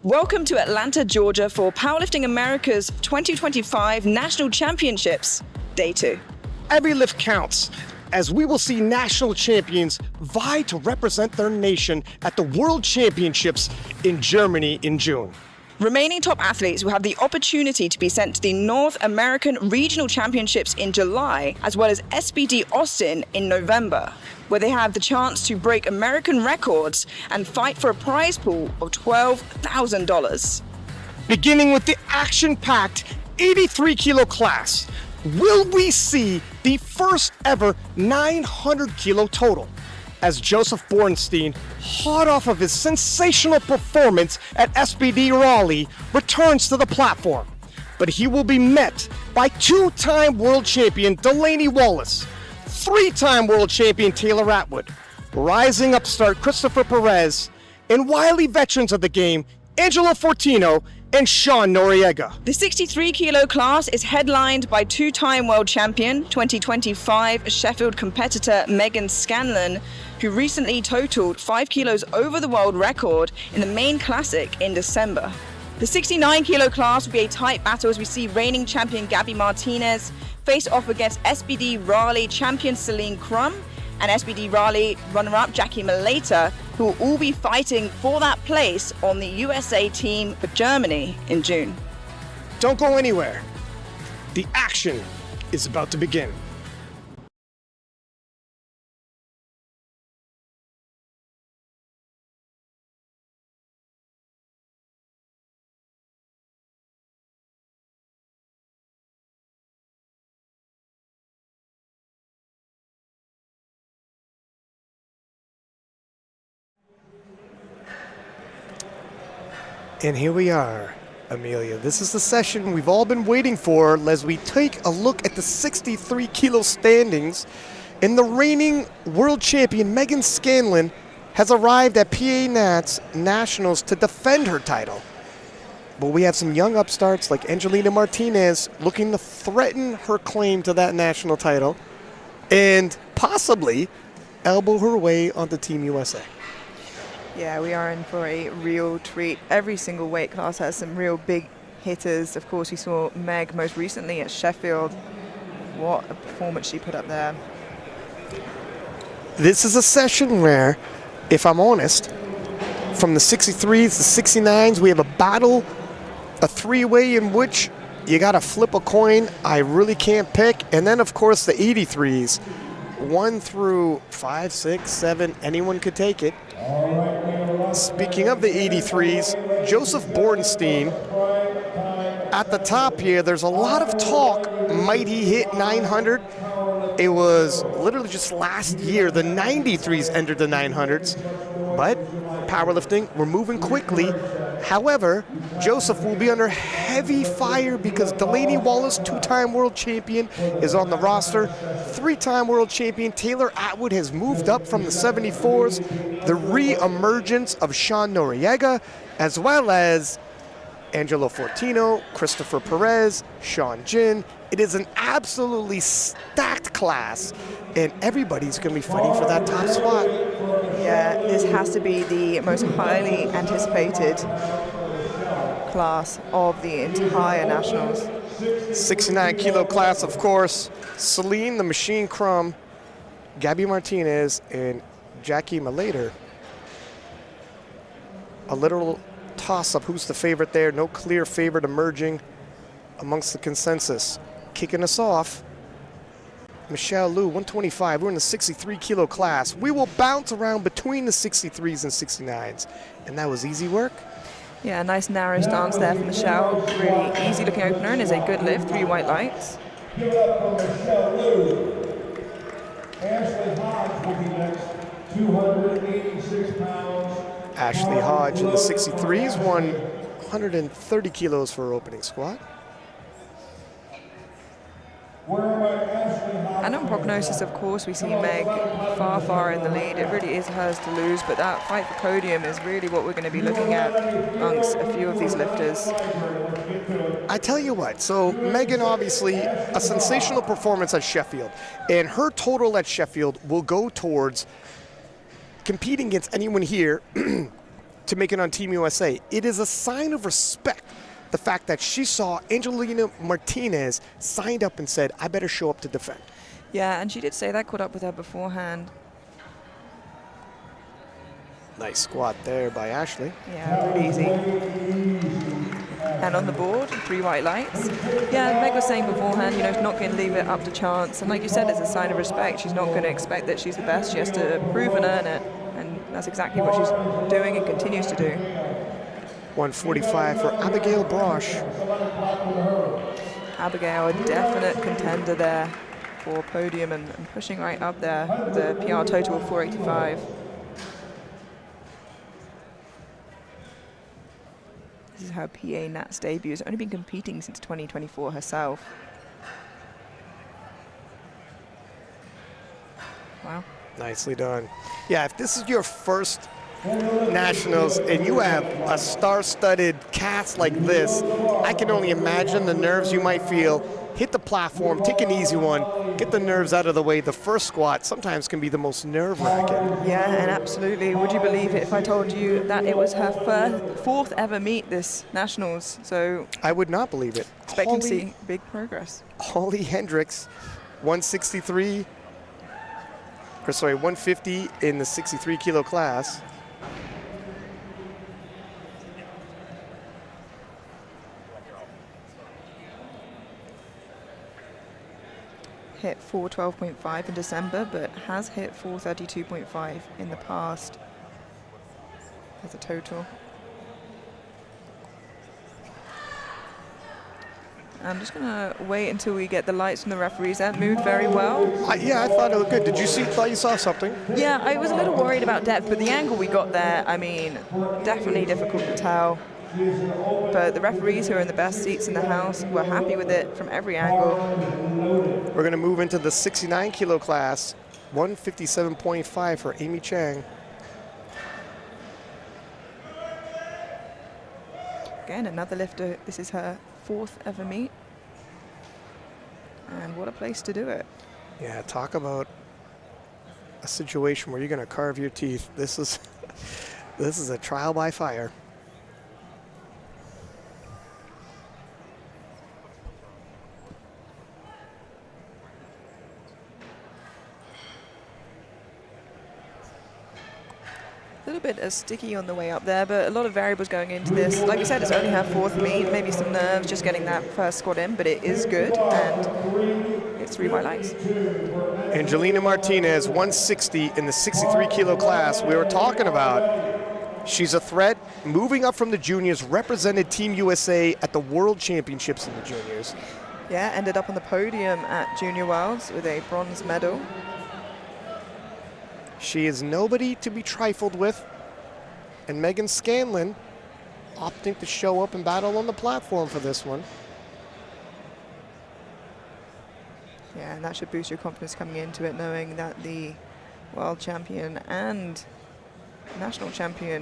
Welcome to Atlanta, Georgia for Powerlifting America's 2025 National Championships, Day 2. Every lift counts, as we will see national champions vie to represent their nation at the World Championships in Germany in June. Remaining top athletes will have the opportunity to be sent to the North American Regional Championships in July, as well as SBD Austin in November, where they have the chance to break American records and fight for a prize pool of $12,000. Beginning with the action-packed 83 kilo class, will we see the first ever 900 kilo total, as Joseph Bornstein, hot off of his sensational performance at SBD Raleigh, returns to the platform. But he will be met by two-time world champion Delaney Wallace, three-time world champion Taylor Atwood, rising upstart Christopher Perez, and wily veterans of the game Angelo Fortino and Sean Noriega. The 63 kilo class is headlined by two-time world champion, 2025 Sheffield competitor Megan Scanlon, who recently totaled 5 kilos over the world record in the main classic in December. The 69 kilo class will be a tight battle as we see reigning champion Gabby Martinez face off against SBD Raleigh champion Celine Crum and SBD Raleigh runner-up Jackie Malater, who will all be fighting for that place on the USA team for Germany in June. Don't go anywhere. The action is about to begin. And here we are, Amelia. This is the session we've all been waiting for as we take a look at the 63 kilo standings. And the reigning world champion, Megan Scanlon, has arrived at PA Nats Nationals to defend her title. But we have some young upstarts like Angelina Martinez looking to threaten her claim to that national title and possibly elbow her way onto Team USA. Yeah, we are in for a real treat. Every single weight class has some real big hitters. Of course, we saw Meg most recently at Sheffield. What a performance she put up there. This is a session where, if I'm honest, from the 63s to 69s, we have a battle, a three-way in which you got to flip a coin. I really can't pick. And then, of course, the 83s, 1 through 5, 6, 7, anyone could take it. Speaking of the 83s, Joseph Bornstein at the top here. There's a lot of talk. Might he hit 900? It was literally just last year the 93s entered the 900s. But powerlifting, we're moving quickly. However, Joseph will be under heavy fire because Delaney Wallace, two-time world champion, is on the roster. Three-time world champion Taylor Atwood has moved up from the 74s. The re-emergence of Sean Noriega, as well as Angelo Fortino, Christopher Perez, Sean Jin. It is an absolutely stacked class, and everybody's going to be fighting for that top spot. Yeah, this has to be the most highly anticipated class of the entire Nationals. 69 kilo class, of course. Celine, the Machine Crum, Gabby Martinez, and Jackie Malater. A literal toss-up. Who's the favorite there? No clear favorite emerging amongst the consensus. Kicking us off, Michelle Liu, 125. We're in the 63 kilo class. We will bounce around between the 63s and 69s. And that was easy work. Yeah, nice narrow stance there for Michelle. Really easy looking opener and is a good lift, 3 white lights. Ashley Hodge will be next, 286 pounds. Ashley Hodge in the 63s won 130 kilos for her opening squat. And on prognosis, of course, we see Meg far, far in the lead. It really is hers to lose, but that fight for podium is really what we're going to be looking at amongst a few of these lifters. I tell you what, so Megan, obviously, a sensational performance at Sheffield, and her total at Sheffield will go towards competing against anyone here to make it on Team USA. It is a sign of respect, the fact that she saw Angelina Martinez signed up and said, I better show up to defend. Yeah, and she did say that caught up with her beforehand. Nice squat there by Ashley. Yeah, really easy. And on the board, 3 white lights. Yeah, Meg was saying beforehand, you know, she's not going to leave it up to chance. And like you said, it's a sign of respect. She's not going to expect that she's the best. She has to prove and earn it. And that's exactly what she's doing and continues to do. 145 for Abigail Brosh. Abigail, a definite contender there for podium and pushing right up there with a PR total of 485. This is her PA Nats debut. Has only been competing since 2024 herself. Wow. Nicely done. Yeah, if this is your first nationals and you have a star-studded cast like this, I can only imagine the nerves you might feel. Hit the platform, take an easy one, get the nerves out of the way. The first squat sometimes can be the most nerve-wracking. Yeah, and absolutely. Would you believe it if I told you that it was her fourth ever meet this nationals? So I would not believe it. Expecting to see big progress. Holly Hendricks, 163, or sorry, 150 in the 63 kilo class. Hit 412.5 in December, but has hit 432.5 in the past as a total. I'm just going to wait until we get the lights from the referees. That moved very well. Yeah, I thought it was good. Did you thought you saw something? Yeah, I was a little worried about depth, but the angle we got there, I mean, definitely difficult to tell. But the referees who are in the best seats in the house were happy with it from every angle. We're going to move into the 69 kilo class, 157.5 for Amy Chang. Again, another lifter. This is her 4th ever meet. And what a place to do it. Yeah, talk about a situation where you're going to carve your teeth. This is a trial by fire. A little bit sticky on the way up there, but a lot of variables going into this. Like I said, it's only her 4th meet, maybe some nerves just getting that first squat in, but it is good, and it's 3 white lights. Angelina Martinez, 160 in the 63 kilo class. We were talking about, she's a threat, moving up from the juniors, represented Team USA at the World Championships in the juniors. Yeah, ended up on the podium at Junior Worlds with a bronze medal. She is nobody to be trifled with, and Megan Scanlon opting to show up and battle on the platform for this one. Yeah, and that should boost your confidence coming into it, knowing that the world champion and national champion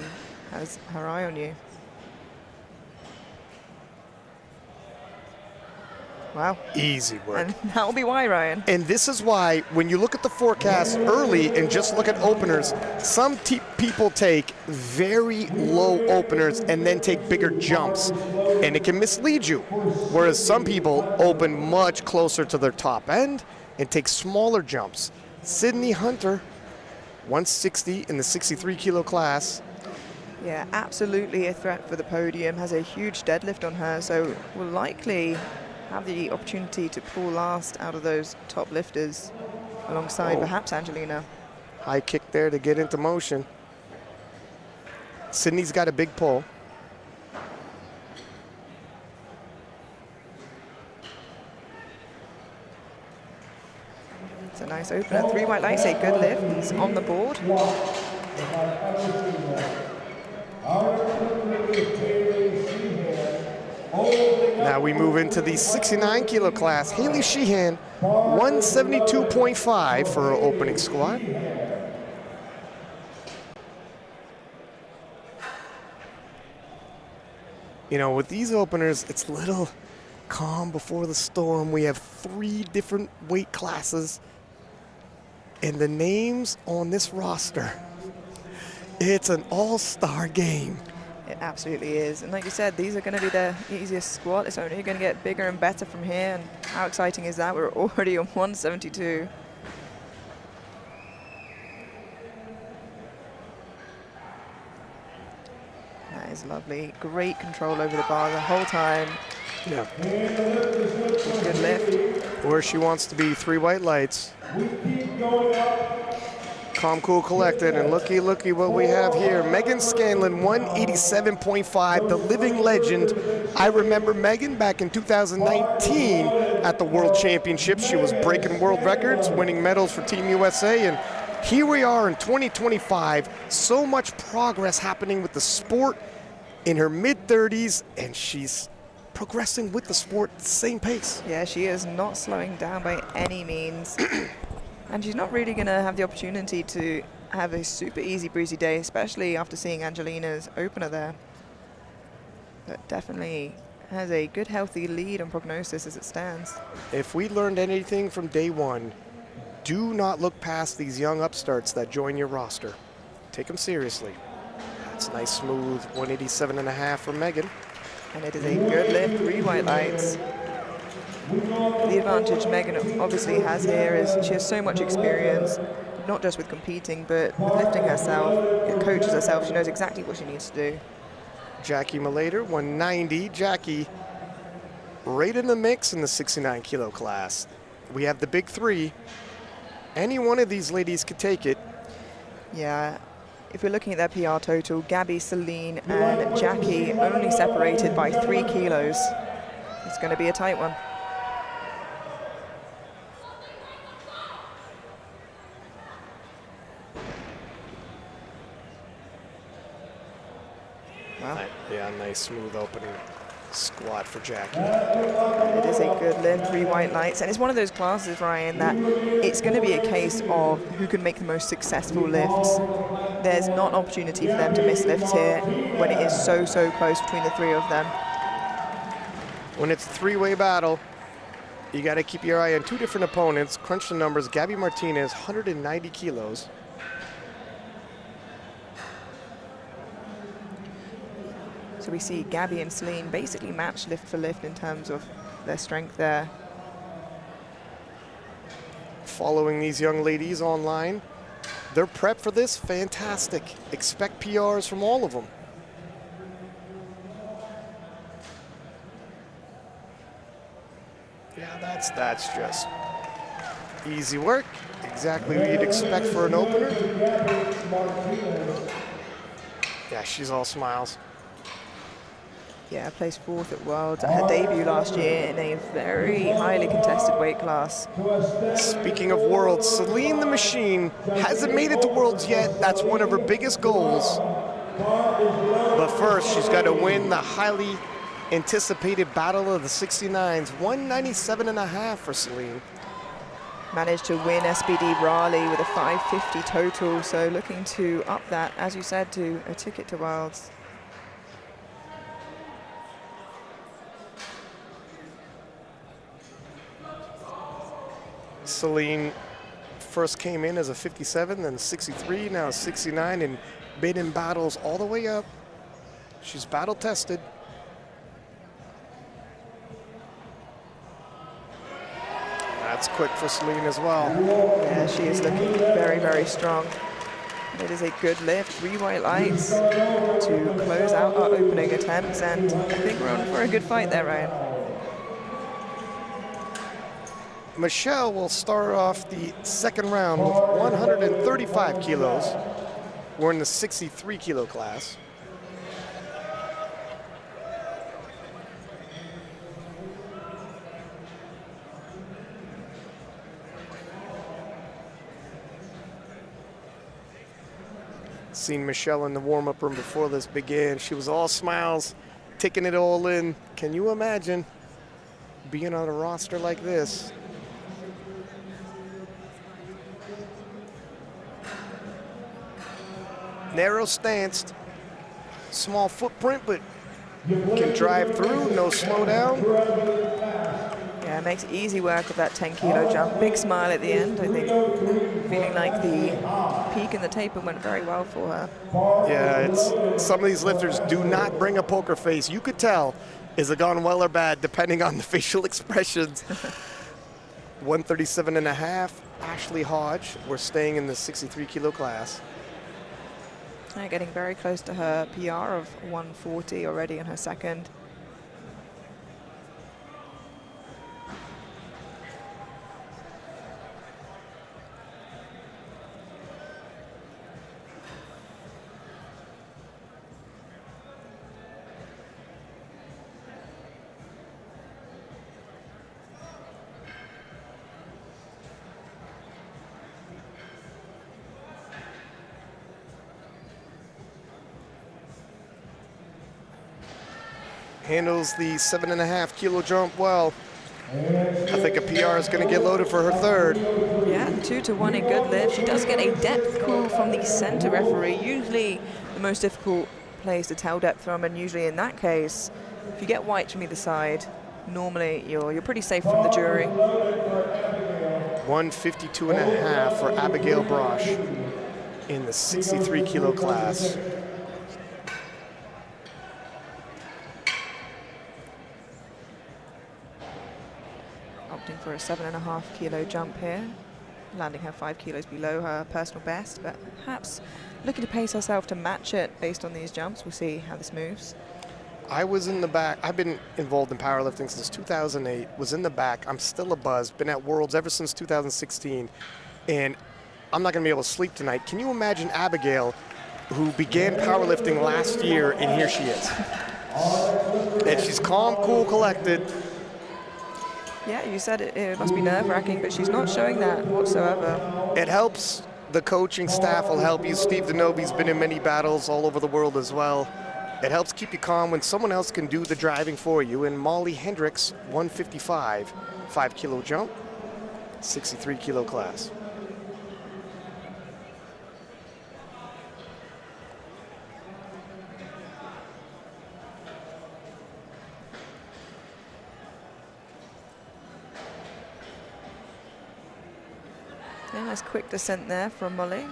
has her eye on you. Wow. Easy work. And that'll be why, Ryan. And this is why, when you look at the forecast early and just look at openers, some people take very low openers and then take bigger jumps, and it can mislead you. Whereas some people open much closer to their top end and take smaller jumps. Sydney Hunter, 160 in the 63 kilo class. Yeah, absolutely a threat for the podium. Has a huge deadlift on her, so will likely have the opportunity to pull last out of those top lifters alongside perhaps Angelina. High kick there to get into motion. Sydney's got a big pull. It's a nice opener. 3 white lights, a good lift. It's on the board. Now we move into the 69 kilo class. Haley Sheehan, 172.5 for her opening squat. You know, with these openers, it's a little calm before the storm. We have 3 different weight classes, and the names on this roster, It's an all-star game. It absolutely is. And like you said, these are going to be the easiest squat. It's only going to get bigger and better from here. And how exciting is that? We're already on 172. That is lovely. Great control over the bar the whole time. Yeah. Good lift. Where she wants to be, 3 white lights. Calm, cool, collected, and looky what we have here. Megan Scanlon, 187.5, the living legend. I remember Megan back in 2019 at the World Championships. She was breaking world records, winning medals for Team USA, and here we are in 2025. So much progress happening with the sport in her mid-30s, and she's progressing with the sport at the same pace. Yeah, she is not slowing down by any means. And she's not really going to have the opportunity to have a super easy breezy day, especially after seeing Angelina's opener there. But definitely has a good healthy lead on prognosis as it stands. If we learned anything from day one, do not look past these young upstarts that join your roster. Take them seriously. That's nice, smooth 187.5 from Megan. And it is a good lift, 3 white lights. The advantage Megan obviously has here is she has so much experience, not just with competing, but with lifting herself. It coaches herself. She knows exactly what she needs to do. Jackie Malater, 190. Jackie, right in the mix in the 69 kilo class. We have the big 3. Any one of these ladies could take it. Yeah, if we're looking at their PR total, Gabby, Celine, and Jackie only separated by 3 kilos. It's going to be a tight one. Wow. Yeah, nice smooth opening squat for Jackie. It is a good lift, 3 white lights, and it's one of those classes, Ryan, that it's going to be a case of who can make the most successful lifts. There's not an opportunity for them to miss lifts here when it is so close between the 3 of them. When it's a 3-way battle, you got to keep your eye on 2 different opponents. Crunch the numbers. Gabby Martinez, 190 kilos. So we see Gabby and Celine basically match lift for lift in terms of their strength there. Following these young ladies online, their prep for this, fantastic. Expect PRs from all of them. Yeah, that's just easy work. Exactly what you'd expect for an opener. Yeah, she's all smiles. Yeah, placed 4th at Worlds at her debut last year in a very highly contested weight class. Speaking of Worlds, Celine the Machine hasn't made it to Worlds yet. That's one of her biggest goals. But first, she's got to win the highly anticipated Battle of the 69s, 197.5 for Celine. Managed to win SPD Raleigh with a 550 total, so looking to up that, as you said, to a ticket to Worlds. Celine first came in as a 57, then 63, now 69, and been in battles all the way up. She's battle tested. That's quick for Celine as well. Yeah, she is looking very strong. It is a good lift, 3 white lights to close out our opening attempts, and I think we're on for a good fight there, Ryan. Michelle will start off the second round with 135 kilos. We're in the 63 kilo class. Seen Michelle in the warm-up room before this began. She was all smiles, taking it all in. Can you imagine being on a roster like this? Narrow stance, small footprint, but can drive through, no slowdown. Yeah, Yeah, makes easy work of that 10-kilo jump. Big smile at the end, I think. Feeling like the peak and the taper went very well for her. Yeah, it's some of these lifters do not bring a poker face. You could tell, is it gone well or bad, depending on the facial expressions. 137.5, Ashley Hodge. We're staying in the 63-kilo class. Getting very close to her PR of 140 already in her second. Handles the 7.5-kilo jump well. I think a PR is going to get loaded for her third. Yeah, 2-1 in good lift. She does get a depth call from the center referee, usually the most difficult place to tell depth from, and usually in that case, if you get white from either side, normally you're pretty safe from the jury. 152.5 for Abigail Brosh in the 63-kilo class. Opting for a 7.5-kilo jump here, landing her 5 kilos below her personal best, but perhaps looking to pace herself to match it based on these jumps. We'll see how this moves. I was in the back. I've been involved in powerlifting since 2008, was in the back. I'm still a buzz, been at Worlds ever since 2016, and I'm not going to be able to sleep tonight. Can you imagine Abigail, who began powerlifting last year, and here she is. And she's calm, cool, collected. Yeah, you said it must be nerve-wracking, but she's not showing that whatsoever. It helps. The coaching staff will help you. Steve Denobi's been in many battles all over the world as well. It helps keep you calm when someone else can do the driving for you. And Molly Hendricks, 155, 5-kilo jump, 63-kilo class. Yeah, nice quick descent there from Molly.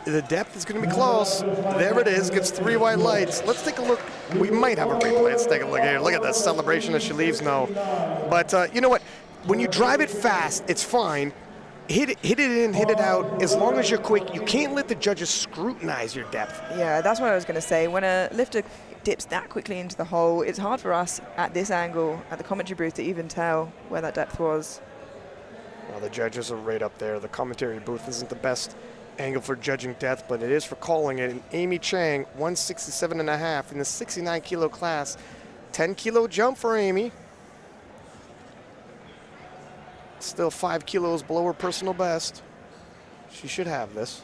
The depth is going to be close. There it is, gets 3 white lights. Let's take a look. We might have a replay. Let's take a look here. Look at that celebration as she leaves. No. But you know what? When you drive it fast, it's fine. Hit it in, hit it out. As long as you're quick, you can't let the judges scrutinize your depth. Yeah, that's what I was going to say. When a lifter dips that quickly into the hole, it's hard for us at this angle, at the commentary booth, to even tell where that depth was. Well, the judges are right up there. The commentary booth isn't the best angle for judging depth, but it is for calling it. And Amy Chang, 167.5 in the 69-kilo class. 10-kilo jump for Amy. Still 5 kilos below her personal best. She should have this.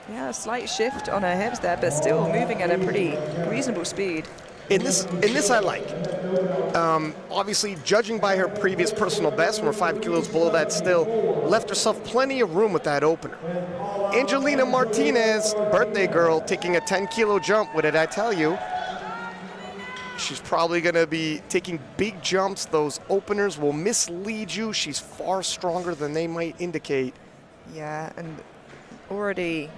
Yeah, a slight shift on her hips there, but still moving at a pretty reasonable speed. In this I like. Obviously, judging by her previous personal best, when we're 5 kilos below that still, left herself plenty of room with that opener. Angelina Martinez, birthday girl, taking a 10-kilo jump. What did I tell you? She's probably going to be taking big jumps. Those openers will mislead you. She's far stronger than they might indicate. Yeah, and already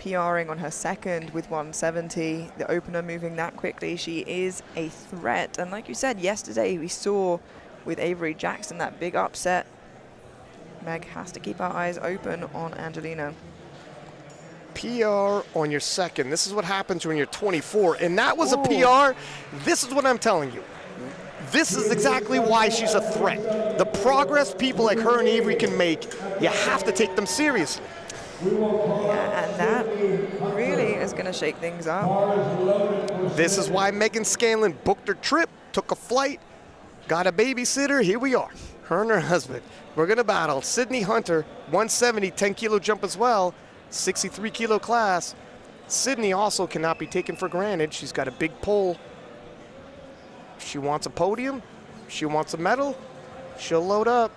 PRing on her second with 170. The opener moving that quickly. She is a threat. And like you said, yesterday we saw with Avery Jackson that big upset. Meg has to keep her eyes open on Angelina. PR on your second. This is what happens when you're 24. And that was a PR. This is what I'm telling you. This is exactly why she's a threat. The progress people like her and Avery can make, you have to take them seriously. Yeah, and that really is going to shake things up. This is why Megan Scanlon booked her trip, took a flight, got a babysitter. Here we are, her and her husband. We're going to battle. Sydney Hunter, 170, 10-kilo jump as well, 63-kilo class. Sydney also cannot be taken for granted. She's got a big pull. She wants a podium. She wants a medal. She'll load up.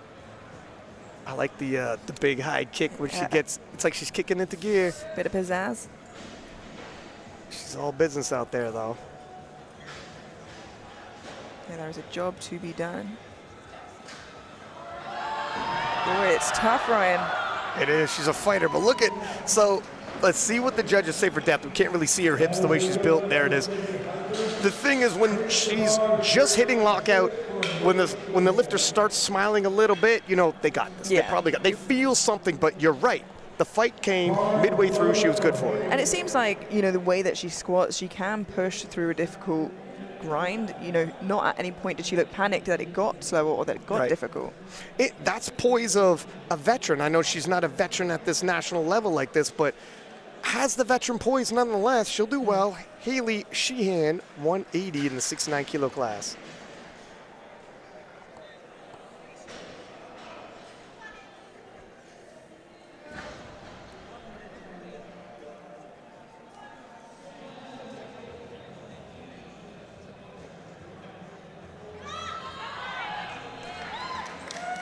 I like the big high kick when she gets, it's like she's kicking into gear. Bit of pizzazz. She's all business out there, though. Yeah, there is a job to be done. Boy, it's tough, Ryan. It is. She's a fighter. But look at, so let's see what the judges say for depth. We can't really see her hips the way she's built. There it is. The thing is, when she's just hitting lockout, when the lifter starts smiling a little bit, you know, they got this. Yeah. They feel something, but you're right. The fight came midway through. She was good for it. And it seems like, you know, the way that she squats, she can push through a difficult grind. You know, not at any point did she look panicked that it got slower or that it got Right. difficult. That's poise of a veteran. I know she's not a veteran at this national level like this, but has the veteran poise nonetheless. She'll do well. Haley Sheehan, 180 in the 69 kilo class.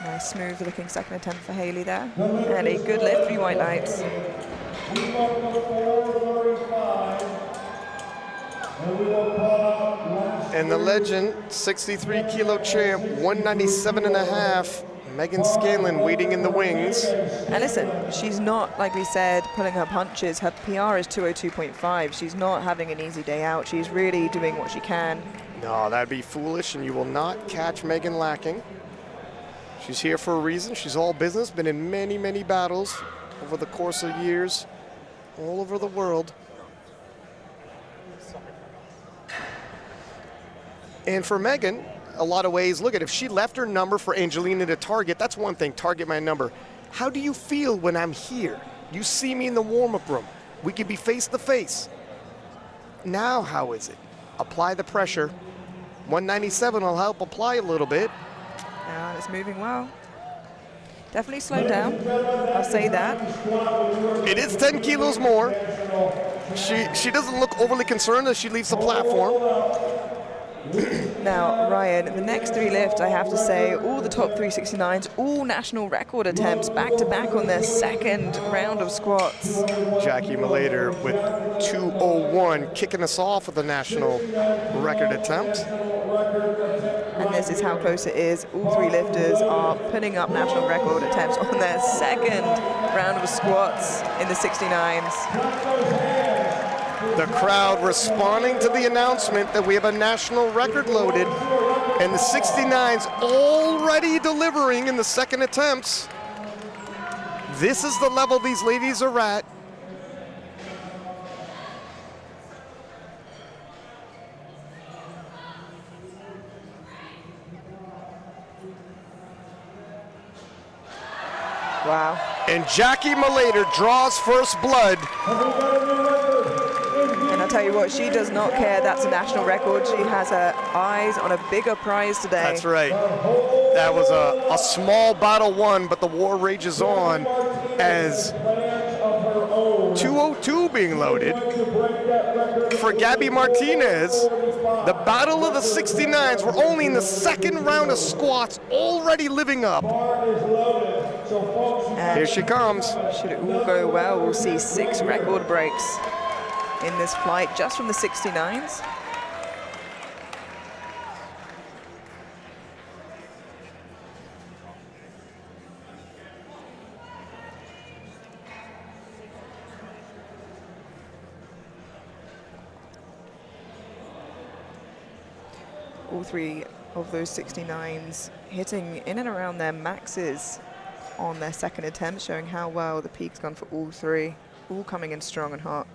Nice, smooth looking second attempt for Haley there. And a good lift for you White Knights. Move up to 435. And we will call out And the legend, 63 kilo champ, 197 and a half, Megan Scanlon waiting in the wings. And listen, she's not, like we said, pulling her punches. Her PR is 202.5. She's not having an easy day out. She's really doing what she can. No, that'd be foolish, and you will not catch Megan lacking. She's here for a reason. She's all business, been in many, many battles over the course of years, all over the world. And for Megan, a lot of ways, look at if she left her number for Angelina to target, that's one thing, target my number. How do you feel when I'm here? You see me in the warm-up room. We could be face to face. Now how is it? Apply the pressure. 197 will help apply a little bit. And it's moving well. Definitely slowed down, I'll say that. It is 10 kilos more. She doesn't look overly concerned as she leaves the platform. Now, Ryan, the next three lifts, I have to say, all the top 369s, all national record attempts back-to-back on their second round of squats. Jackie Malater with 201 kicking us off with a national record attempt. And this is how close it is. All three lifters are putting up national record attempts on their second round of squats in the 69s. The crowd responding to the announcement that we have a national record loaded, and the 69s already delivering in the second attempts. This is the level these ladies are at. Wow. And Jackie Malater draws first blood. And I'll tell you what, she does not care. That's a national record. She has her eyes on a bigger prize today. That's right. That was a small battle won, but the war rages on as 202 being loaded. For Gabby Martinez, the battle of the 69s, we're only in the second round of squats, already living up. And Here she comes. should it all go well, we'll see 6 record breaks in this flight just from the 69s. All three of those 69s hitting in and around their maxes on their second attempt, showing how well the peak's gone for all three, all coming in strong and hot.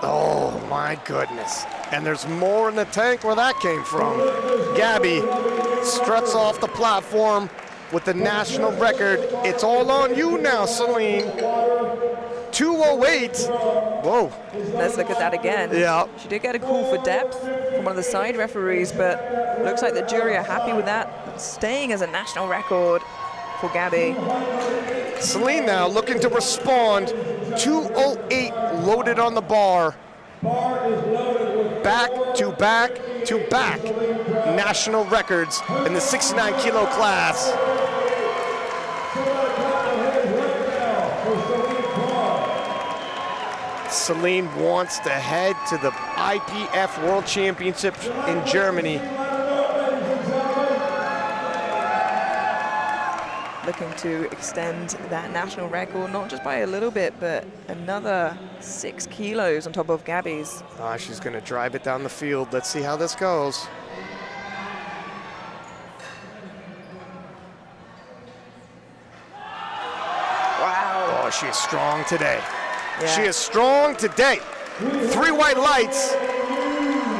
Oh my goodness. And there's more in the tank where that came from. Gabby struts off the platform with the national record. It's all on you now, Celine. 208. Whoa. Let's look at that again. Yeah. She did get a call for depth from one of the side referees, but looks like the jury are happy with that, staying as a national record for Gabby. Celine now looking to respond. 208 loaded on the bar. Back to back to back national records in the 69 kilo class. Celine wants to head to the IPF World Championship in Germany. Looking to extend that national record, not just by a little bit, but another 6 kilos on top of Gabby's. She's going to drive it down the field. Let's see how this goes. Wow. Oh, she is strong today. Yeah. She is strong today. 3 white lights,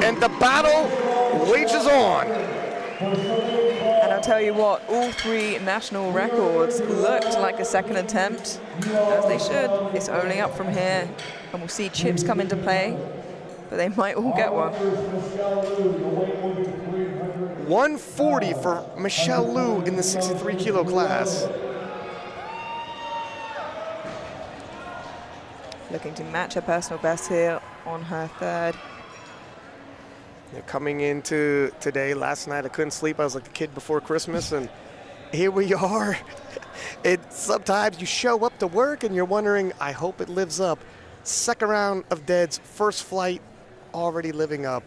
and the battle wages on. And I'll tell you what, all 3 national records looked like a second attempt, as they should. It's only up from here, and we'll see chips come into play, but they might all get one. 140 for Michelle Liu in the 63 kilo class. Looking to match her personal best here on her 3rd. Coming into today, last night I couldn't sleep. I was like the kid before Christmas, and here we are. Sometimes you show up to work and you're wondering, I hope it lives up. Second round of deads, first flight, already living up.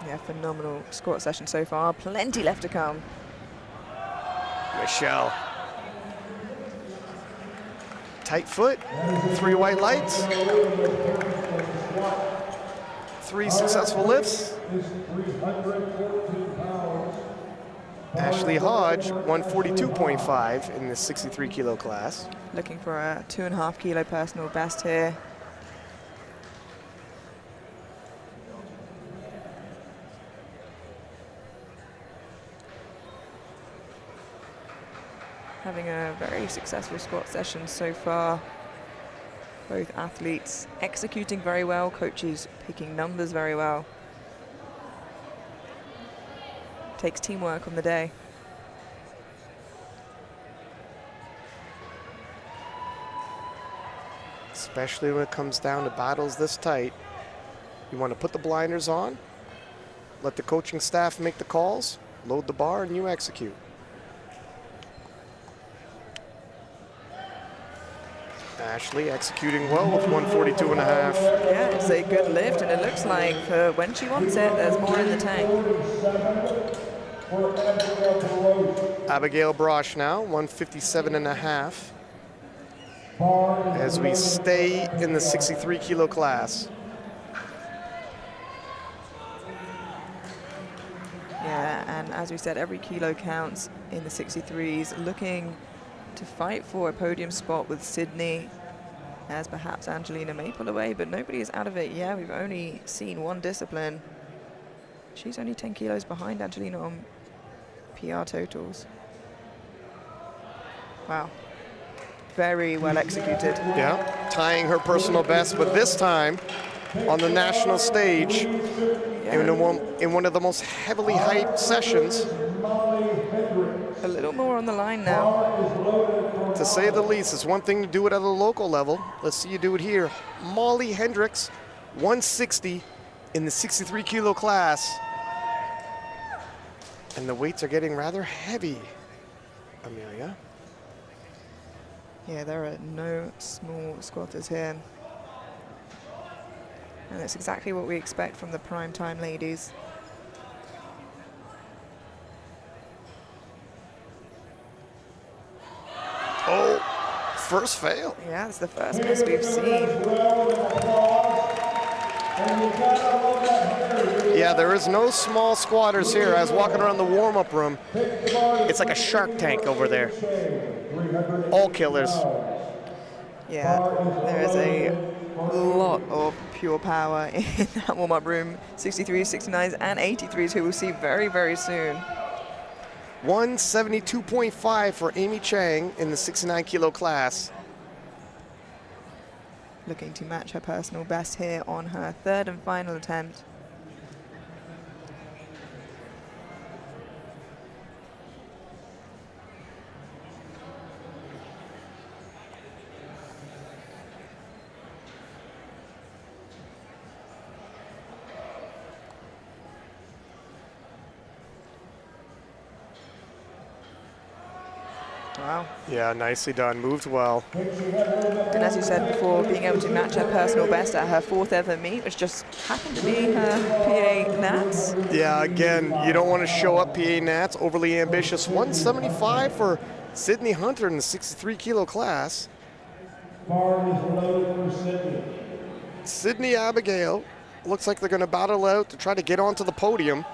Yeah, phenomenal squat session so far. Plenty left to come. Michelle. Tight foot, 3 white lights. 3 successful lifts. Ashley Hodge, 142.5 in the 63 kilo class. Looking for a 2.5 kilo personal best here. Having a very successful squat session so far. Both athletes executing very well, coaches picking numbers very well. Takes teamwork on the day. Especially when it comes down to battles this tight. You want to put the blinders on, let the coaching staff make the calls, load the bar, and you execute. Ashley executing well with 142.5. Yeah, it's a good lift, and it looks like for when she wants it, there's more in the tank. Abigail Brosh now, 157.5. As we stay in the 63 kilo class. Yeah, and as we said, every kilo counts in the 63s. Looking to fight for a podium spot with Sydney, as perhaps Angelina may pull away, but nobody is out of it. Yeah, we've only seen one discipline. She's only 10 kilos behind Angelina on PR totals. Wow. Very well executed. Yeah, tying her personal best, but this time on the national stage, in one of the most heavily hyped sessions. A little more on the line now. To say the least, it's one thing to do it at a local level. Let's see you do it here. Molly Hendricks, 160 in the 63 kilo class. And the weights are getting rather heavy, Amelia. Yeah, there are no small squatters here. And that's exactly what we expect from the Primetime ladies. Oh, first fail. Yeah, it's the first miss we've seen. Yeah, there is no small squatters here. I was walking around the warm-up room. It's like a shark tank over there. All killers. Yeah, there is a lot of pure power in that warm-up room. 63s, 69s, and 83s, who we'll see very, very soon. 172.5 for Amy Chang in the 69 kilo class. Looking to match her personal best here on her 3rd and final attempt. Wow. Yeah, nicely done. Moved well. And as you said before, being able to match her personal best at her 4th ever meet, which just happened to be her PA Nats. Yeah, again, you don't want to show up PA Nats, overly ambitious. 175 for Sydney Hunter in the 63 kilo class. Bar is loaded for Sydney. Sydney Abigail looks like they're going to battle out to try to get onto the podium.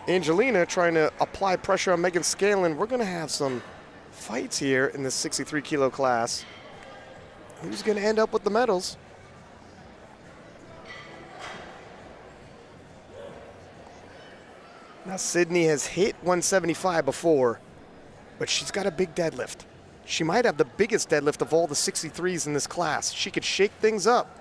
Angelina trying to apply pressure on Megan Scanlon. We're going to have some fights here in the 63 kilo class. Who's going to end up with the medals? Now, Sydney has hit 175 before, but she's got a big deadlift. She might have the biggest deadlift of all the 63s in this class. She could shake things up.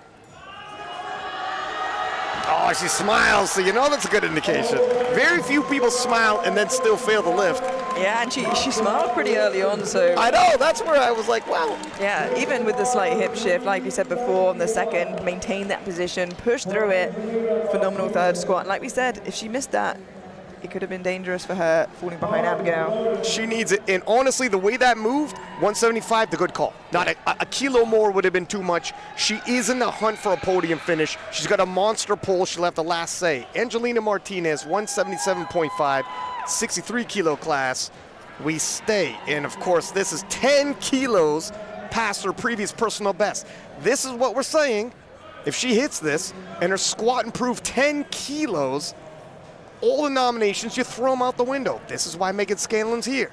Oh, she smiles, so you know that's a good indication. Very few people smile and then still fail to lift. Yeah, and she smiled pretty early on, so... I know, that's where I was like, wow. Yeah, even with the slight hip shift, like we said before, on the second, maintain that position, push through it. Phenomenal third squat. And like we said, if she missed that, it could have been dangerous for her falling behind Abigail. She needs it, and honestly, the way that moved, 175, the good call. Not a kilo more would have been too much. She is in the hunt for a podium finish. She's got a monster pull. She'll have the last say. Angelina Martinez, 177.5, 63 kilo class. We stay, and of course, this is 10 kilos past her previous personal best. This is what we're saying. If she hits this, and her squat improved 10 kilos, all the nominations, you throw them out the window. This is why Megan Scanlon's here.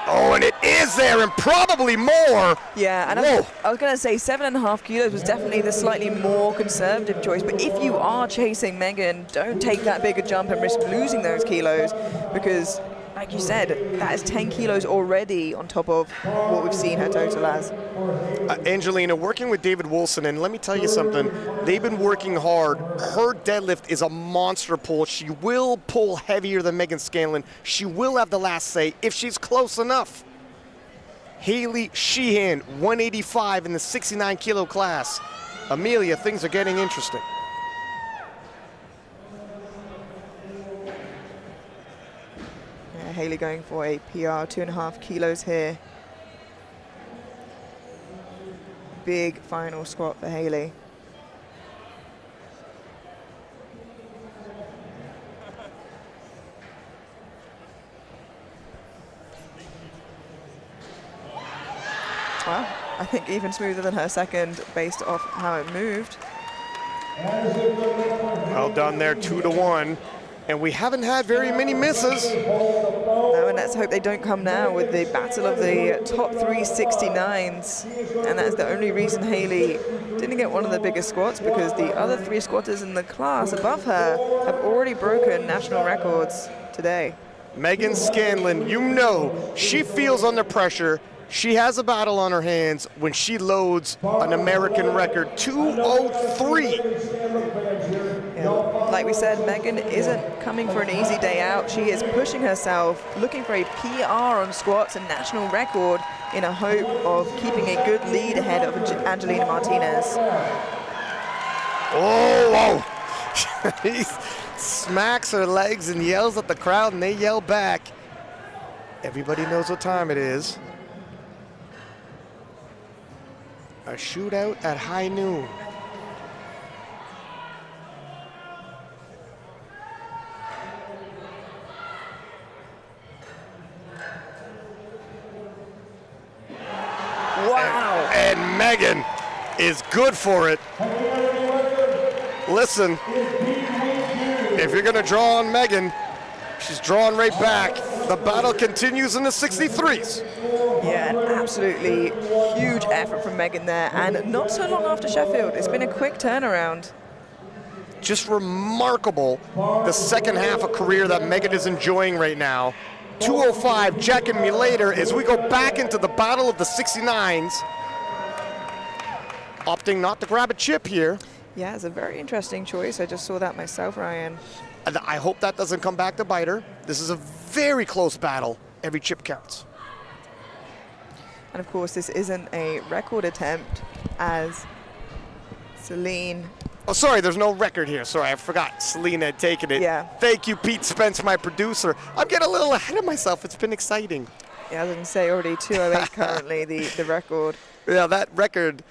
Oh, and it is there, and probably more. Yeah, and I was going to say 7.5 kilos was definitely the slightly more conservative choice. But if you are chasing Megan, don't take that bigger jump and risk losing those kilos, because, like you said, that is 10 kilos already on top of what we've seen her total as. Angelina, working with David Wilson, and let me tell you something, they've been working hard. Her deadlift is a monster pull. She will pull heavier than Megan Scanlon. She will have the last say if she's close enough. Haley Sheehan, 185 in the 69 kilo class. Amelia, things are getting interesting. Yeah, Haley going for a PR, 2.5 kilos here. Big final squat for Haley. Well, I think even smoother than her second based off how it moved. Well done there, 2-1. And we haven't had very many misses. No, and let's hope they don't come now with the battle of the top 369s. And that's the only reason Haley didn't get one of the biggest squats, because the other 3 squatters in the class above her have already broken national records today. Megan Scanlon, you know, she feels under pressure. She has a battle on her hands when she loads an American record, 203. Yeah. Like we said, Megan isn't coming for an easy day out. She is pushing herself, looking for a PR on squats and national record in a hope of keeping a good lead ahead of Angelina Martinez. Oh, whoa. He smacks her legs and yells at the crowd, and they yell back. Everybody knows what time it is. A shootout at high noon. Wow. And Megan is good for it. Listen, if you're going to draw on Megan, she's drawing right back. The battle continues in the 63s. Yeah, an absolutely huge effort from Megan there, and not so long after Sheffield. It's been a quick turnaround. Just remarkable, the second half of career that Megan is enjoying right now. 205, checking me later as we go back into the battle of the 69s. Opting not to grab a chip here. Yeah, it's a very interesting choice. I just saw that myself, Ryan. I hope that doesn't come back to bite her. This is a very close battle. Every chip counts. And of course, this isn't a record attempt, as Celine Oh, sorry, there's no record here. Sorry, I forgot Selena had taken it. Yeah. Thank you, Pete Spence, my producer. I'm getting a little ahead of myself. It's been exciting. Yeah, I was going to say already 208 currently, the record. Yeah, that record.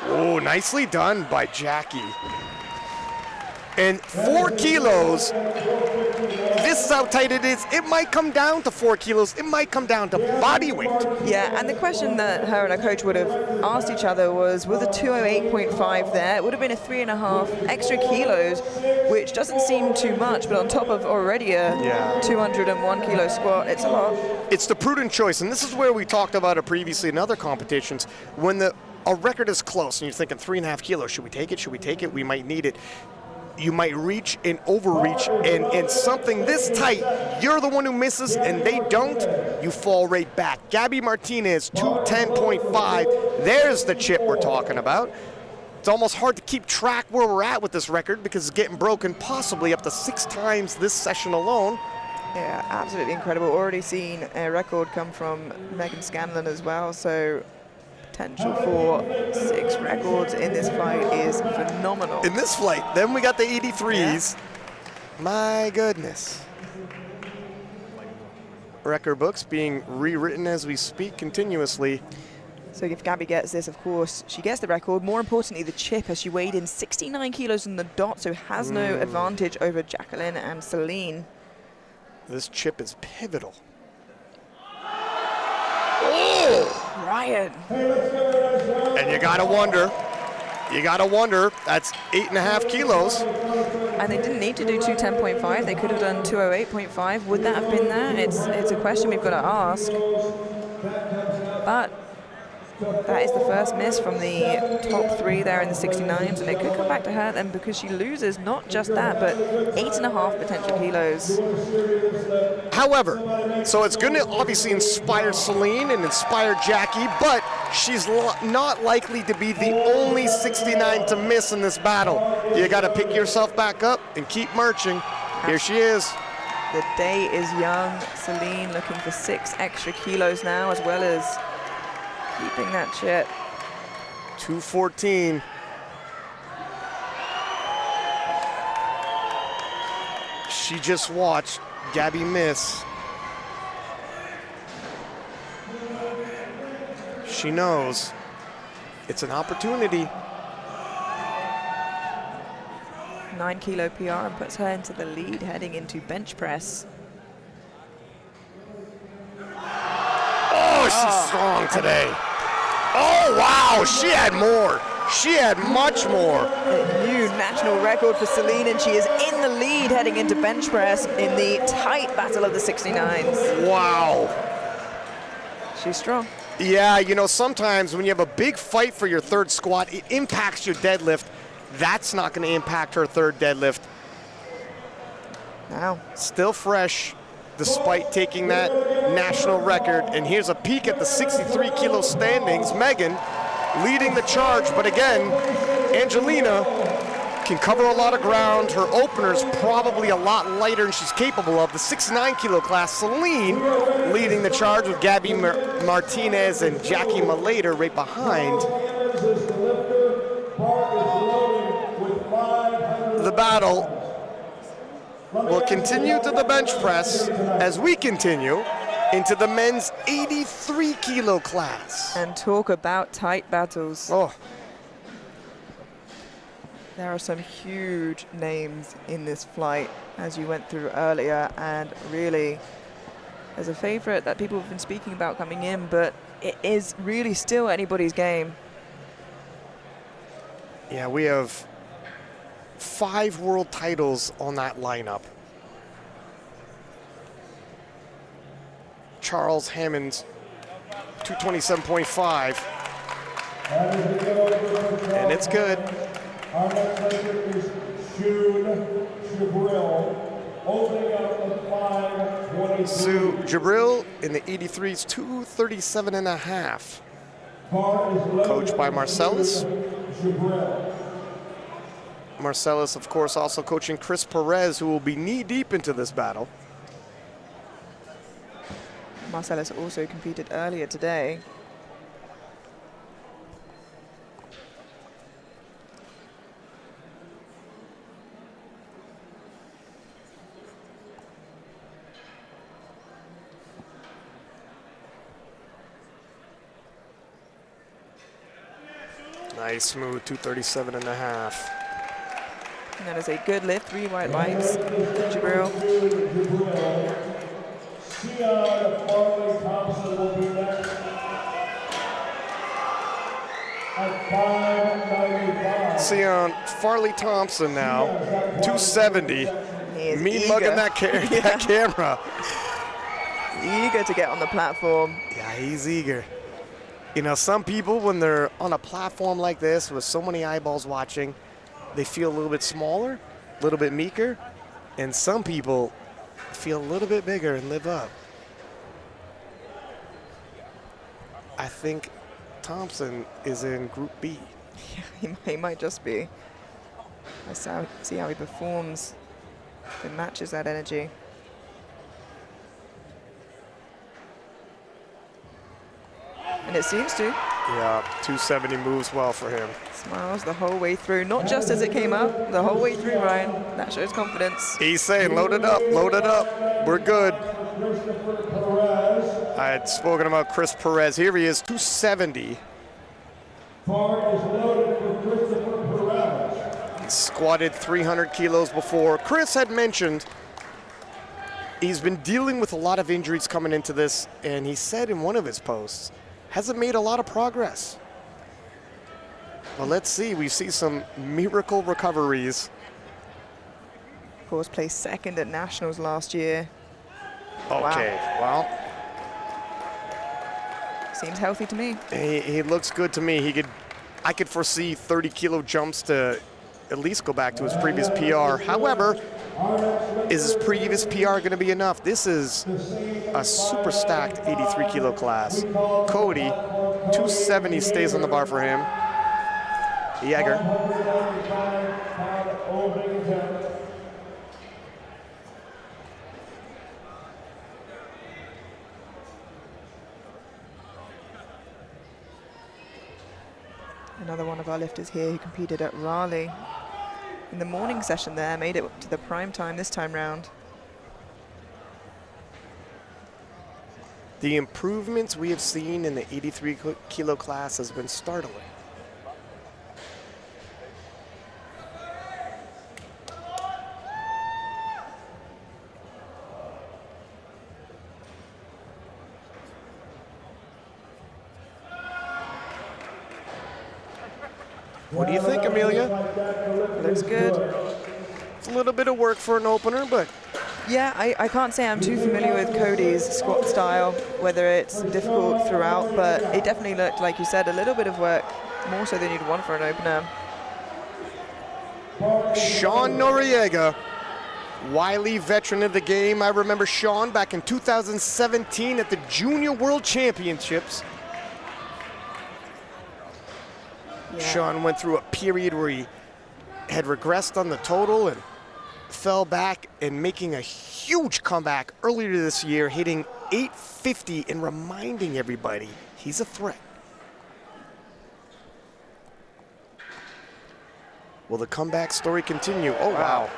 Oh, nicely done by Jackie. And 4 kilos, this is how tight it is. It might come down to 4 kilos. It might come down to body weight. Yeah, and the question that her and her coach would have asked each other was a 208.5 there? It would have been a 3.5 extra kilos, which doesn't seem too much, but on top of already a 201 kilo squat, it's a lot. It's the prudent choice, and this is where we talked about it previously in other competitions. When a record is close and you're thinking 3.5 kilos, should we take it? Should we take it? We might need it. You might reach and overreach, and something this tight, you're the one who misses and they don't, you fall right back. Gabby Martinez, 210.5. There's the chip we're talking about. It's almost hard to keep track where we're at with this record because it's getting broken possibly up to 6 times this session alone. Yeah, absolutely incredible. Already seen a record come from Megan Scanlon as well, so potential for 6 records in this flight is phenomenal. In this flight, then we got the 83s. Yeah. My goodness. Record books being rewritten as we speak continuously. So if Gabby gets this, of course, she gets the record. More importantly, the chip, as she weighed in 69 kilos on the dot, so has no advantage over Jacqueline and Celine. This chip is pivotal. Oh! Ryan. And you gotta wonder, that's 8.5 kilos. And they didn't need to do 210.5, they could have done 208.5. Would that have been there? It's a question we've got to ask. But that is the first miss from the top 3 there in the 69s, and it could come back to hurt them because she loses not just that, but 8.5 potential kilos. However, so it's going to obviously inspire Celine and inspire Jackie, but she's not likely to be the only 69 to miss in this battle. You got to pick yourself back up and keep marching. Here she is. The day is young. Celine looking for 6 extra kilos now, as well as keeping that chip. 214. She just watched Gabby miss. She knows it's an opportunity. 9 kilo PR and puts her into the lead heading into bench press. Oh, she's strong today. Oh, wow, she had more. She had much more. A new national record for Celine, and she is in the lead heading into bench press in the tight battle of the 69s. Wow. She's strong. Yeah, you know, sometimes when you have a big fight for your third squat, it impacts your deadlift. That's not going to impact her third deadlift. Wow. Still fresh, despite taking that national record. And here's a peek at the 63 kilo standings. Megan leading the charge, but again, Angelina can cover a lot of ground. Her opener's probably a lot lighter than she's capable of. The 69 kilo class, Celine leading the charge with Gabby Martinez and Jackie Malater right behind. The battle will continue to the bench press as we continue into the men's 83 kilo class. And talk about tight battles. Oh. There are some huge names in this flight, as you went through earlier, and really, there's a favorite that people have been speaking about coming in, but it is really still anybody's game. Yeah, we have 5 world titles on that lineup. Charles Hammond's 227.5. And it's good. Our next record is Sue Jabril, opening up at 5:22. Sue Jabril in the 83's 237.5. Coached by Marcellus. Marcellus, of course, also coaching Chris Perez, who will be knee-deep into this battle. Marcellus also competed earlier today. Nice, smooth, 237.5. And that is a good lift, 3 white lights. Jabril. Sion Farley Thompson will be next at 595. Sion Farley Thompson now, 270. He is Me eager. mugging that camera. Eager to get on the platform. Yeah, he's eager. You know, some people, when they're on a platform like this with so many eyeballs watching, they feel a little bit smaller, a little bit meeker, and some people feel a little bit bigger and live up. I think Thompson is in Group B. Yeah, he might just be. Let's see how he performs. If it matches that energy. And it seems to. Yeah, 270 moves well for him. Smiles the whole way through, not just as it came up, the whole way through, Ryan. That shows confidence. He's saying, load it up, we're good. I had spoken about Chris Perez. Here he is, 270. Bar is loaded for Christopher Perez. He squatted 300 kilos before. Chris had mentioned he's been dealing with a lot of injuries coming into this, and he said in one of his posts, hasn't made a lot of progress. Well, let's see. We see some miracle recoveries. Of course, placed second at Nationals last year. Okay, well, Seems healthy to me. he looks good to me. I could foresee 30 kilo jumps to at least go back to his previous PR. However, is his previous PR going to be enough? This is a super stacked 83 kilo class. Cody, 270 stays on the bar for him. Yeager. Another one of our lifters here who competed at Raleigh in the morning session there, made it to the prime time this time round. The improvements we have seen in the 83 kilo class has been startling. What do you think, Amelia? Looks good. It's a little bit of work for an opener, but Yeah, I can't say I'm too familiar with Cody's squat style, whether it's difficult throughout, but it definitely looked, like you said, a little bit of work, more so than you'd want for an opener. Sean Noriega, wily veteran of the game. I remember Sean back in 2017 at the Junior World Championships. Yeah. Sean went through a period where he had regressed on the total and fell back, and making a huge comeback earlier this year, hitting 850 and reminding everybody he's a threat. Will the comeback story continue? Oh, wow.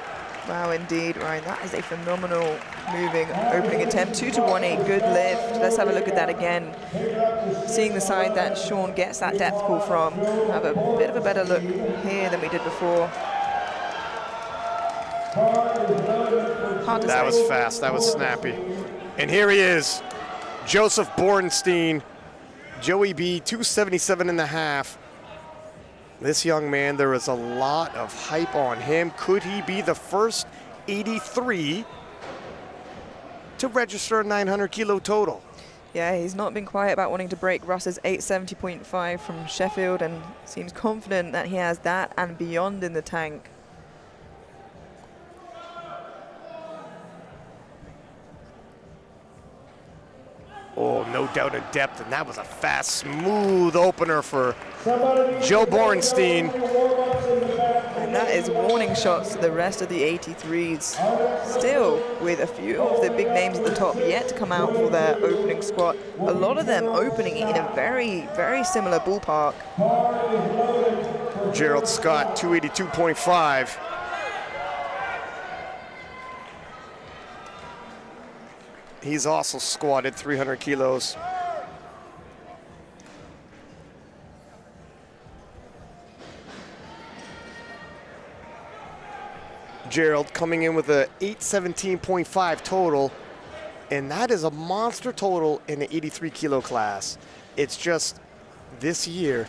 Wow, indeed, Ryan. That is a phenomenal moving opening attempt. 2 to 1, a good lift. Let's have a look at that again. Seeing the side that Sean gets that depth pull from. Have a bit of a better look here than we did before. Hard to That say. was fast. That was snappy. And here he is, Joseph Bornstein, Joey B, 277.5. This young man, there is a lot of hype on him. Could he be the first 83 to register a 900 kilo total? Yeah, he's not been quiet about wanting to break Russ's 870.5 from Sheffield, and seems confident that he has that and beyond in the tank. Oh, no doubt of depth, and that was a fast, smooth opener for Joe Bornstein. And that is warning shots to the rest of the 83s. Still, with a few of the big names at the top yet to come out for their opening squat. A lot of them opening in a very, very similar ballpark. Gerald Scott, 282.5. He's also squatted 300 kilos. Gerald, coming in with a 817.5 total, and that is a monster total in the 83 kilo class. It's just this year,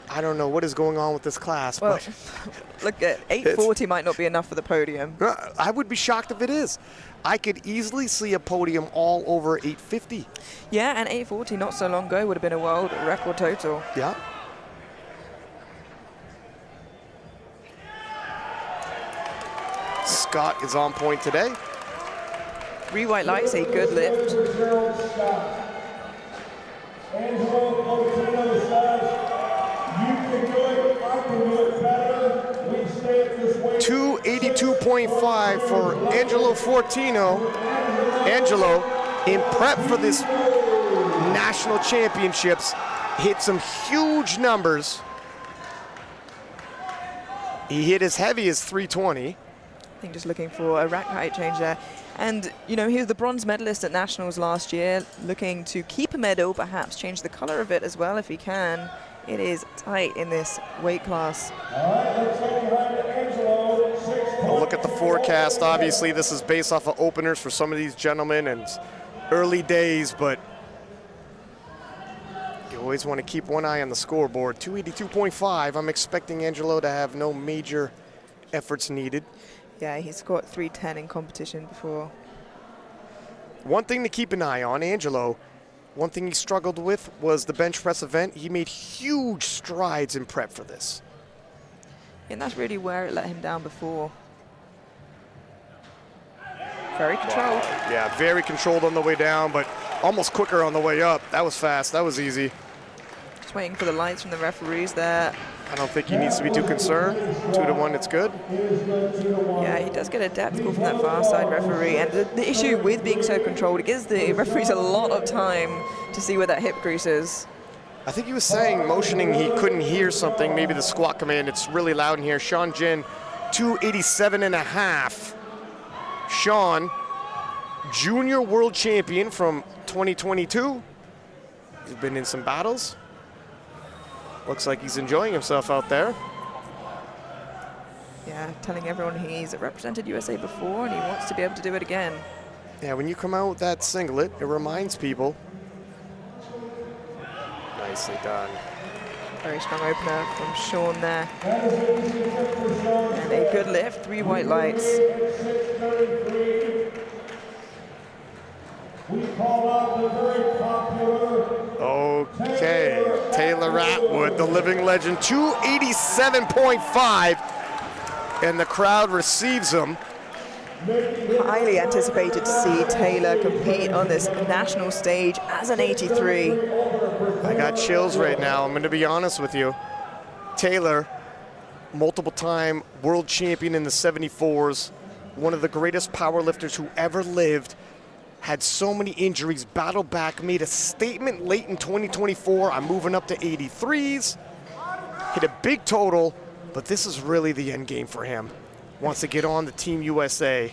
I don't know what is going on with this class. Well, but look at 840 might not be enough for the podium. I would be shocked if it is. I could easily see a podium all over 850. Yeah, and 840 not so long ago would have been a world record total. Yeah. Scott is on point today. 3 white lights, a good lift. Angelo Fortino says, you can do it, I can do it better. We stay at this weight. 282.5 for Angelo Fortino. Angelo, in prep for this national championships, hit some huge numbers. He hit as heavy as 320. I think just looking for a rack height change there. And, you know, he was the bronze medalist at Nationals last year, looking to keep a medal, perhaps change the color of it as well if he can. It is tight in this weight class. I'll look at the forecast. Obviously, this is based off of openers for some of these gentlemen and early days, but you always want to keep one eye on the scoreboard. 282.5. I'm expecting Angelo to have no major efforts needed. Yeah, he's got 310 in competition before. One thing to keep an eye on, Angelo, one thing he struggled with was the bench press event. He made huge strides in prep for this. And that's really where it let him down before. Very controlled. Yeah, very controlled on the way down, but almost quicker on the way up. That was fast. That was easy. Just waiting for the lights from the referees there. I don't think he needs to be too concerned. 2-1, it's good. Yeah, he does get a depth call from that far side referee. And the issue with being so controlled, it gives the referees a lot of time to see where that hip crease is. I think he was saying, motioning, he couldn't hear something, maybe the squat command. It's really loud in here. Sean Jin, 287.5. Sean, junior world champion from 2022. He's been in some battles. Looks like he's enjoying himself out there. Yeah, telling everyone he's represented USA before and he wants to be able to do it again. Yeah, when you come out with that singlet, it reminds people. Nicely done. Very strong opener from Sean there. And a good lift, 3 white lights. We call out the very popular Okay, Taylor Atwood, the living legend, 287.5, and the crowd receives him. Highly anticipated to see Taylor compete on this national stage as an 83. I got chills right now, I'm gonna be honest with you. Taylor, multiple time world champion in the 74s, one of the greatest powerlifters who ever lived, had so many injuries, battled back, made a statement late in 2024. I'm moving up to 83s, hit a big total, but this is really the end game for him. Wants to get on the Team USA.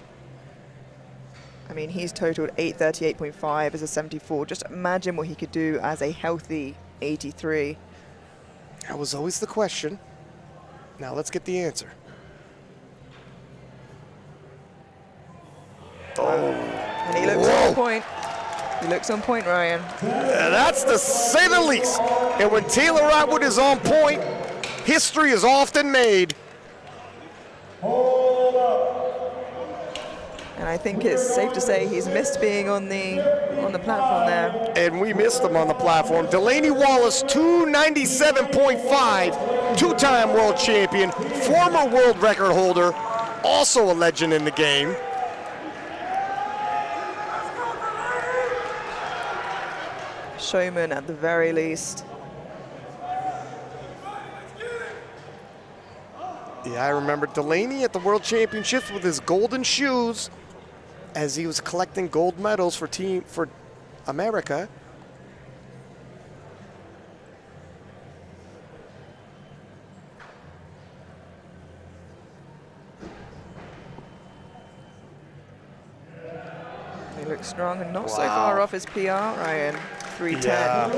I mean, he's totaled 838.5 as a 74. Just imagine what he could do as a healthy 83. That was always the question. Now let's get the answer. And he looks on point. He looks on point, Ryan. That's to say the least. And when Taylor Atwood is on point, history is often made. And I think it's safe to say he's missed being on the platform there. And we missed him on the platform. Delaney Wallace, 297.5, two-time world champion, former world record holder, also a legend in the game. Showman at the very least. Yeah, I remember Delaney at the World Championships with his golden shoes as he was collecting gold medals for America. He looks strong and not so far off his PR, Ryan. 310. Yeah.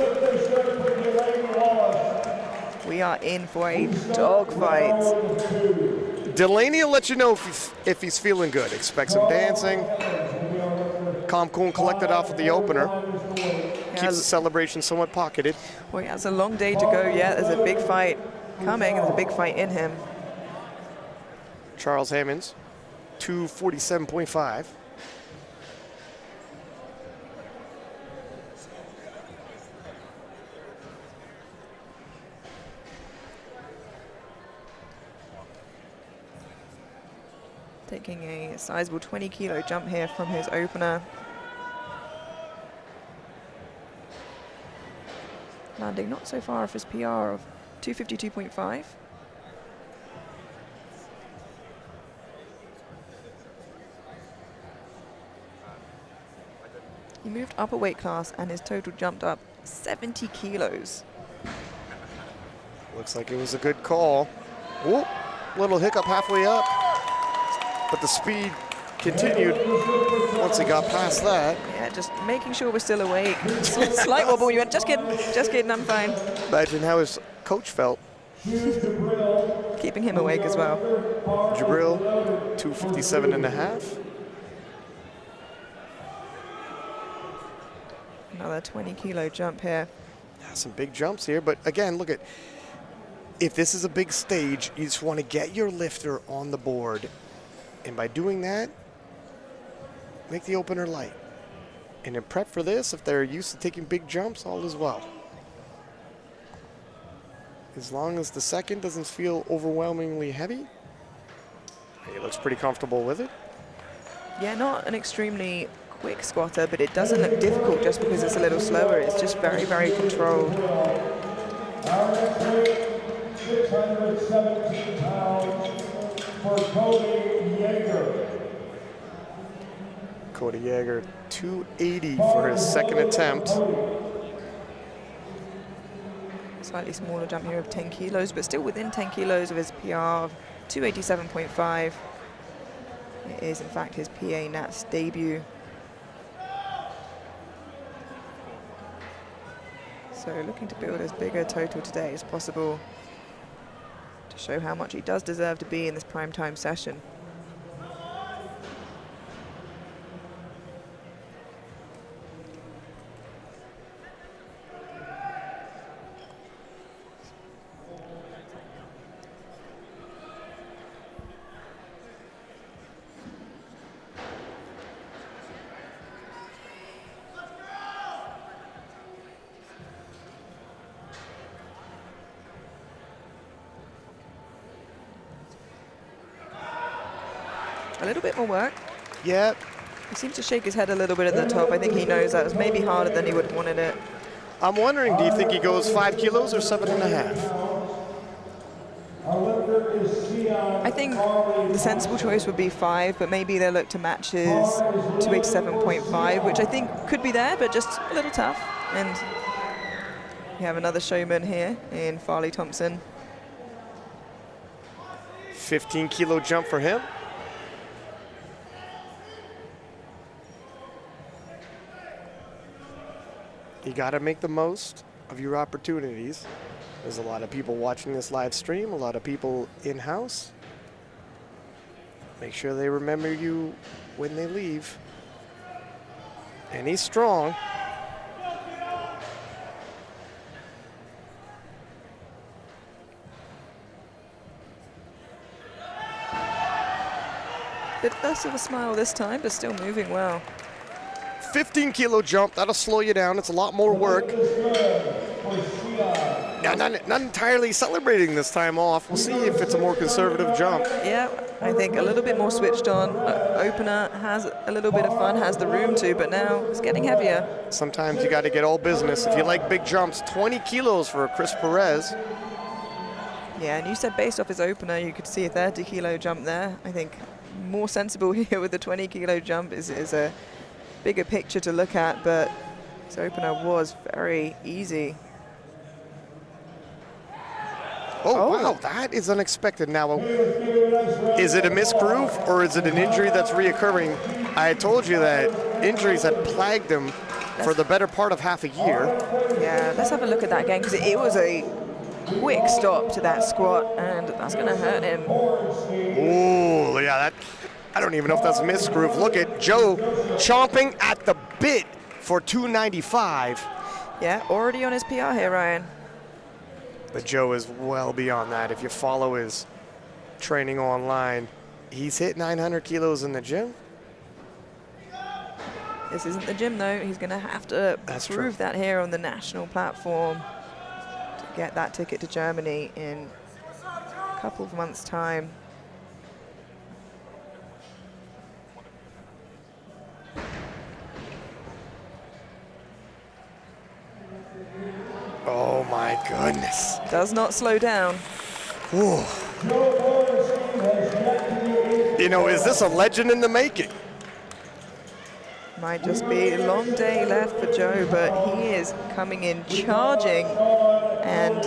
We are in for a dogfight. Delaney will let you know if he's feeling good. Expect some dancing. Calm, cool, and collected off of the opener. Keeps the celebration somewhat pocketed. Well, he has a long day to go yet. There's a big fight coming. There's a big fight in him. Charles Hammonds, 247.5. Taking a sizable 20-kilo jump here from his opener. Landing not so far off his PR of 252.5. He moved up a weight class and his total jumped up 70 kilos. Looks like it was a good call. Whoop, little hiccup halfway up. But the speed continued once he got past that. Yeah, just making sure we're still awake. Slight wobble, you went, just kidding, I'm fine. Imagine how his coach felt. Keeping him awake as well. Jabril, 257.5. Another 20-kilo jump here. Yeah, some big jumps here, but again, look at, if this is a big stage, you just want to get your lifter on the board. And by doing that, make the opener light. And in prep for this, if they're used to taking big jumps, all is well. As long as the second doesn't feel overwhelmingly heavy, he looks pretty comfortable with it. Yeah, not an extremely quick squatter, but it doesn't look difficult just because it's a little slower. It's just very, very controlled. Our next weight, 617 pounds for Cody Yeager. Cody Yeager, 280 for his second attempt. Slightly smaller jump here of 10 kilos, but still within 10 kilos of his PR of 287.5. It is, in fact, his PA Nats debut. So looking to build as big a total today as possible to show how much he does deserve to be in this primetime session. A little bit more work. Yeah, He seems to shake his head a little bit at the top. I think he knows that was maybe harder than he would have wanted it. I'm wondering, do you think he goes 5 kilos or 7.5? I think the sensible choice would be 5, but maybe they'll look to match his 287.5, which I think could be there, but just a little tough. And we have another showman here in Farley Thompson. 15-kilo jump for him. You got to make the most of your opportunities. There's a lot of people watching this live stream, a lot of people in-house. Make sure they remember you when they leave. And he's strong. Bit less of a smile this time, but still moving well. 15-kilo jump, that'll slow you down. It's a lot more work. Now, not entirely celebrating this time off. We'll see if it's a more conservative jump. Yeah, I think a little bit more switched on. Opener has a little bit of fun, has the room to, but now it's getting heavier. Sometimes you got to get all business. If you like big jumps, 20 kilos for Chris Perez. Yeah, and you said based off his opener, you could see a 30-kilo jump there. I think more sensible here with the 20-kilo jump is a bigger picture to look at, but his opener was very easy. Oh, wow, that is unexpected. Now, is it a missed groove or is it an injury that's reoccurring? I told you that injuries had plagued him for the better part of half a year. Yeah, let's have a look at that again, because it was a quick stop to that squat, and that's going to hurt him. Ooh, yeah, I don't even know if that's a missed groove. Look at Joe chomping at the bit for 295. Yeah, already on his PR here, Ryan. But Joe is well beyond that. If you follow his training online, he's hit 900 kilos in the gym. This isn't the gym, though. He's going to have to prove that here on the national platform to get that ticket to Germany in a couple of months' time. Oh my goodness. Does not slow down. Ooh. You know, is this a legend in the making? Might just be a long day left for Joe, but he is coming in charging. And,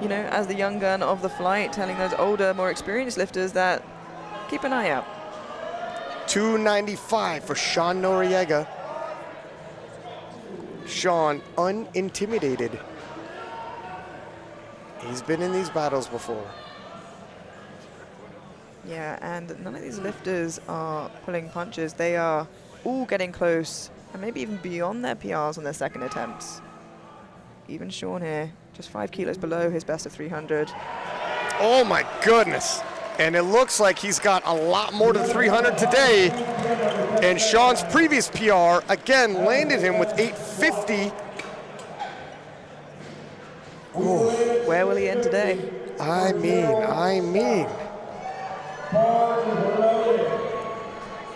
you know, as the young gun of the flight, telling those older, more experienced lifters that keep an eye out. 295 for Sean Noriega. Sean, unintimidated. He's been in these battles before. Yeah, and none of these lifters are pulling punches. They are all getting close, and maybe even beyond their PRs on their second attempts. Even Sean here, just 5 kilos below his best of 300. Oh my goodness. And it looks like he's got a lot more than 300 today. And Sean's previous PR, again, landed him with 850. Ooh. Where will he end today? I mean.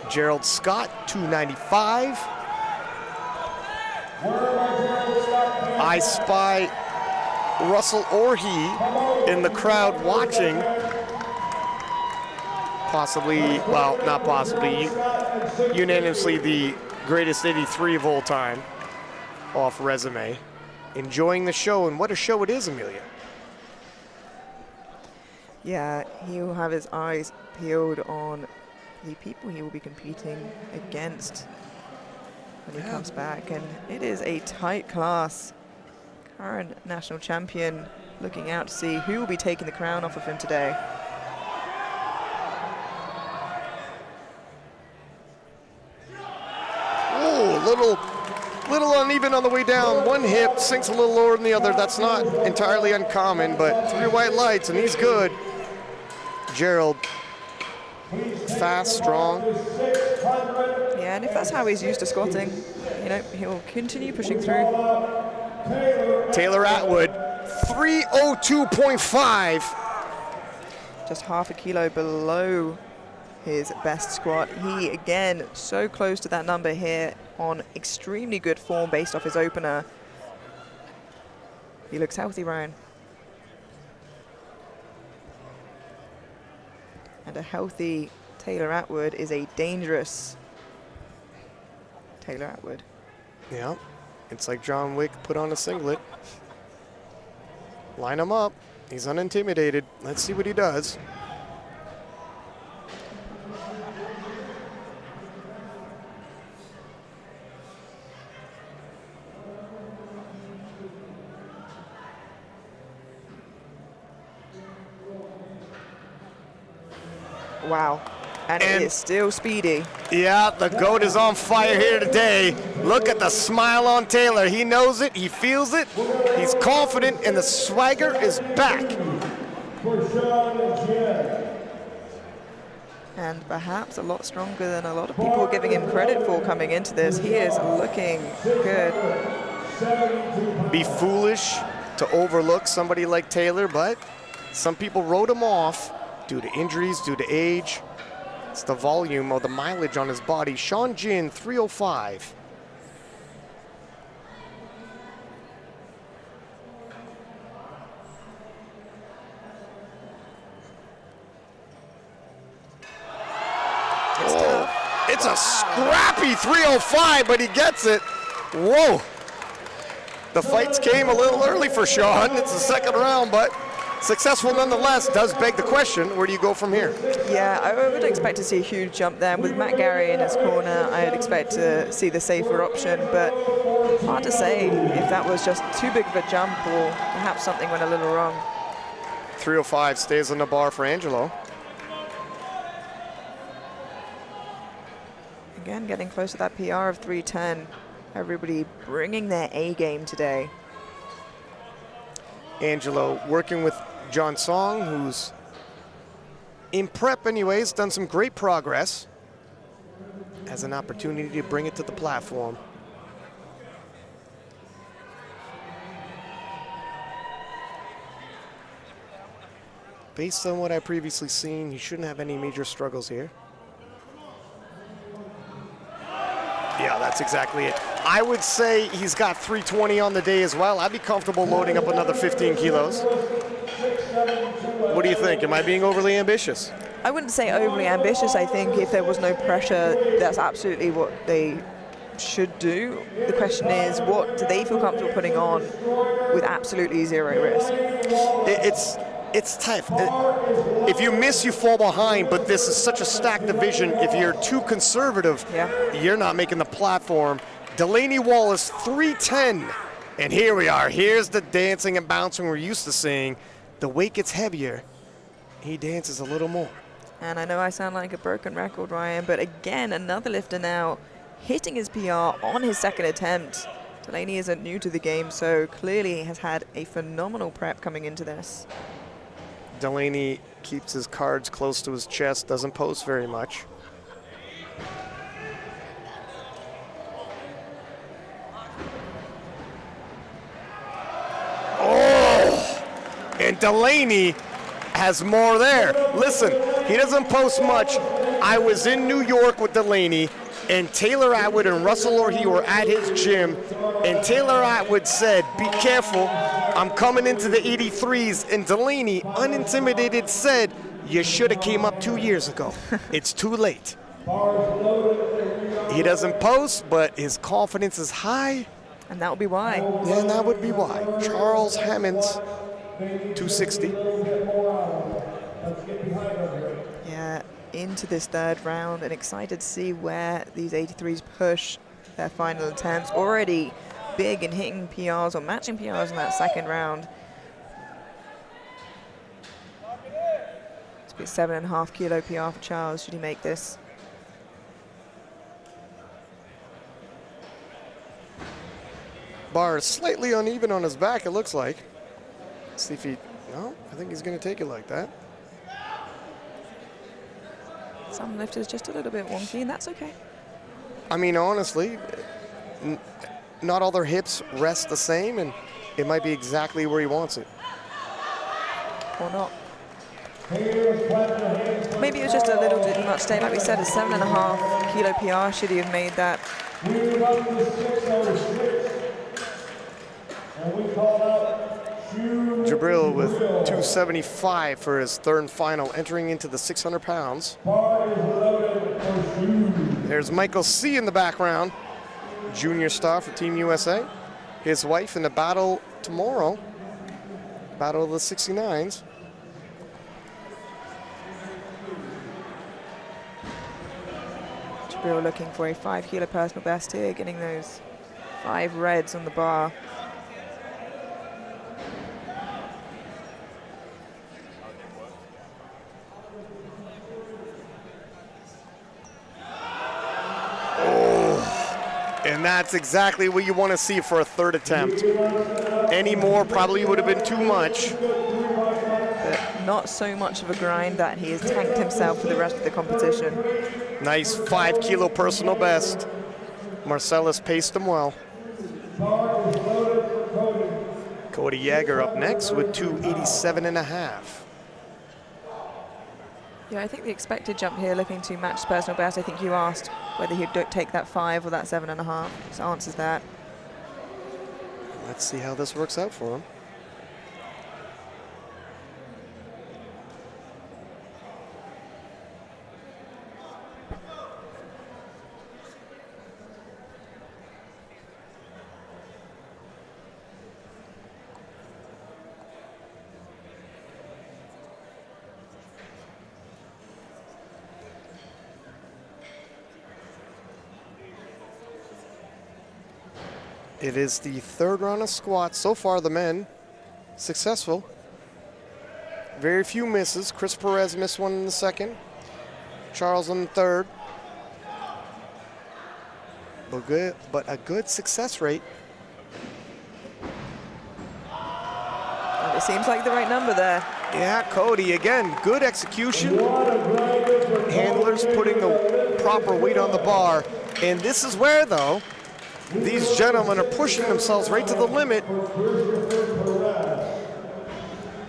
Gerald Scott, 295. I spy Russell Orhe in the crowd watching. Possibly, well, not possibly, unanimously the greatest 83 of all time off resume. Enjoying the show, and what a show it is, Amelia. Yeah, he will have his eyes peeled on the people he will be competing against when he comes back, and it is a tight class. Current national champion looking out to see who will be taking the crown off of him today. Little uneven on the way down. One hip sinks a little lower than the other. That's not entirely uncommon, but 3 white lights, and he's good. Gerald, fast, strong. Yeah, and if that's how he's used to squatting, you know, he'll continue pushing through. Taylor Atwood, 302.5. Just half a kilo below his best squat. He, again, so close to that number here on extremely good form based off his opener. He looks healthy, Ryan. And a healthy Taylor Atwood is a dangerous Taylor Atwood. Yeah, it's like John Wick put on a singlet. Line him up. He's unintimidated. Let's see what he does. Wow. And it is still speedy. Yeah, the GOAT is on fire here today. Look at the smile on Taylor. He knows it, he feels it, he's confident, and the swagger is back. And perhaps a lot stronger than a lot of people are giving him credit for coming into this. He is looking good. Be foolish to overlook somebody like Taylor, but some people wrote him off due to injuries, due to age. It's the volume of the mileage on his body. Sean Jin, 305. It's a scrappy 305, but he gets it. Whoa. The fights came a little early for Sean. It's the second round, but successful nonetheless, does beg the question, where do you go from here? Yeah, I would expect to see a huge jump there. With Matt Gary in his corner, I'd expect to see the safer option, but hard to say if that was just too big of a jump or perhaps something went a little wrong. 305 stays on the bar for Angelo. Again, getting close to that PR of 310. Everybody bringing their A game today. Angelo working with John Song, who's in prep anyways, done some great progress. Has an opportunity to bring it to the platform. Based on what I've previously seen, he shouldn't have any major struggles here. Yeah, that's exactly it. I would say he's got 320 on the day as well. I'd be comfortable loading up another 15 kilos. What do you think? Am I being overly ambitious? I wouldn't say overly ambitious. I think if there was no pressure, that's absolutely what they should do. The question is, what do they feel comfortable putting on with absolutely zero risk? It's tough. If you miss, you fall behind, but this is such a stacked division. If you're too conservative, you're not making the platform. Delaney Wallace, 310. And here we are. Here's the dancing and bouncing we're used to seeing. The weight gets heavier. He dances a little more. And I know I sound like a broken record, Ryan, but again, another lifter now hitting his PR on his second attempt. Delaney isn't new to the game, so clearly has had a phenomenal prep coming into this. Delaney keeps his cards close to his chest, doesn't post very much. Oh! And Delaney has more there. Listen, he doesn't post much. I was in New York with Delaney, and Taylor Atwood and Russell Orhe were at his gym, and Taylor Atwood said, "Be careful, I'm coming into the 83s," and Delaney, unintimidated, said, "You should have came up 2 years ago. It's too late." He doesn't post, but his confidence is high. And that would be why. And that would be why. Charles Hammonds, 260. Yeah, into this third round, and excited to see where these 83s push their final attempts. Already big and hitting PRs or matching PRs in that second round. It's a 7.5 kilo PR for Charles, should he make this. Bar is slightly uneven on his back, it looks like. Let's see if he, no, I think he's gonna take it like that. Some lifters just a little bit wonky, and that's okay. I mean, honestly, not all their hips rest the same, and it might be exactly where he wants it. Or not. Maybe it was just a little bit much today. Like we said, a 7.5 kilo PR. Should he have made that? Jabril with 275 for his third and final, entering into the 600 pounds. There's Michael C. in the background, junior star for Team USA. His wife in the battle tomorrow, battle of the 69s. Jabril looking for a 5 kilo personal best here, getting those 5 reds on the bar. And that's exactly what you want to see for a third attempt. Any more probably would have been too much. But not so much of a grind that he has tanked himself for the rest of the competition. Nice 5 kilo personal best. Marcellus paced him well. Cody Yeager up next with 287.5. Yeah, I think the expected jump here, looking to match his personal best. I think you asked whether he'd take that 5 or that 7.5. So answers that. Let's see how this works out for him. It is the third round of squats. So far, the men successful. Very few misses. Chris Perez missed one in the second. Charles in the third. But a good success rate. And it seems like the right number there. Yeah, Cody, again, good execution. Handlers putting the proper weight on the bar. And this is where, though, these gentlemen are pushing themselves right to the limit.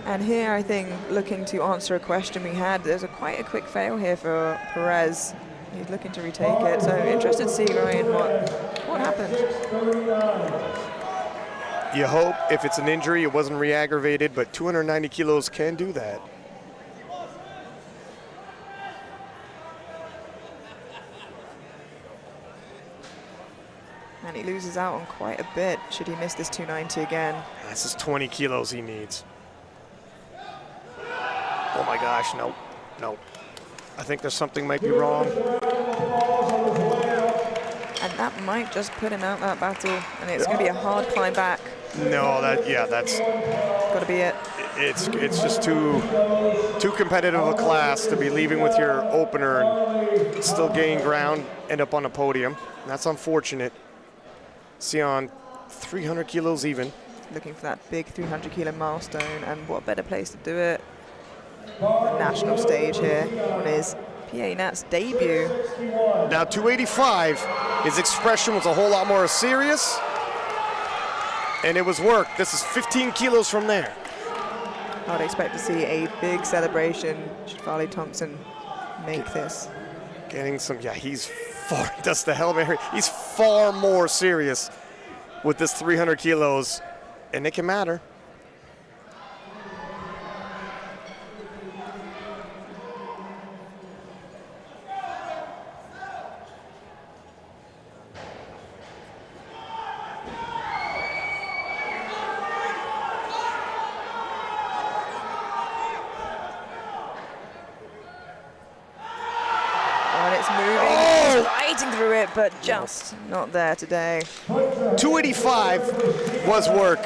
And here, I think, looking to answer a question we had, there's quite a quick fail here for Perez. He's looking to retake it. So interested to see, Ryan, what happened. You hope if it's an injury, it wasn't re-aggravated, but 290 kilos can do that. And he loses out on quite a bit should he miss this 290 again. This is 20 kilos he needs. Oh my gosh, nope, nope. I think there's something might be wrong. And that might just put him out that battle, and it's going to be a hard climb back. No, that's Got to be it. it's just too competitive a class to be leaving with your opener and still gain ground, end up on a podium. And that's unfortunate. See on 300 kilos even. Looking for that big 300 kilo milestone, and what better place to do it? The national stage here on his PA Nats debut. Now 285, his expression was a whole lot more serious, and it was work. This is 15 kilos from there. I would expect to see a big celebration should Farley Thompson make this. Getting some, yeah, he's far, does the Hail Mary, he's far more serious with this 300 kilos, and it can matter. Through it, but just not there today. 285 was work.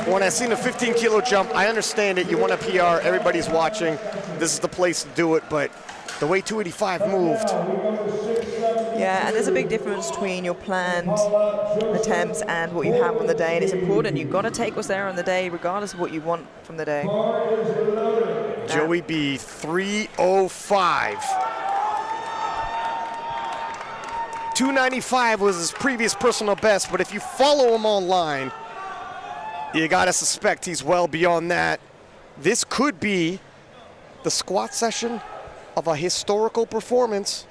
When I seen a 15 kilo jump, I understand it. You want a PR, everybody's watching. This is the place to do it, but the way 285 moved. Yeah, and there's a big difference between your planned attempts and what you have on the day, and it's important. You've got to take what's there on the day, regardless of what you want from the day. Joey B, 305. 295 was his previous personal best, but if you follow him online, you gotta suspect he's well beyond that. This could be the squat session of a historical performance.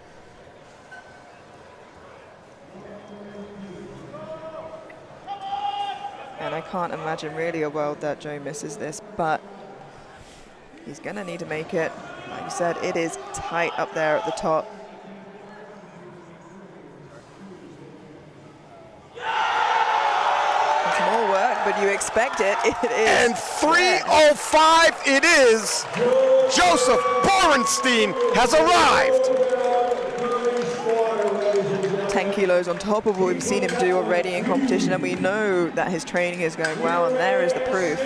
And I can't imagine really a world that Joe misses this, but he's gonna need to make it. Like you said, it is tight up there at the top. More work, but you expect it. It is. And 305 it is. Joseph Borenstein has arrived. 10 kilos on top of what we've seen him do already in competition, and we know that his training is going well, and there is the proof.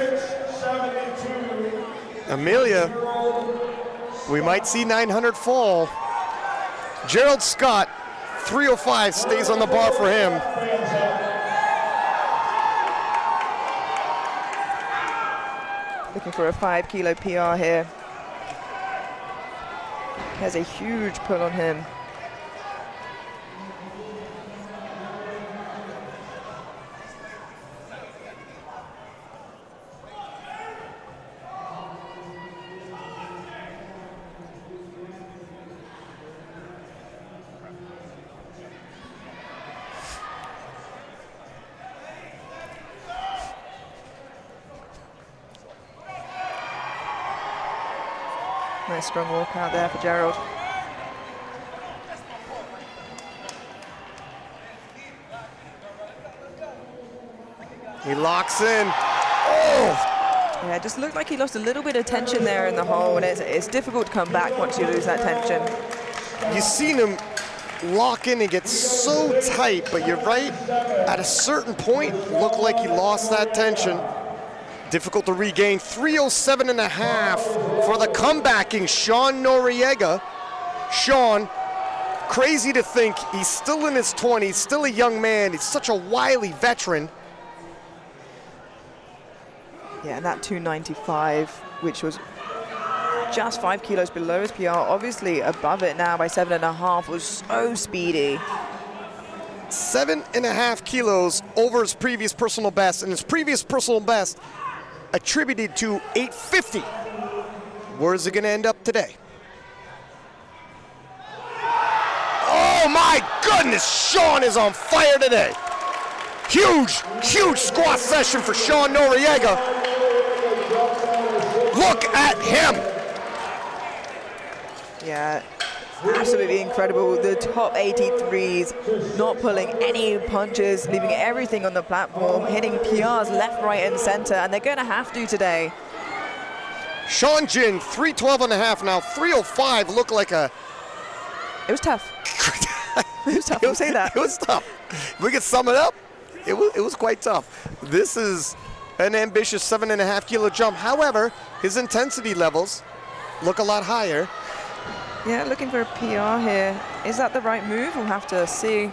Amelia, we might see 900 fall. Gerald Scott, 305 stays on the bar for him. Looking for a 5 kilo PR here. Has a huge pull on him. Nice strong walk out there for Gerald. He locks in. Oh! Yeah, it just looked like he lost a little bit of tension there in the hole, and it's difficult to come back once you lose that tension. You seen him lock in and get so tight, but you're right, at a certain point, looked like he lost that tension. Difficult to regain. 307.5 for the comebacking Sean Noriega. Sean, crazy to think he's still in his 20s, still a young man. He's such a wily veteran. Yeah, and that 295, which was just 5 kilos below his PR, obviously above it now by 7.5, was so speedy. 7.5 kilos over his previous personal best, and his previous personal best attributed to 850. Where is it going to end up today? Oh my goodness, Sean is on fire today. Huge, huge squat session for Sean Noriega. Look at him. Yeah, absolutely incredible. The top 83s, not pulling any punches, leaving everything on the platform, hitting PRs left, right, and center, and they're going to have to today. Sean Jin, 312.5 now, 305 look like a... It was tough. It was tough, we'll say that. It was tough. We could sum it up. It was quite tough. This is an ambitious 7.5 kilo jump. However, his intensity levels look a lot higher. Yeah, looking for a PR here. Is that the right move? We'll have to see.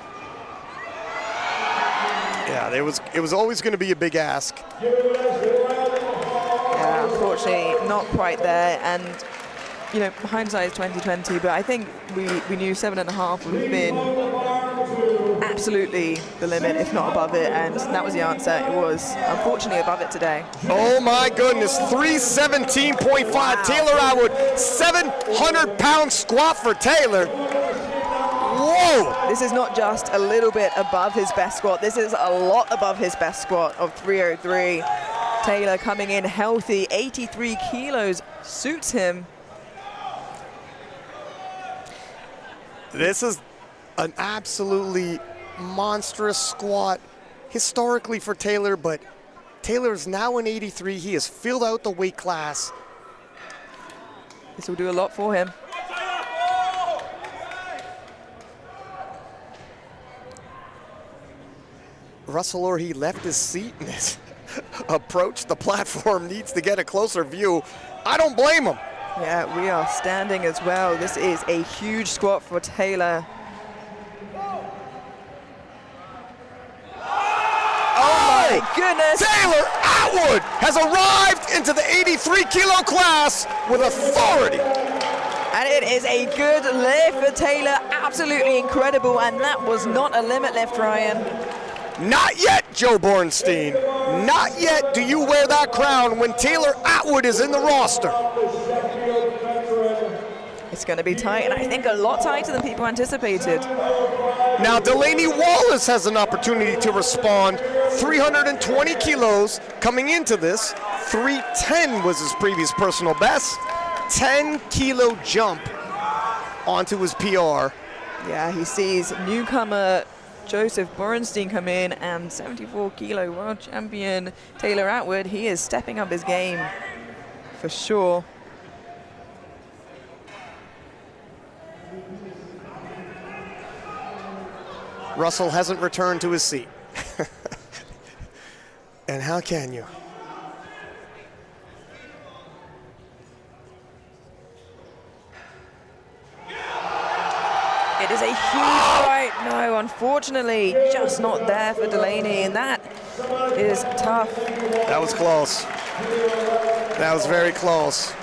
Yeah, it was always going to be a big ask. Yeah, unfortunately, not quite there. And, you know, hindsight is 2020, but I think we knew 7.5 would have been absolutely the limit, if not above it, and that was the answer. It was, unfortunately, above it today. Oh my goodness, 317.5. Wow. Taylor Atwood, 700-pound squat for Taylor. Whoa! This is not just a little bit above his best squat. This is a lot above his best squat of 303. Taylor coming in healthy, 83 kilos, suits him. This is an absolutely monstrous squat historically for Taylor, but Taylor's now in 83. He has filled out the weight class. This will do a lot for him. Russell Orr, he left his seat and his approach the platform, needs to get a closer view. I don't blame him. Yeah, we are standing as well. This is a huge squat for Taylor. Oh my goodness! Taylor Atwood has arrived into the 83-kilo class with authority. And it is a good lift for Taylor. Absolutely incredible. And that was not a limit lift, Ryan. Not yet, Joe Bornstein. Not yet do you wear that crown when Taylor Atwood is in the roster. It's going to be tight, and I think a lot tighter than people anticipated. Now, Delaney Wallace has an opportunity to respond. 320 kilos coming into this. 310 was his previous personal best. 10-kilo jump onto his PR. Yeah, he sees newcomer Joseph Borenstein come in, and 74-kilo world champion Taylor Atwood. He is stepping up his game for sure. Russell hasn't returned to his seat. And how can you? It is a huge fight. No, unfortunately, just not there for Delaney, and that is tough. That was close. That was very close.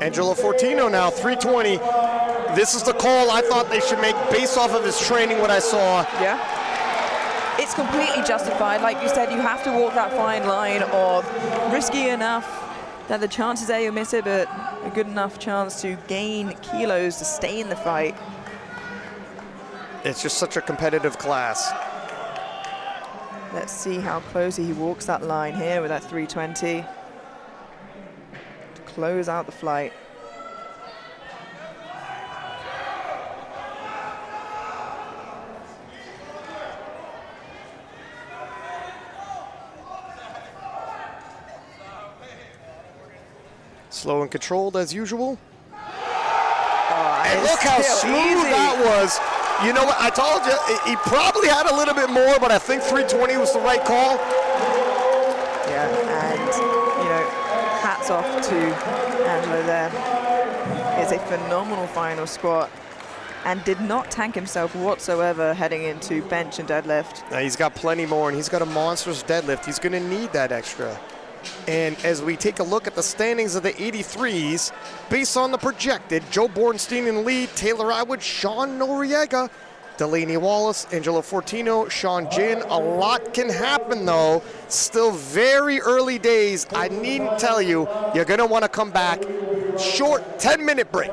Angelo Fortino now, 320. This is the call I thought they should make based off of his training, what I saw. Yeah. It's completely justified. Like you said, you have to walk that fine line of risky enough that the chances are you'll miss it, but a good enough chance to gain kilos to stay in the fight. It's just such a competitive class. Let's see how closely he walks that line here with that 320 to close out the flight. Slow and controlled as usual. And It's look how still smooth easy. that was. You know what? I told you, he probably had a little bit more, but I think 320 was the right call. Yeah, and you know, hats off to Angelo there. It's a phenomenal final squat and did not tank himself whatsoever heading into bench and deadlift. Now he's got plenty more, and he's got a monstrous deadlift. He's going to need that extra. And as we take a look at the standings of the 83s, based on the projected, Joe Bornstein in the lead, Taylor Atwood, Sean Noriega, Delaney Wallace, Angelo Fortino, Sean Jin. A lot can happen, though. Still very early days. I needn't tell you, you're going to want to come back. Short 10-minute break.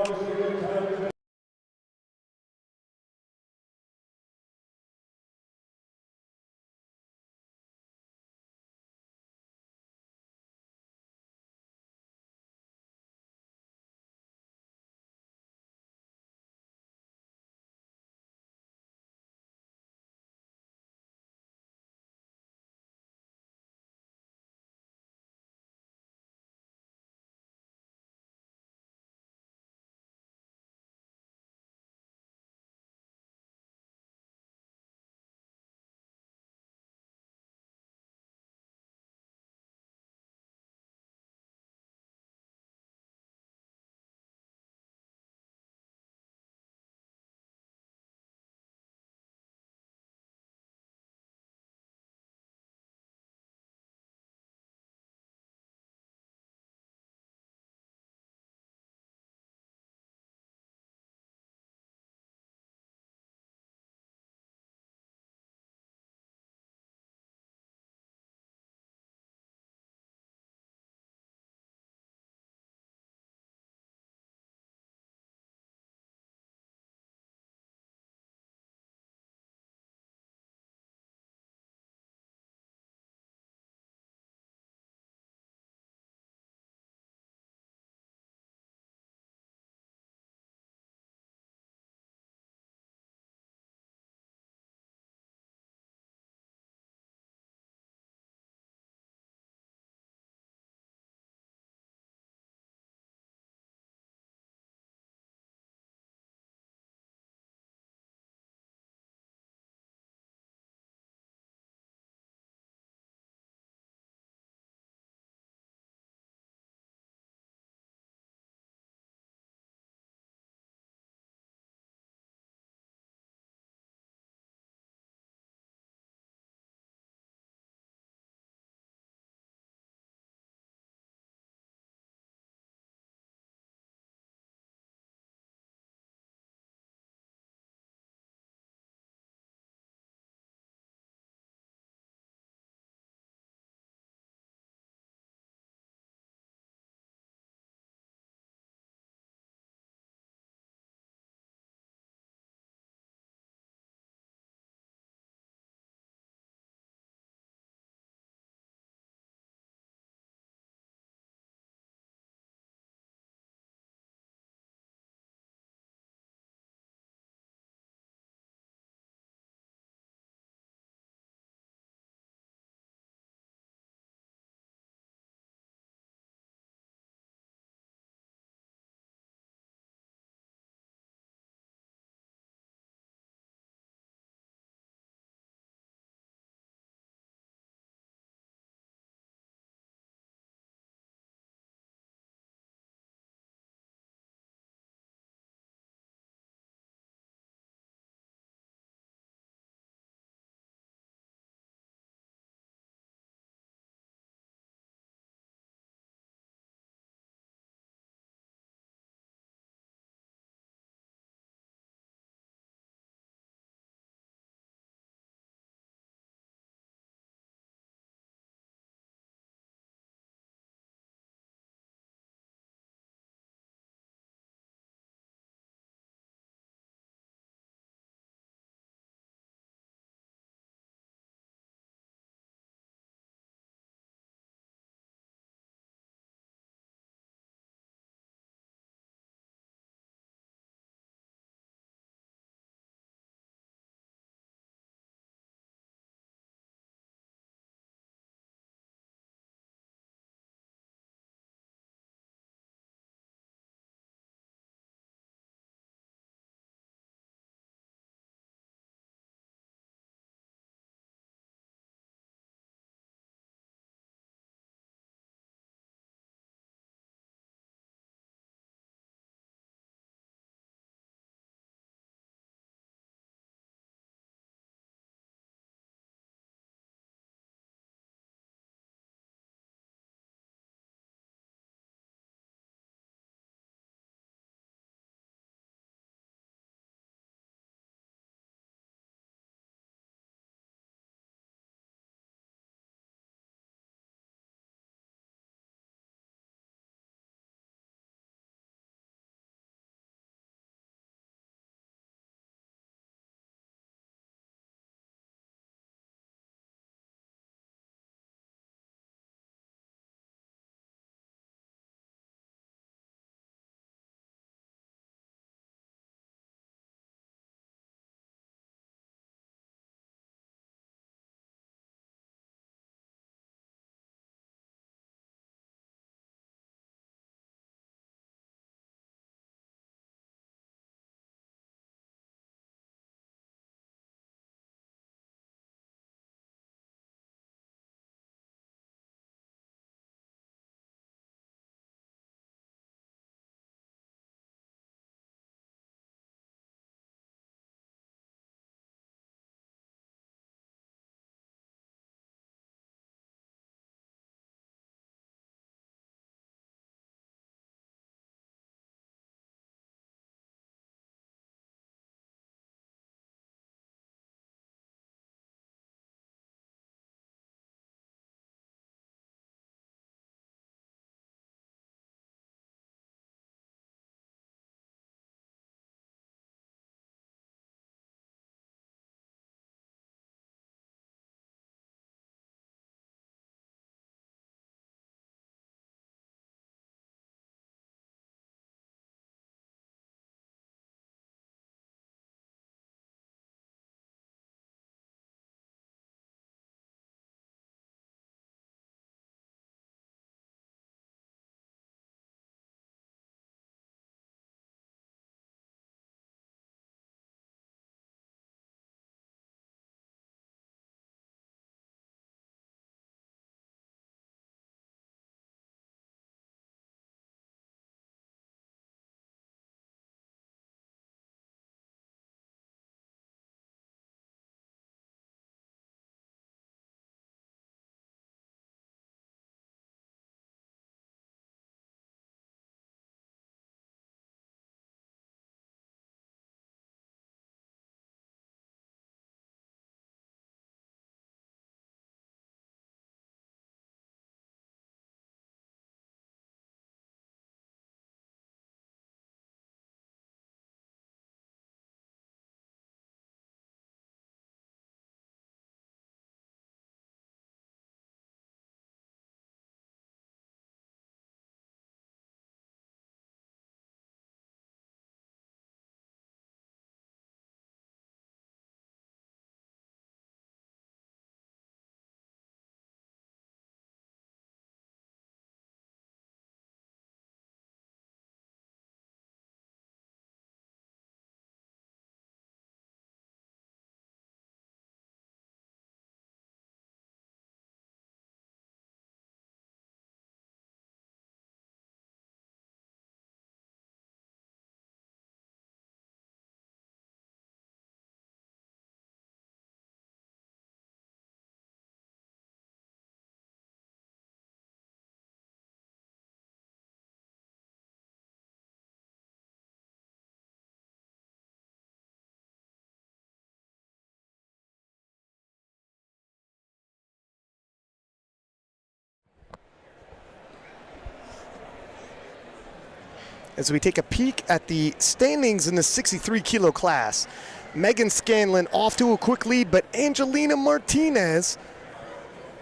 as we take a peek at the standings in the 63 kilo class. Megan Scanlon off to a quick lead, but Angelina Martinez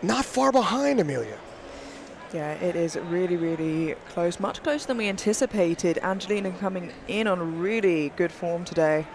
not far behind, Amelia. Yeah, it is really, really close, much closer than we anticipated. Angelina coming in on really good form today.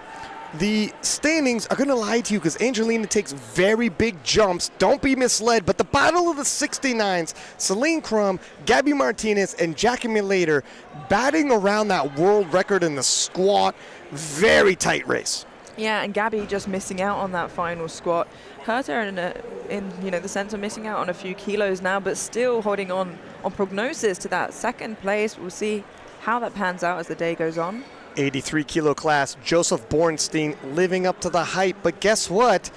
The standings are going to lie to you because Angelina takes very big jumps. Don't be misled, but the battle of the 69s, Celine Crum, Gabby Martinez, and Jackie Melater batting around that world record in the squat. Very tight race. Yeah, and Gabby just missing out on that final squat. Hurt her in the sense of missing out on a few kilos now, but still holding on prognosis to that second place. We'll see how that pans out as the day goes on. 83 kilo class, Joseph Bornstein living up to the hype, but guess what?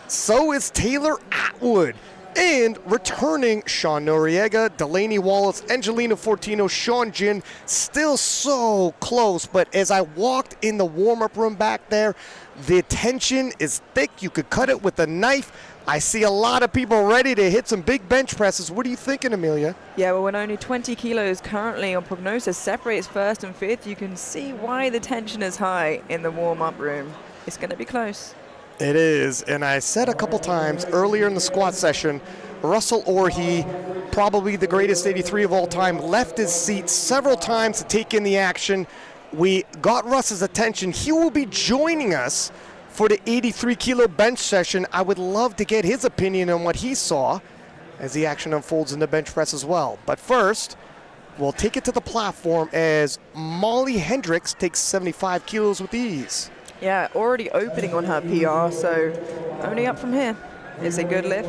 So is Taylor Atwood. And returning Sean Noriega, Delaney Wallace, Angelina Fortino, Sean Jin, still so close. But as I walked in the warm-up room back there, the tension is thick. You could cut it with a knife. I see a lot of people ready to hit some big bench presses. What are you thinking, Amelia? Yeah, well, when only 20 kilos currently on prognosis separates first and fifth, you can see why the tension is high in the warm-up room. It's going to be close. It is, and I said a couple times earlier in the squat session, Russell Orhe, probably the greatest 83 of all time, left his seat several times to take in the action. We got Russ's attention. He will be joining us for the 83 kilo bench session. I would love to get his opinion on what he saw as the action unfolds in the bench press as well. But first, we'll take it to the platform as Molly Hendricks takes 75 kilos with ease. Yeah, already opening on her PR, so only up from here. It's a good lift.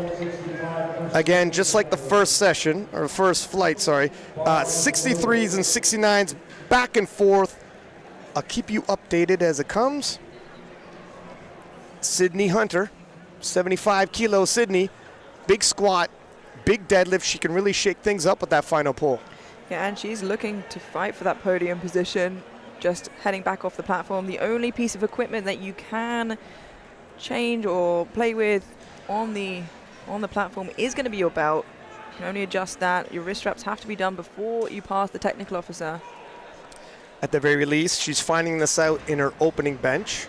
Again, just like the first session, or first flight, 63s and 69s back and forth. I'll keep you updated as it comes. Sydney Hunter, 75 kilo Sydney, big squat, big deadlift. She can really shake things up with that final pull. Yeah, and she's looking to fight for that podium position. Just heading back off the platform. The only piece of equipment that you can change or play with on the platform is going to be your belt. You can only adjust that. Your wrist straps have to be done before you pass the technical officer. At the very least, she's finding this out in her opening bench.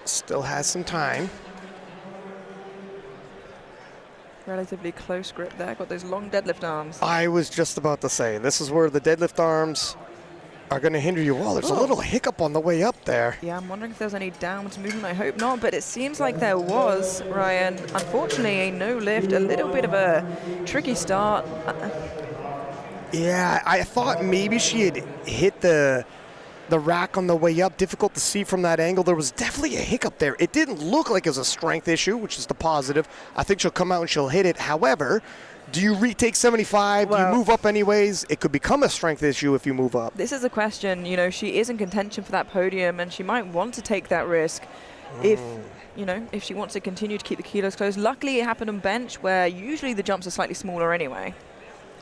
Still has some time. Relatively close grip there. Got those long deadlift arms. I was just about to say, this is where the deadlift arms are going to hinder you. Well, there's a little hiccup on the way up there. Yeah, I'm wondering if there's any downwards movement. I hope not, but it seems like there was, Ryan. Unfortunately, a no lift, a little bit of a tricky start. Yeah, I thought maybe she had hit the rack on the way up. Difficult to see from that angle. There was definitely a hiccup there. It didn't look like it was a strength issue, which is the positive. I think she'll come out and she'll hit it. However, do you retake 75? Do you move up anyways? It could become a strength issue if you move up. This is a question. You know, she is in contention for that podium, and she might want to take that risk if she wants to continue to keep the kilos close. Luckily, it happened on bench, where usually the jumps are slightly smaller anyway.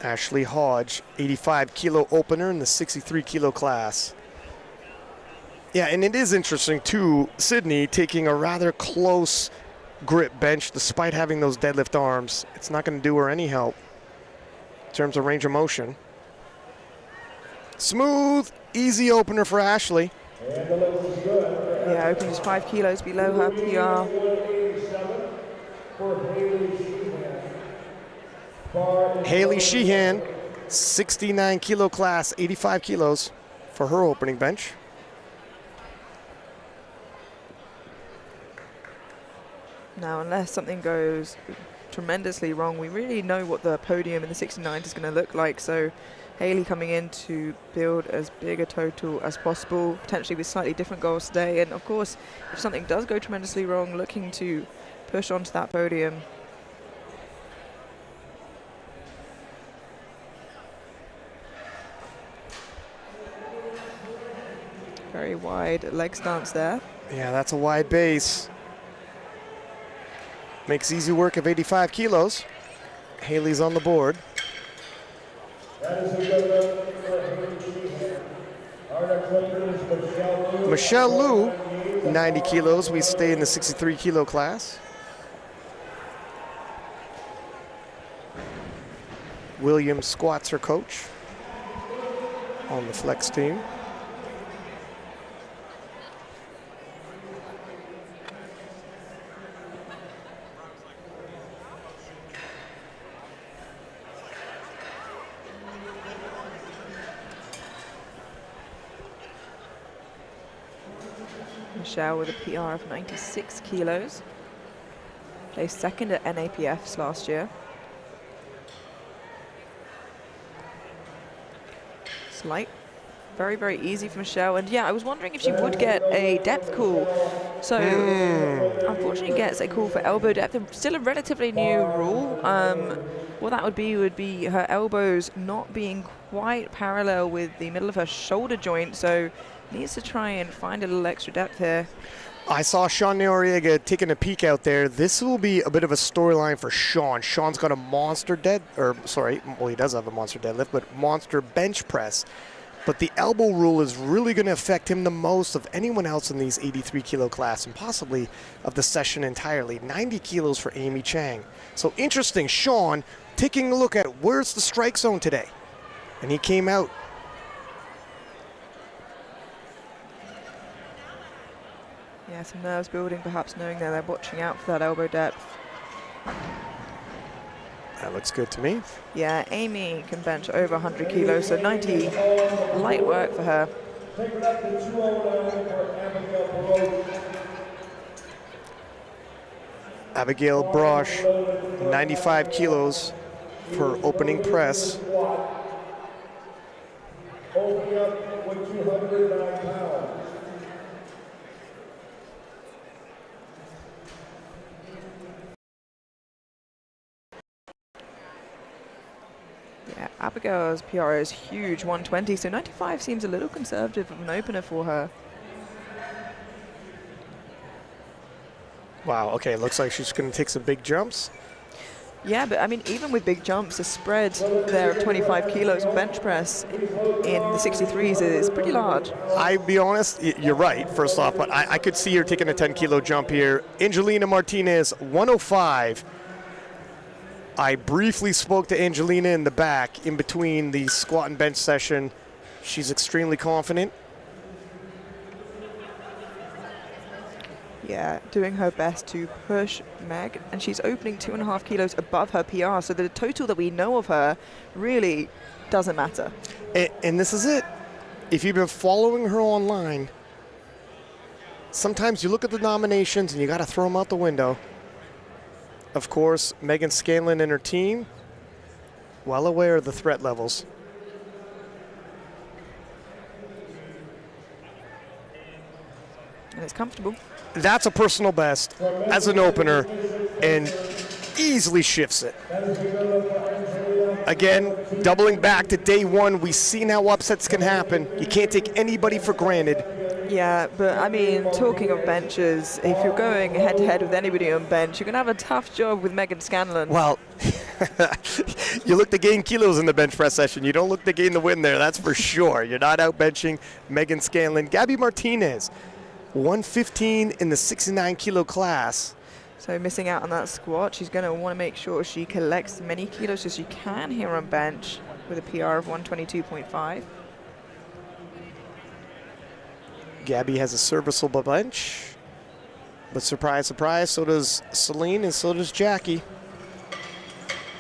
Ashley Hodge, 85 kilo opener in the 63 kilo class. Yeah, and it is interesting too, Sydney taking a rather close grip bench despite having those deadlift arms. It's not going to do her any help in terms of range of motion. Smooth, easy opener for Ashley. Yeah, opening just 5 kilos below her PR. Haley Sheehan, 69 kilo class, 85 kilos for her opening bench. Now, unless something goes tremendously wrong, we really know what the podium in the 69 is going to look like. So Haley coming in to build as big a total as possible, potentially with slightly different goals today. And of course, if something does go tremendously wrong, looking to push onto that podium. Very wide leg stance there. Yeah, that's a wide base. Makes easy work of 85 kilos. Haley's on the board. Michelle Liu, 90 kilos. We stay in the 63 kilo class. William squats her coach. on the flex team. Michelle with a PR of 96 kilos. Placed second at NAPFs last year. Slight. Very, very easy for Michelle. And yeah, I was wondering if she would get a depth call. So unfortunately gets a call for elbow depth. Still a relatively new rule. What that would be her elbows not being quite parallel with the middle of her shoulder joint. So needs to try and find a little extra depth here. I saw Sean Noriega taking a peek out there. This will be a bit of a storyline for Sean. Sean's got a monster he does have a monster deadlift, but monster bench press. But the elbow rule is really going to affect him the most of anyone else in these 83 kilo class and possibly of the session entirely. 90 kilos for Amy Chang. So interesting, Sean taking a look at where's the strike zone today. And he came out. Yeah, some nerves building, perhaps knowing that they're watching out for that elbow depth. That looks good to me. Yeah, Amy can bench over 100 kilos, so 90, light work for her. Take it up to 209 for Abigail Brosh. Abigail Brosh, 95 kilos for opening press. Opening up with 209 pounds. Yeah, Abigail's PR is huge, 120, so 95 seems a little conservative of an opener for her. Wow, okay, looks like she's going to take some big jumps. Yeah, but I mean, even with big jumps, the spread there of 25 kilos on bench press in the 63s is pretty large. I'll be honest, you're right, first off, but I could see her taking a 10 kilo jump here. Angelina Martinez, 105. I briefly spoke to Angelina in the back in between the squat and bench session. She's extremely confident. Yeah, doing her best to push Meg, and she's opening 2.5 kilos above her PR, so the total that we know of her really doesn't matter. And this is it. If you've been following her online, sometimes you look at the nominations and you got to throw them out the window. Of course, Megan Scanlon and her team, well aware of the threat levels. And it's comfortable. That's a personal best as an opener and easily shifts it. Again, doubling back to day one, we've seen how upsets can happen. You can't take anybody for granted. Yeah, but I mean, talking of benches, if you're going head-to-head with anybody on bench, you're going to have a tough job with Megan Scanlon. Well, you look to gain kilos in the bench press session. You don't look to gain the win there, that's for sure. You're not out benching Megan Scanlon. Gabby Martinez, 115 in the 69 kilo class. So missing out on that squat, she's going to want to make sure she collects as many kilos as she can here on bench with a PR of 122.5. Gabby has a serviceable bench, but surprise, surprise, so does Celine and so does Jackie.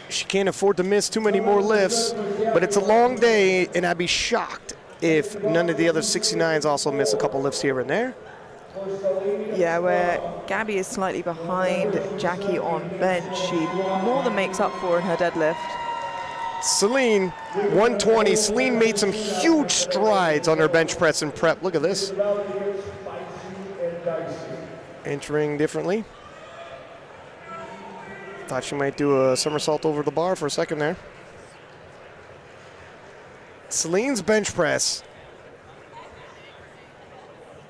She can't afford to miss too many more lifts, but it's a long day, and I'd be shocked if none of the other 69s also miss a couple lifts here and there. Yeah, where Gabby is slightly behind Jackie on bench, she more than makes up for in her deadlift. Celine, 120. Celine made some huge strides on her bench press and prep. Look at this. Entering differently. Thought she might do a somersault over the bar for a second there. Celine's bench press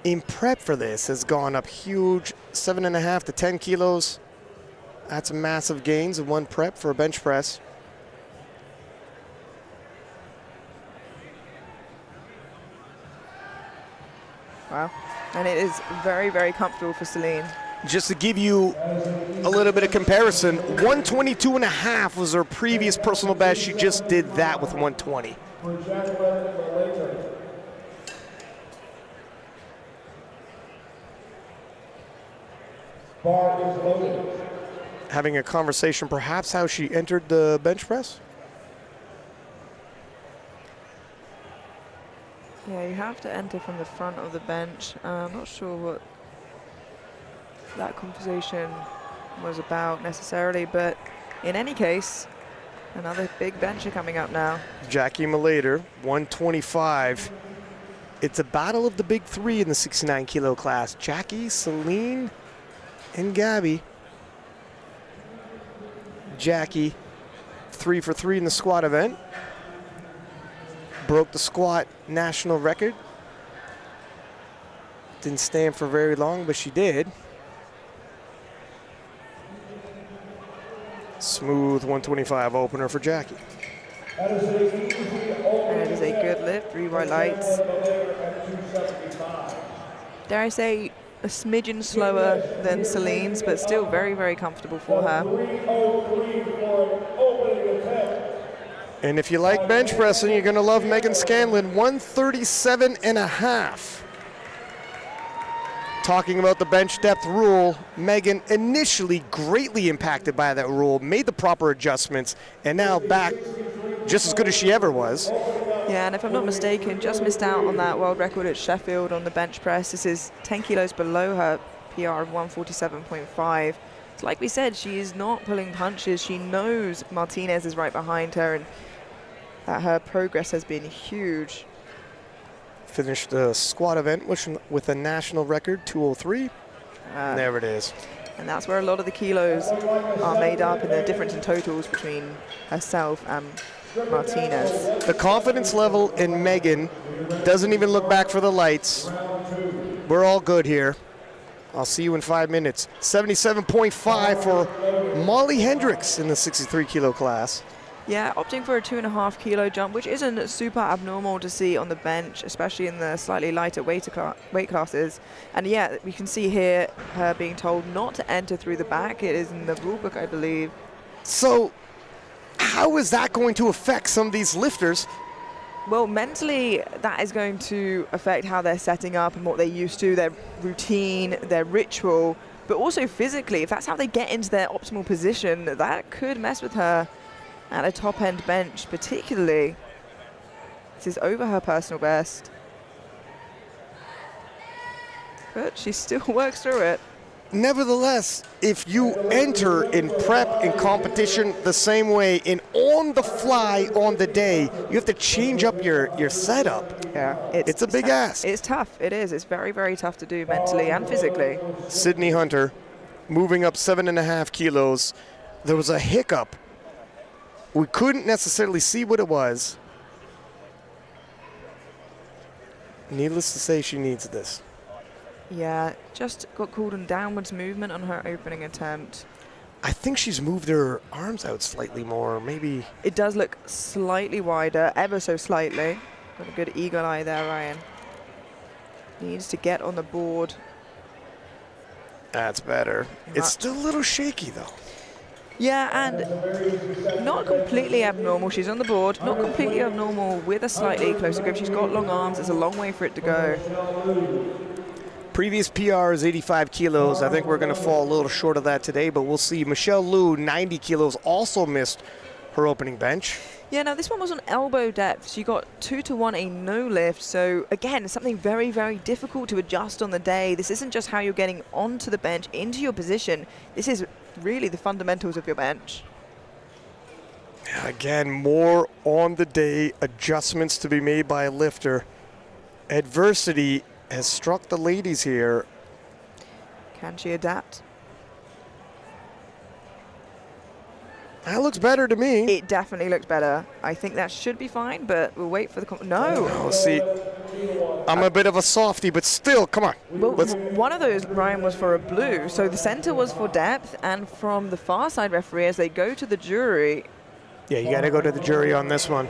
in prep for this has gone up huge, 7.5 to 10 kilos. That's massive gains in one prep for a bench press. Wow. And it is very, very comfortable for Celine. Just to give you a little bit of comparison, 122.5 was her previous personal best. She just did that with 120. for Jacqueline Malater. Bar is loaded. Having a conversation, perhaps how she entered the bench press? Yeah, you have to enter from the front of the bench. I'm not sure what that conversation was about necessarily, but in any case, another big bencher coming up now. Jackie Malater, 125. It's a battle of the big three in the 69 kilo class. Jackie, Celine, and Gabby. Jackie, 3 for 3 in the squat event. Broke the squat national record. Didn't stand for very long, but she did. Smooth 125 opener for Jackie. And it is a good lift, 3 white lights. Dare I say, a smidgen slower than Celine's, but still very, very comfortable for her. And if you like bench pressing, you're going to love Megan Scanlon, 137.5. Talking about the bench depth rule, Megan initially greatly impacted by that rule, made the proper adjustments, and now back just as good as she ever was. Yeah, and if I'm not mistaken, just missed out on that world record at Sheffield on the bench press. This is 10 kilos below her PR of 147.5. It's like we said, she is not pulling punches. She knows Martinez is right behind her and that her progress has been huge. Finished the squat event with a national record, 203. There it is. And that's where a lot of the kilos are made up in the difference in totals between herself and Martinez. The confidence level in Megan doesn't even look back for the lights. We're all good here. I'll see you in 5 minutes. 77.5 for Molly Hendricks in the 63 kilo class. Yeah, opting for a 2.5 kilo jump, which isn't super abnormal to see on the bench, especially in the slightly lighter weight classes. And yeah, we can see here her being told not to enter through the back. It is in the rule book, I believe. So how is that going to affect some of these lifters? Well, mentally, that is going to affect how they're setting up and what they're used to, their routine, their ritual. But also physically, if that's how they get into their optimal position, that could mess with her at a top-end bench, particularly. This is over her personal best. But she still works through it. Nevertheless, if you enter in prep and competition the same way and on the fly on the day, you have to change up your setup. Yeah, it's a big ask. It's tough. It is. It's very, very tough to do mentally and physically. Sydney Hunter moving up 7.5 kilos. There was a hiccup. We couldn't necessarily see what it was. Needless to say, she needs this. Yeah, just got called on downwards movement on her opening attempt. I think she's moved her arms out slightly more, maybe. It does look slightly wider, ever so slightly. Got a good eagle eye there, Ryan. Needs to get on the board. That's better. It's still a little shaky, though. Yeah, and not completely abnormal. She's on the board, not completely abnormal with a slightly closer grip. She's got long arms. It's a long way for it to go. Previous PR is 85 kilos. I think we're going to fall a little short of that today, but we'll see. Michelle Liu, 90 kilos, also missed her opening bench. Yeah, now this one was on elbow depth. She got 2-to-1 a no lift. So again, something very, very difficult to adjust on the day. This isn't just how you're getting onto the bench, into your position. This is really the fundamentals of your bench. Again, more on the day adjustments to be made by a lifter. Adversity has struck the ladies here. Can she adapt? That looks better to me. It definitely looks better. I think that should be fine, but we'll wait for the... No! Oh, see, I'm a bit of a softie, but still, come on. Well, one of those, Ryan, was for a blue. So the center was for depth, and from the far side referee, as they go to the jury... Yeah, you got to go to the jury on this one.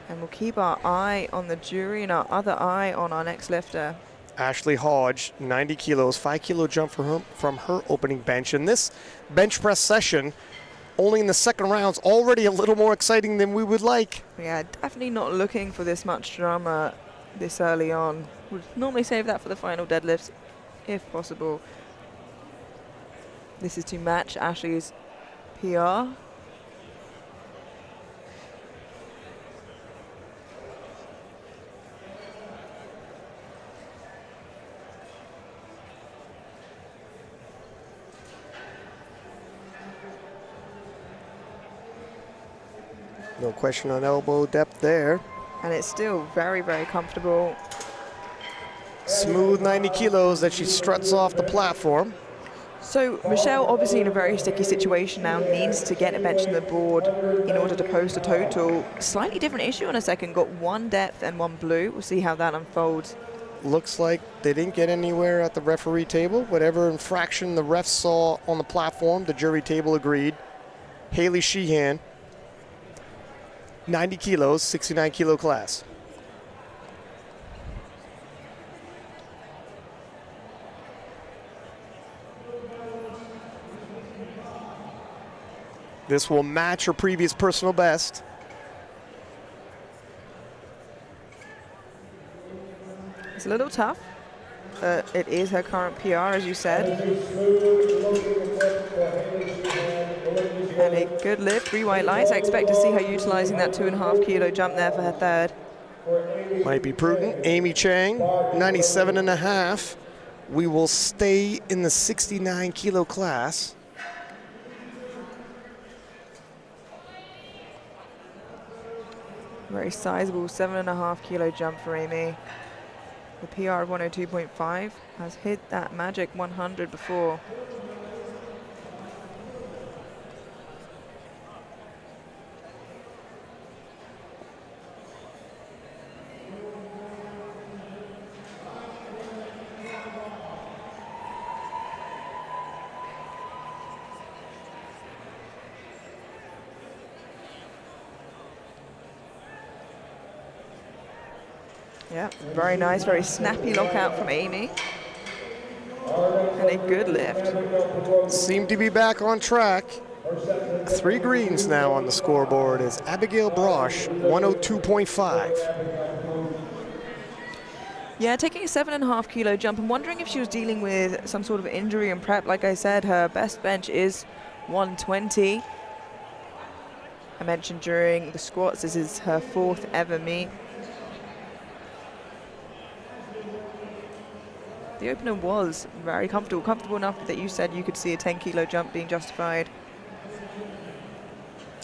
And we'll keep our eye on the jury and our other eye on our next lifter. Ashley Hodge, 90 kilos, 5 kilo jump from her opening bench. In this bench press session, only in the second round's already a little more exciting than we would like. Yeah, definitely not looking for this much drama this early on. Would normally save that for the final deadlifts, if possible. This is to match Ashley's PR. No question on elbow depth there. And it's still very, very comfortable. Smooth 90 kilos that she struts off the platform. So Michelle, obviously in a very sticky situation now, needs to get a bench on the board in order to post a total. Slightly different issue on a second. Got one depth and one blue. We'll see how that unfolds. Looks like they didn't get anywhere at the referee table. Whatever infraction the refs saw on the platform, the jury table agreed. Haley Sheehan, 90 kilos, 69 kilo class. This will match her previous personal best. It's a little tough. It is her current PR, as you said. And a good lift, 3 white lights. I expect to see her utilizing that 2.5 kilo jump there for her third. Might be prudent. Amy Chang, 97.5. We will stay in the 69 kilo class. Very sizable 7.5 kilo jump for Amy. The PR of 102.5 has hit that magic 100 before. Yeah, very nice, very snappy lockout from Amy. And a good lift. Seem to be back on track. 3 greens now on the scoreboard is Abigail Brosh, 102.5. Yeah, taking a 7.5 kilo jump. I'm wondering if she was dealing with some sort of injury and prep. Like I said, her best bench is 120. I mentioned during the squats, this is her 4th ever meet. The opener was very comfortable enough that you said you could see a 10 kilo jump being justified.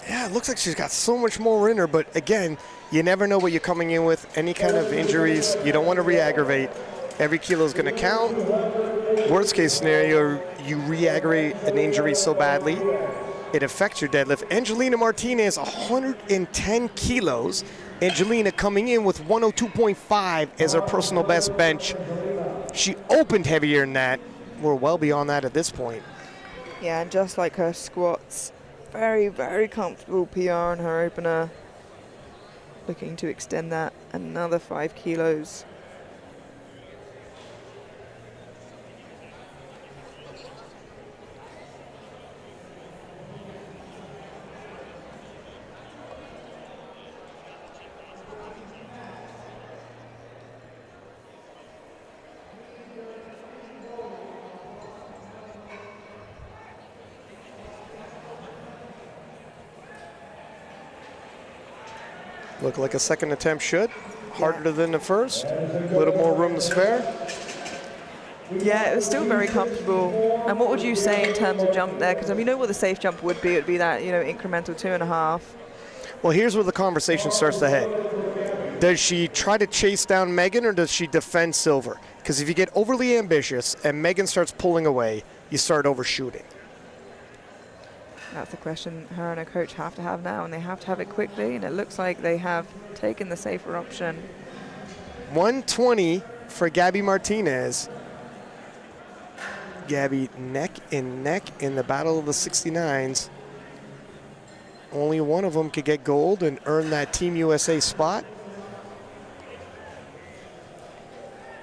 Yeah, it looks like she's got so much more in her, but again, you never know what you're coming in with. Any kind of injuries, you don't want to re-aggravate. Every kilo is going to count. Worst case scenario, you re-aggravate an injury so badly, it affects your deadlift. Angelina Martinez, 110 kilos. Angelina coming in with 102.5 as her personal best bench. She opened heavier than that. We're well beyond that at this point. Yeah, and just like her squats, very, very comfortable PR in her opener. Looking to extend that another 5 kilos. Look like a second attempt should. Harder than the first. A little more room to spare. Yeah, it was still very comfortable. And what would you say in terms of jump there? Because I mean, you know what the safe jump would be. It would be that, you know, incremental 2.5. Well, here's where the conversation starts to head. Does she try to chase down Megan or does she defend silver? Because if you get overly ambitious and Megan starts pulling away, you start overshooting. That's the question her and her coach have to have now, and they have to have it quickly, and it looks like they have taken the safer option. 120 for Gabby Martinez. Gabby neck and neck in the battle of the 69s. Only one of them could get gold and earn that Team USA spot.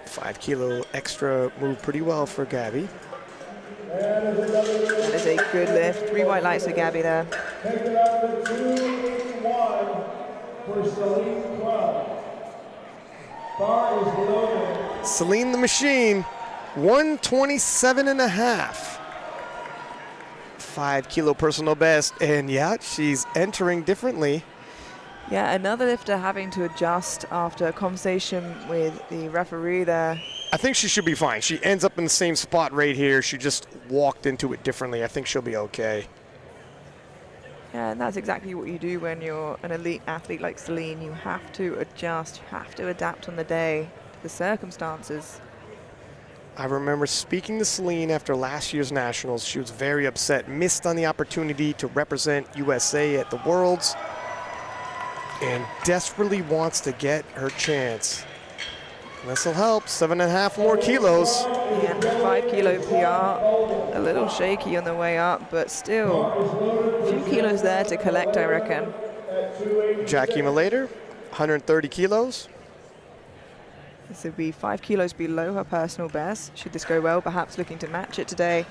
5 kilo extra moved pretty well for Gabby. That is a good lift. 3 white lights for Gabby there. Take it up to 281 for Celine Club. Bar is loaded. Celine the Machine, 127.5. 5 kilo personal best, and yeah, she's entering differently. Yeah, another lifter having to adjust after a conversation with the referee there. I think she should be fine. She ends up in the same spot right here. She just walked into it differently. I think she'll be okay. Yeah, and that's exactly what you do when you're an elite athlete like Celine. You have to adjust, you have to adapt on the day to the circumstances. I remember speaking to Celine after last year's Nationals. She was very upset, missed on the opportunity to represent USA at the Worlds, and desperately wants to get her chance. This will help, 7.5 more kilos. And the 5 kilo PR, a little shaky on the way up, but still a few kilos there to collect, I reckon. Jackie Malater, 130 kilos. This would be 5 kilos below her personal best. Should this go well, perhaps looking to match it today.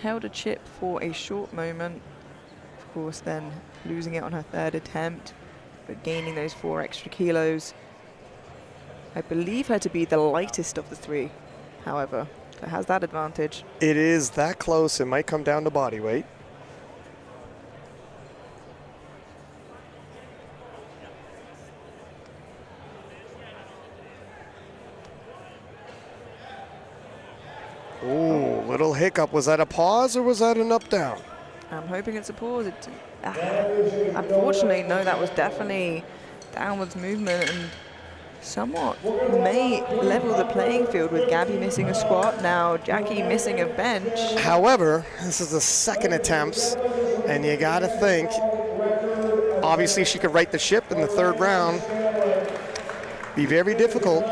Held a chip for a short moment. Of course, then losing it on her 3rd attempt, but gaining those 4 extra kilos. I believe her to be the lightest of the 3, however. It has that advantage. It is that close. It might come down to body weight. Ooh, little hiccup. Was that a pause or was that an up-down? I'm hoping it's a pause. Unfortunately, no, that was definitely downwards movement and somewhat may level the playing field with Gabby missing a squat. Now Jackie missing a bench. However, this is the 2nd attempts, and you got to think, obviously she could right the ship in the 3rd round. Be very difficult.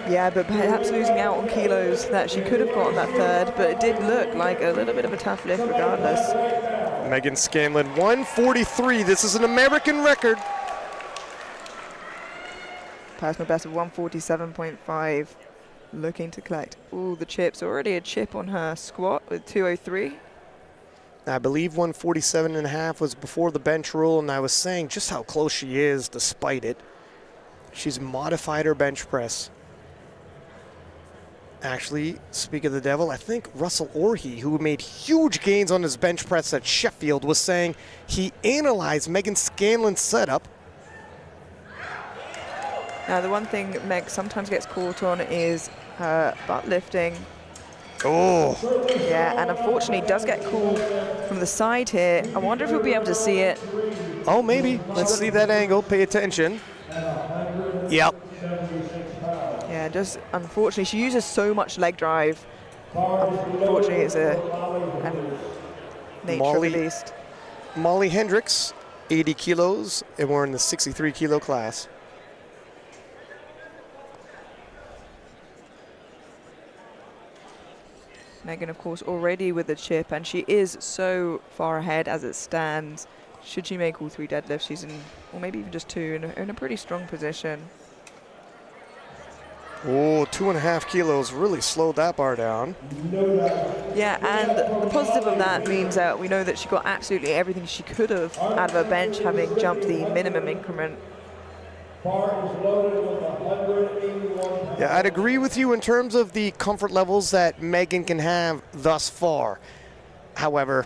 Yeah, but perhaps losing out on kilos that she could have gotten that 3rd, but it did look like a little bit of a tough lift regardless. Megan Scanlon, 143. This is an American record. Personal best of 147.5. Looking to collect all the chips. Already a chip on her squat with 203. I believe 147.5 was before the bench rule, and I was saying just how close she is despite it. She's modified her bench press. Actually, speak of the devil, I think Russell Orhe, who made huge gains on his bench press at Sheffield, was saying he analyzed Megan Scanlon's setup. Now, the one thing Meg sometimes gets caught on is her butt lifting. Oh. Yeah, and unfortunately does get called from the side here. I wonder if we'll be able to see it. Oh, maybe. Let's see that angle. Pay attention. Yep. Yeah, just unfortunately, she uses so much leg drive. Unfortunately, it's a nature released. Molly Hendricks, 80 kilos, and we're in the 63 kilo class. Megan, of course, already with the chip, and she is so far ahead as it stands. Should she make all 3 deadlifts, she's in, or maybe even just 2, in a pretty strong position. Oh, 2.5 kilos really slowed that bar down. Yeah, and the positive of that means that we know that she got absolutely everything she could have out of her bench, having jumped the minimum increment. Yeah, I'd agree with you in terms of the comfort levels that Megan can have thus far. However,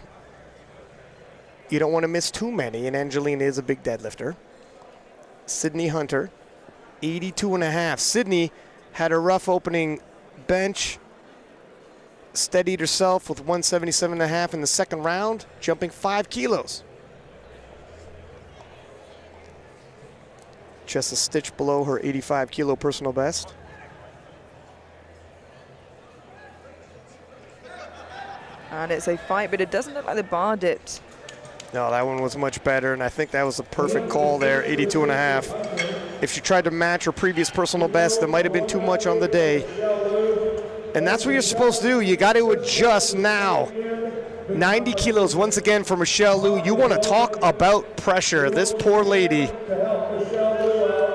you don't want to miss too many, and Angelina is a big deadlifter. Sydney Hunter, 82.5. Sydney had a rough opening bench, steadied herself with 177.5 in the 2nd round, jumping 5 kilos. Just a stitch below her 85 kilo personal best. And it's a fight, but it doesn't look like the bar dipped. No, that one was much better, and I think that was the perfect call there, 82.5. If she tried to match her previous personal best, that might have been too much on the day. And that's what you're supposed to do. You got to adjust now. 90 kilos once again for Michelle Liu. You want to talk about pressure. This poor lady.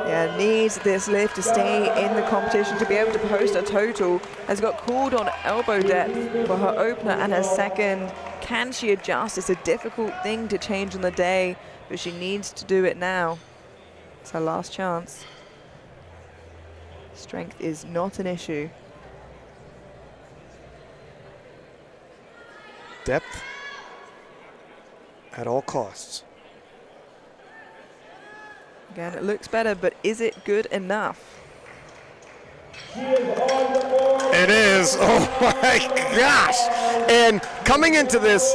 Yeah, needs this lift to stay in the competition to be able to post a total. Has got called on elbow depth for her opener and her second. Can she adjust? It's a difficult thing to change on the day, but she needs to do it now. It's her last chance. Strength is not an issue. Depth at all costs. Again, it looks better, but is it good enough? It is. Oh my gosh. And coming into this,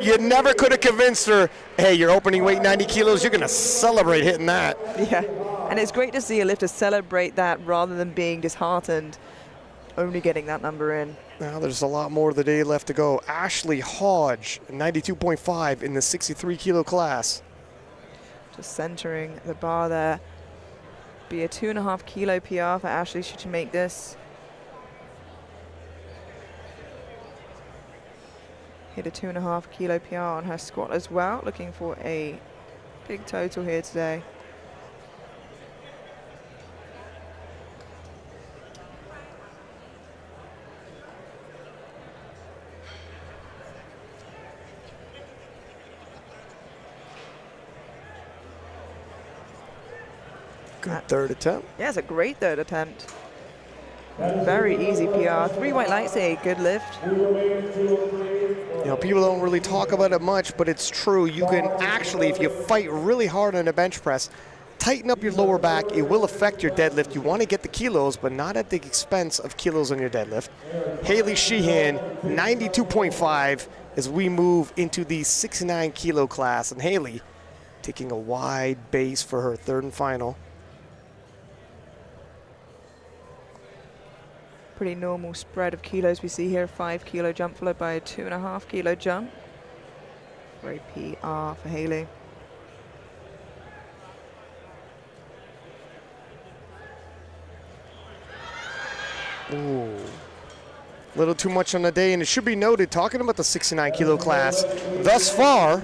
you never could have convinced her, hey, your opening weight 90 kilos, you're going to celebrate hitting that. Yeah, and it's great to see a lifter celebrate that rather than being disheartened, only getting that number in. Now there's a lot more of the day left to go. Ashley Hodge, 92.5 in the 63 kilo class. Just centering the bar there. Be a 2.5 kilo PR for Ashley should she make this. Hit a 2.5 kilo PR on her squat as well. Looking for a big total here today. Good third attempt. Yeah, it's a great third attempt. Very easy PR. 3 white lights, a good lift. You know, people don't really talk about it much, but it's true. You can actually, if you fight really hard on a bench press, tighten up your lower back. It will affect your deadlift. You want to get the kilos, but not at the expense of kilos on your deadlift. Haley Sheehan, 92.5 as we move into the 69 kilo class. And Haley taking a wide base for her third and final. Pretty normal spread of kilos we see here. 5 kilo jump followed by a 2.5 kilo jump. Great PR for Haley. Ooh. A little too much on the day, and it should be noted, talking about the 69 kilo class, thus far,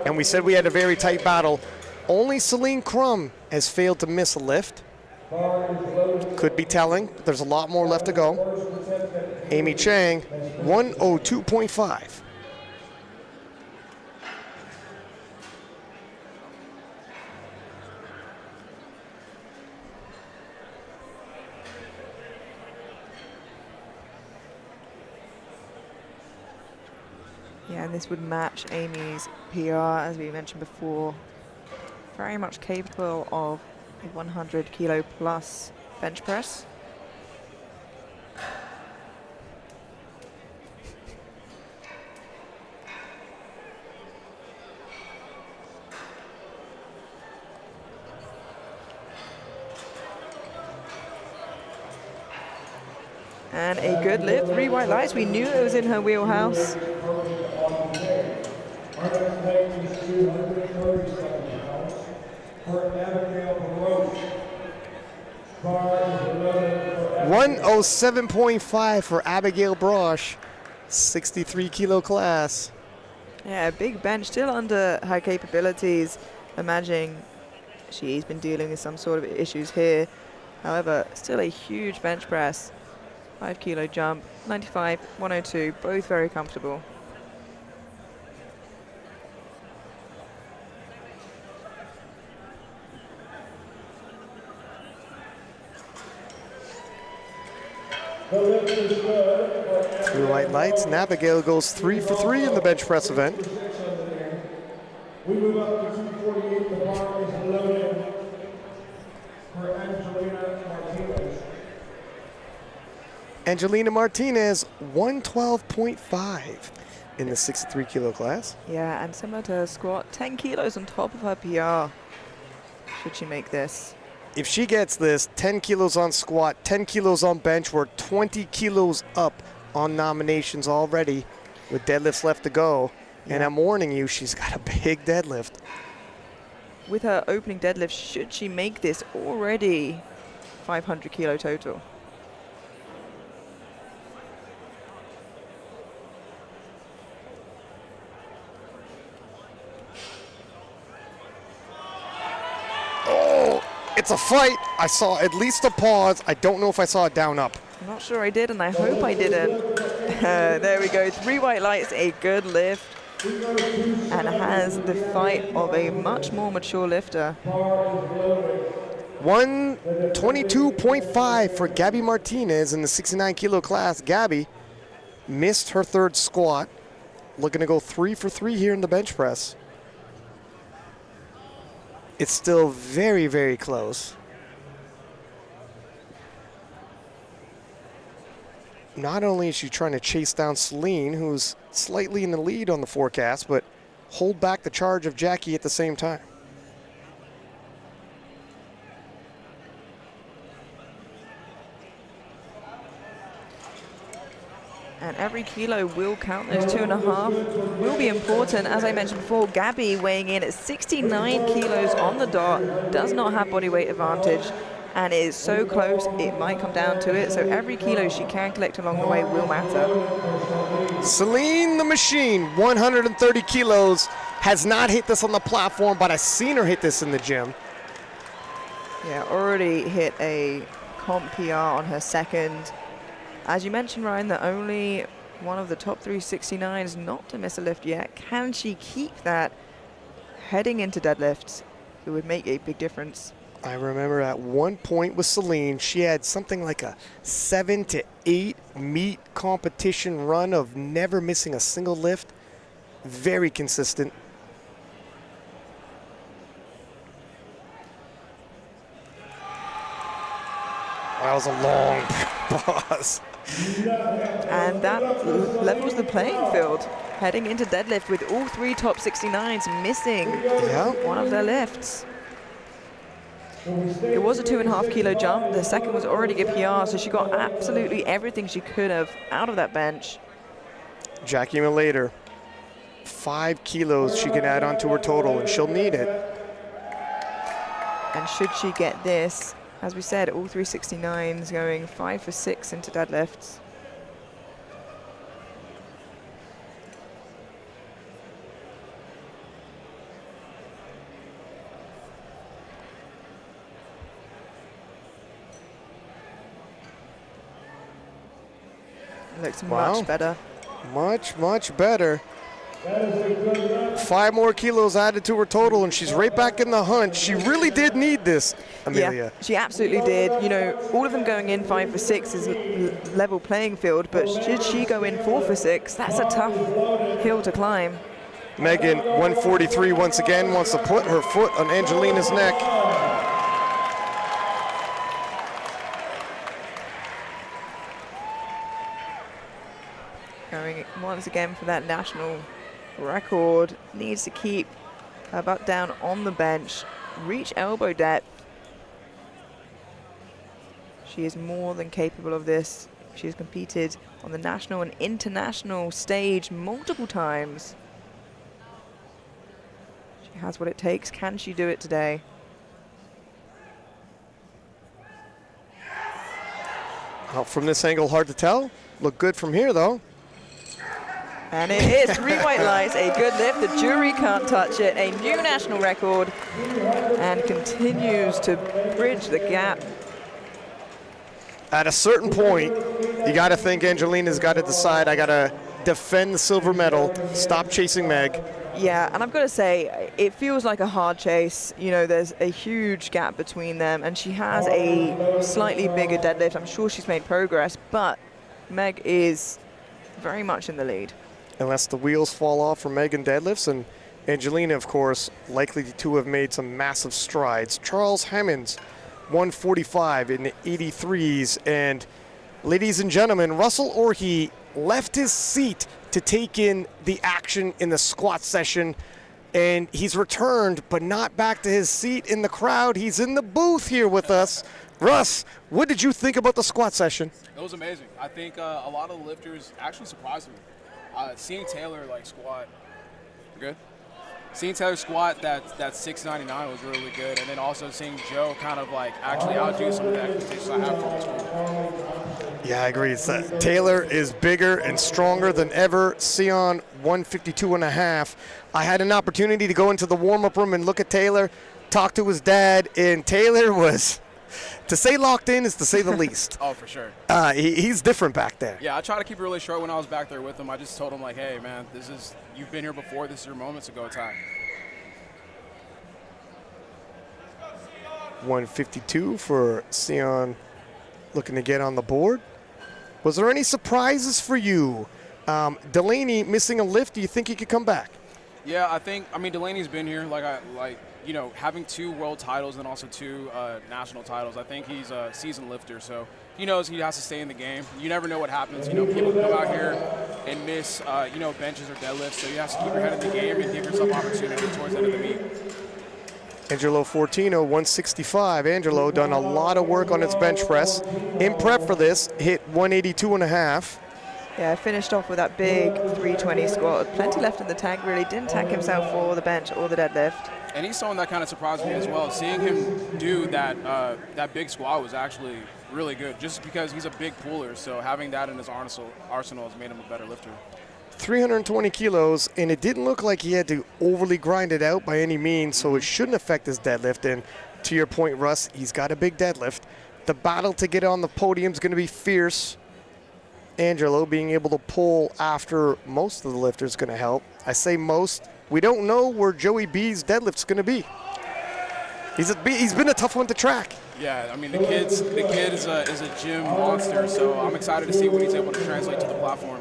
and we said we had a very tight battle, only Celine Crum has failed to miss a lift. Could be telling, but there's a lot more left to go. Amy Chang, 102.5. Yeah, and this would match Amy's PR, as we mentioned before. Very much capable of a 100 kilo plus bench press. And a good lift, 3 white lights. We knew it was in her wheelhouse. Our next weight is 237 pounds for Abigail Roach. Bar is loaded for 107.5 for Abigail Brosh, 63 kilo class. Yeah, a big bench, still under her capabilities. Imagining she's been dealing with some sort of issues here. However, still a huge bench press. 5 kilo jump, 95, 102, both very comfortable. the lift is good. 2 white lights, and Abigail goes 3 for 3 in the bench press event. We move up to 248. The bar is loaded for Angelina Martinez. Angelina Martinez, 112.5 in the 63 kilo class. Yeah, and similar to her squat, 10 kilos on top of her PR. Should she make this? If she gets this, 10 kilos on squat, 10 kilos on bench, we're 20 kilos up on nominations already with deadlifts left to go. And Yeah. I'm warning you, she's got a big deadlift. With her opening deadlift, should she make this already 500 kilo total? It's a fight. I saw at least a pause. I don't know if I saw a down up. I'm not sure I did, and I hope I didn't. There we go. 3 white lights, a good lift, and has the fight of a much more mature lifter. 122.5 for Gabby Martinez in the 69 kilo class. Gabby missed her third squat. Looking to go 3 for 3 here in the bench press. It's still very, very close. Not only is she trying to chase down Celine, who's slightly in the lead on the forecast, but hold back the charge of Jackie at the same time. And every kilo will count. Those 2.5 will be important. As I mentioned before, Gabby weighing in at 69 kilos on the dot, does not have body weight advantage, and is so close it might come down to it. So every kilo she can collect along the way will matter. Celine the Machine, 130 kilos, has not hit this on the platform, but I've seen her hit this in the gym. Yeah, already hit a comp PR on her second. As you mentioned, Ryan, the only one of the top 3 69s not to miss a lift yet. Can she keep that heading into deadlifts? It would make a big difference. I remember at one point with Celine, she had something like a 7 to 8 meet competition run of never missing a single lift. Very consistent. That was a long pause. And that levels the playing field. Heading into deadlift with all 3 top 69s missing one of their lifts. It was a 2.5 kilo jump. The second was already a PR, so she got absolutely everything she could have out of that bench. Jackie Malater, 5 kilos she can add on to her total, and she'll need it. And should she get this, as we said, all 3 69s going 5 for 6 into deadlifts. Looks much better. Much, much better. 5 more kilos added to her total, and she's right back in the hunt. She really did need this, Amelia. Yeah, she absolutely did. You know, all of them going in 5 for 6 is level playing field, but should she go in 4 for 6, that's a tough hill to climb. Megan, 143 once again, wants to put her foot on Angelina's neck. Going once again for that national record. Needs to keep her butt down on the bench, reach elbow depth. She is more than capable of this. She has competed on the national and international stage multiple times. She has what it takes. Can she do it today? Well, from this angle, hard to tell. Look good from here, though. And it is 3 white lights, a good lift. The jury can't touch it. A new national record, and continues to bridge the gap. At a certain point, you got to think Angelina's got to decide, I got to defend the silver medal, stop chasing Meg. Yeah, and I've got to say, it feels like a hard chase. You know, there's a huge gap between them, and she has a slightly bigger deadlift. I'm sure she's made progress, but Meg is very much in the lead. Unless the wheels fall off for Megan deadlifts, and Angelina, of course, likely to have made some massive strides. Charles Hammonds, 145 in the 83s. And ladies and gentlemen, Russell Orhe left his seat to take in the action in the squat session, and he's returned, but not back to his seat in the crowd. He's in the booth here with us. Russ, what did you think about the squat session? It was amazing. I think a lot of the lifters actually surprised me. Seeing Taylor squat, good. Seeing Taylor squat that 699 was really good, and then also seeing Joe kind of actually outdo some of the expectations I have from this group. Yeah, I agree. Taylor is bigger and stronger than ever. Sion, 152.5. I had an opportunity to go into the warm-up room and look at Taylor. talked to his dad, and Taylor was, to say locked in is to say the least. Oh, for sure. He's different back there. Yeah, I try to keep it really short when I was back there with him. I just told him, like, hey, man, you've been here before. This is your moment, so go attack. 152 for Sion looking to get on the board. Was there any surprises for you? Delaney missing a lift. Do you think he could come back? Yeah, I mean, Delaney's been here. Having 2 world titles and also 2 national titles. I think he's a seasoned lifter, so he knows he has to stay in the game. You never know what happens. People come out here and miss, benches or deadlifts, so you have to keep your head in the game and give yourself opportunity towards the end of the meet. Angelo Fortino, 165. Angelo done a lot of work on his bench press. In prep for this, hit 182.5. Yeah, finished off with that big 320 squat. Plenty left in the tank, really. Didn't tank himself for the bench or the deadlift. And he's someone that kind of surprised me as well. Seeing him do that big squat was actually really good, just because he's a big puller. So having that in his arsenal has made him a better lifter. 320 kilos, and it didn't look like he had to overly grind it out by any means, so it shouldn't affect his deadlift. And to your point, Russ, he's got a big deadlift. The battle to get on the podium is going to be fierce. Angelo being able to pull after most of the lifters is going to help. I say most. We don't know where Joey B's deadlift's going to be. He's been a tough one to track. Yeah, I mean, the kid is a gym monster, so I'm excited to see what he's able to translate to the platform.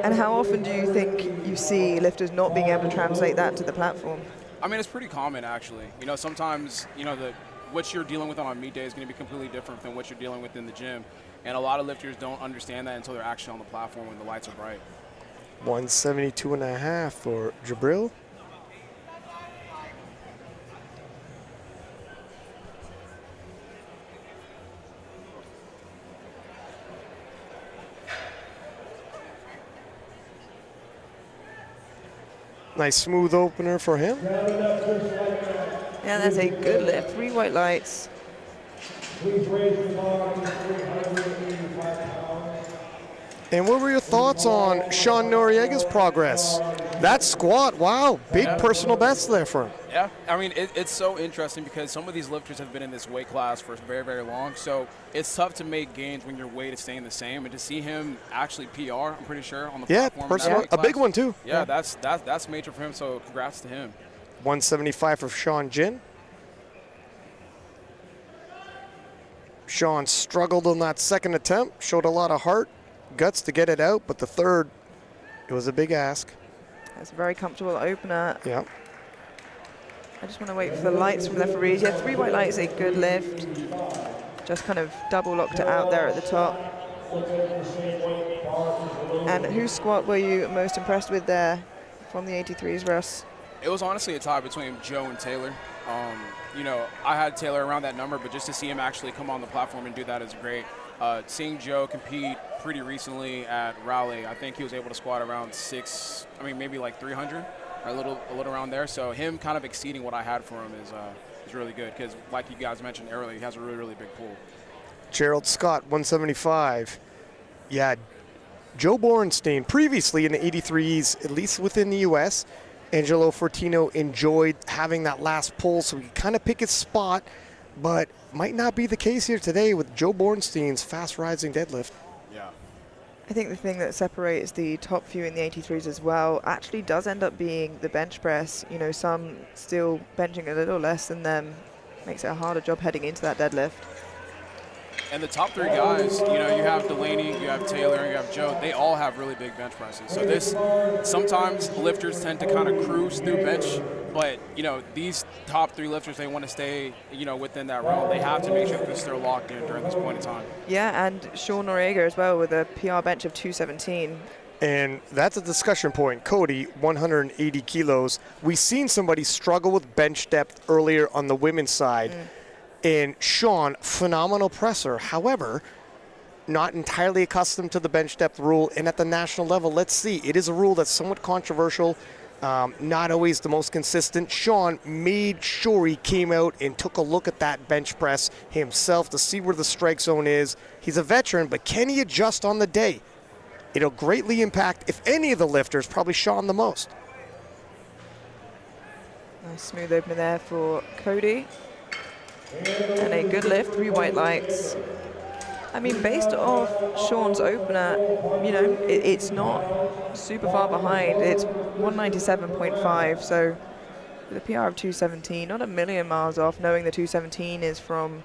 And how often do you think you see lifters not being able to translate that to the platform? I mean, it's pretty common, actually. Sometimes, what you're dealing with on a meet day is going to be completely different than what you're dealing with in the gym. And a lot of lifters don't understand that until they're actually on the platform when the lights are bright. 172.5 for Jabril. Nice smooth opener for him. Yeah, that's a good lift. 3 white lights. Please raise the bar to 385 pounds. And what were your thoughts on Sean Noriega's progress? That squat, wow, big personal best there for him. Yeah, I mean, it's so interesting because some of these lifters have been in this weight class for very, very long. So it's tough to make gains when your weight is staying the same. And to see him actually PR, I'm pretty sure, on the platform. Personal, a big one too. Yeah, that's major for him. So congrats to him. 175 for Sean Jin. Sean struggled on that second attempt, showed a lot of heart, guts to get it out, but the third, it was a big ask. That's a very comfortable opener. Yeah. I just want to wait for the lights from the referees. Yeah, 3 white lights, a good lift. Just kind of double locked it out there at the top. And whose squat were you most impressed with there from the 83s, Russ? It was honestly a tie between Joe and Taylor. I had Taylor around that number, but just to see him actually come on the platform and do that is great. Seeing Joe compete pretty recently at Raleigh, I think he was able to squat around 300, or a little around there. So him kind of exceeding what I had for him is really good because, like you guys mentioned earlier, he has a really, really big pull. Gerald Scott, 175. Yeah, Joe Borenstein, previously in the 83s, at least within the U.S., Angelo Fortino enjoyed having that last pull, so he could kind of pick his spot, but might not be the case here today with Joe Borenstein's fast-rising deadlift. Yeah. I think the thing that separates the top few in the 83s as well actually does end up being the bench press. Some still benching a little less than them. Makes it a harder job heading into that deadlift. And the top 3 guys, you have Delaney, you have Taylor, and you have Joe. They all have really big bench presses. So sometimes lifters tend to kind of cruise through bench, but these top 3 lifters, they want to stay within that realm. They have to make sure that they're locked in during this point in time. Yeah, and Sean Noriega as well with a PR bench of 217. And that's a discussion point. Cody, 180 kilos. We've seen somebody struggle with bench depth earlier on the women's side. And Sean, phenomenal presser. However, not entirely accustomed to the bench depth rule. And at the national level, let's see. It is a rule that's somewhat controversial, not always the most consistent. Sean made sure he came out and took a look at that bench press himself to see where the strike zone is. He's a veteran, but can he adjust on the day? It'll greatly impact, if any of the lifters, probably Sean the most. Nice smooth opener there for Cody. And a good lift, 3 white lights. I mean, based off Sean's opener, you know, it's not super far behind. It's 197.5, so with a PR of 217, not a million miles off, knowing the 217 is from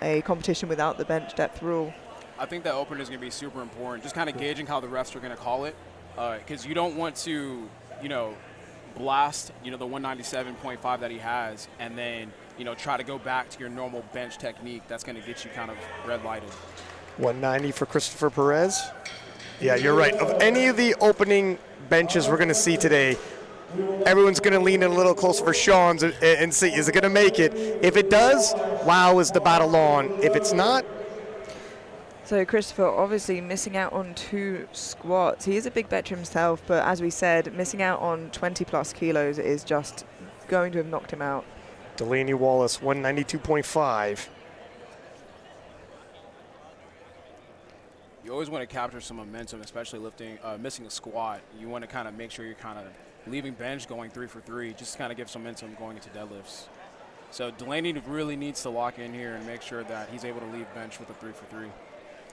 a competition without the bench depth rule. I think that opener is going to be super important, just kind of gauging how the refs are going to call it, because you don't want to, you know, blast, you know, the 197.5 that he has, and then, you know, try to go back to your normal bench technique. That's going to get you kind of red lighted. 190 for Christopher Perez. Yeah, you're right. Of any of the opening benches we're going to see today, everyone's going to lean in a little closer for Sean's and see, is it going to make it? If it does, wow, is the battle on. If it's not, So Christopher obviously missing out on 2 squats. He is a big bencher himself, but as we said, missing out on 20 plus kilos is just going to have knocked him out. Delaney Wallace, 192.5. You always want to capture some momentum, especially lifting, missing a squat. You want to kind of make sure you're kind of leaving bench, going 3 for 3, just to kind of give some momentum going into deadlifts. So Delaney really needs to lock in here and make sure that he's able to leave bench with a 3 for 3.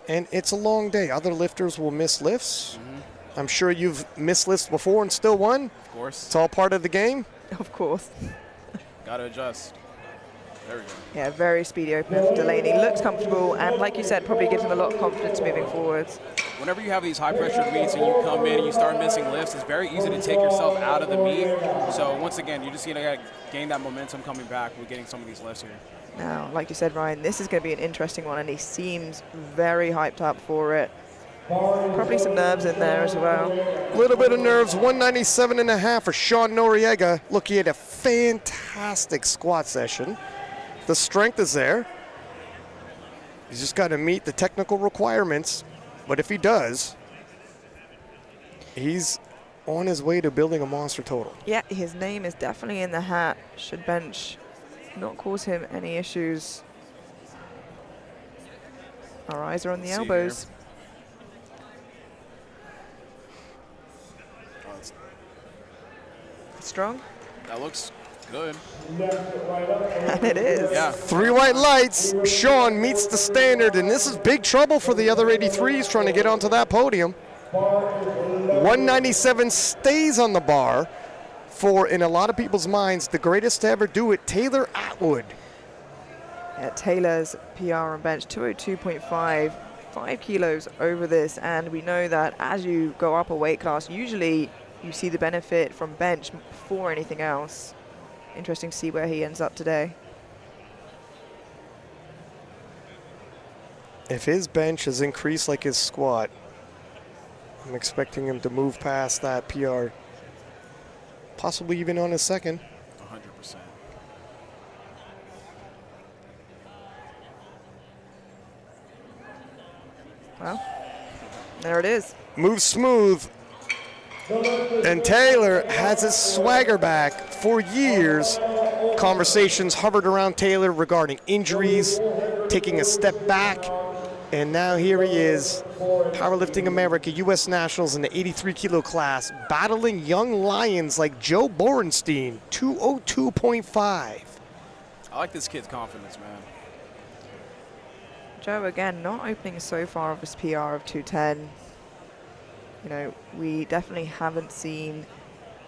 And it's a long day. Other lifters will miss lifts. I'm sure you've missed lifts before and still won. Of course. It's all part of the game. Of course. Got to adjust. There we go. Yeah, very speedy opener for Delaney. Looks comfortable, and like you said, probably gives him a lot of confidence moving forwards. Whenever you have these high-pressure meets and you come in and you start missing lifts, it's very easy to take yourself out of the meet. So once again, you just need to gain that momentum coming back with getting some of these lifts here. Now, like you said, Ryan, this is going to be an interesting one, and he seems very hyped up for it. Probably some nerves in there as well. A little bit of nerves, 197.5 for Sean Noriega. Look, he had a fantastic squat session. The strength is there. He's just got to meet the technical requirements. But if he does, he's on his way to building a monster total. Yeah, his name is definitely in the hat. Should bench not cause him any issues. Our eyes are on the elbows. Strong? That looks good. And it is. Yeah. 3 white lights. Sean meets the standard, and this is big trouble for the other 83s trying to get onto that podium. 197 stays on the bar for, in a lot of people's minds, the greatest to ever do it, Taylor Atwood. Yeah, Taylor's PR on bench, 202.5, 5 kilos over this, and we know that as you go up a weight class, usually you see the benefit from bench before anything else. Interesting to see where he ends up today. If his bench has increased like his squat, I'm expecting him to move past that PR, possibly even on his second. 100%. Well, there it is. Moves smooth. And Taylor has his swagger back. For years, conversations hovered around Taylor regarding injuries, taking a step back, and now here he is, Powerlifting America, U.S. Nationals in the 83 kilo class, battling young lions like Joe Borenstein, 202.5. I like this kid's confidence, man. Joe, again, not opening so far of his PR of 210. You know, we definitely haven't seen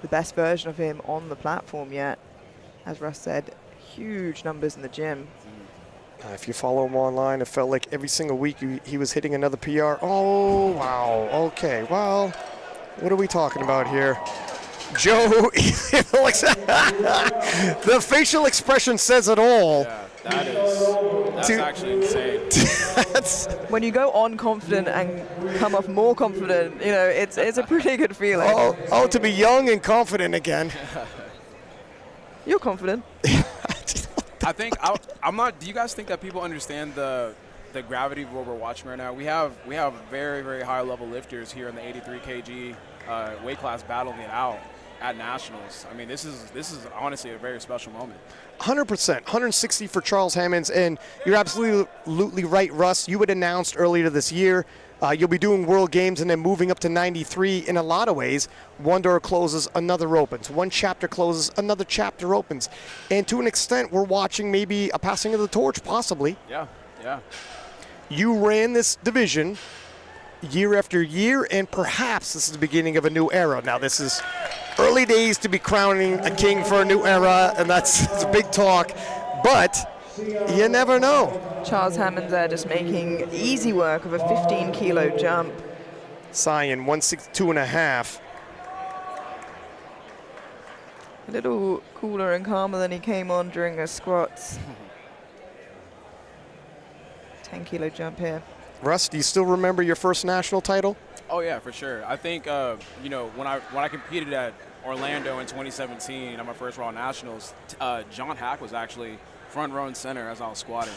the best version of him on the platform yet. As Russ said, huge numbers in the gym. If you follow him online, it felt like every single week he was hitting another PR. Oh, wow. Okay, well, what are we talking about here? Joe, the facial expression says it all. Yeah, that's actually insane. When you go on confident and come off more confident, you know, it's a pretty good feeling. Oh, to be young and confident again. You're confident. I think I'm not. Do you guys think that people understand the gravity of what we're watching right now? We have very, very high level lifters here in the 83 kg weight class battling it out, at nationals. I mean, this is honestly a very special moment. 100%, 160 for Charles Hammonds, and you're absolutely right, Russ. You had announced earlier this year you'll be doing World Games and then moving up to 93. In a lot of ways, one door closes, another opens. One chapter closes, another chapter opens. And to an extent, we're watching maybe a passing of the torch, possibly. Yeah, yeah. You ran this division year after year, and perhaps this is the beginning of a new era. Now, this is early days to be crowning a king for a new era, and that's a big talk, but you never know. Charles Hammonds there just making easy work of a 15-kilo jump. Cyan, 162.5. A little cooler and calmer than he came on during his squats. 10-kilo jump here. Russ, do you still remember your first national title? Oh yeah, for sure. I think you know, when I competed at Orlando in 2017 at my first Raw Nationals, John Hack was actually front row and center as I was squatting.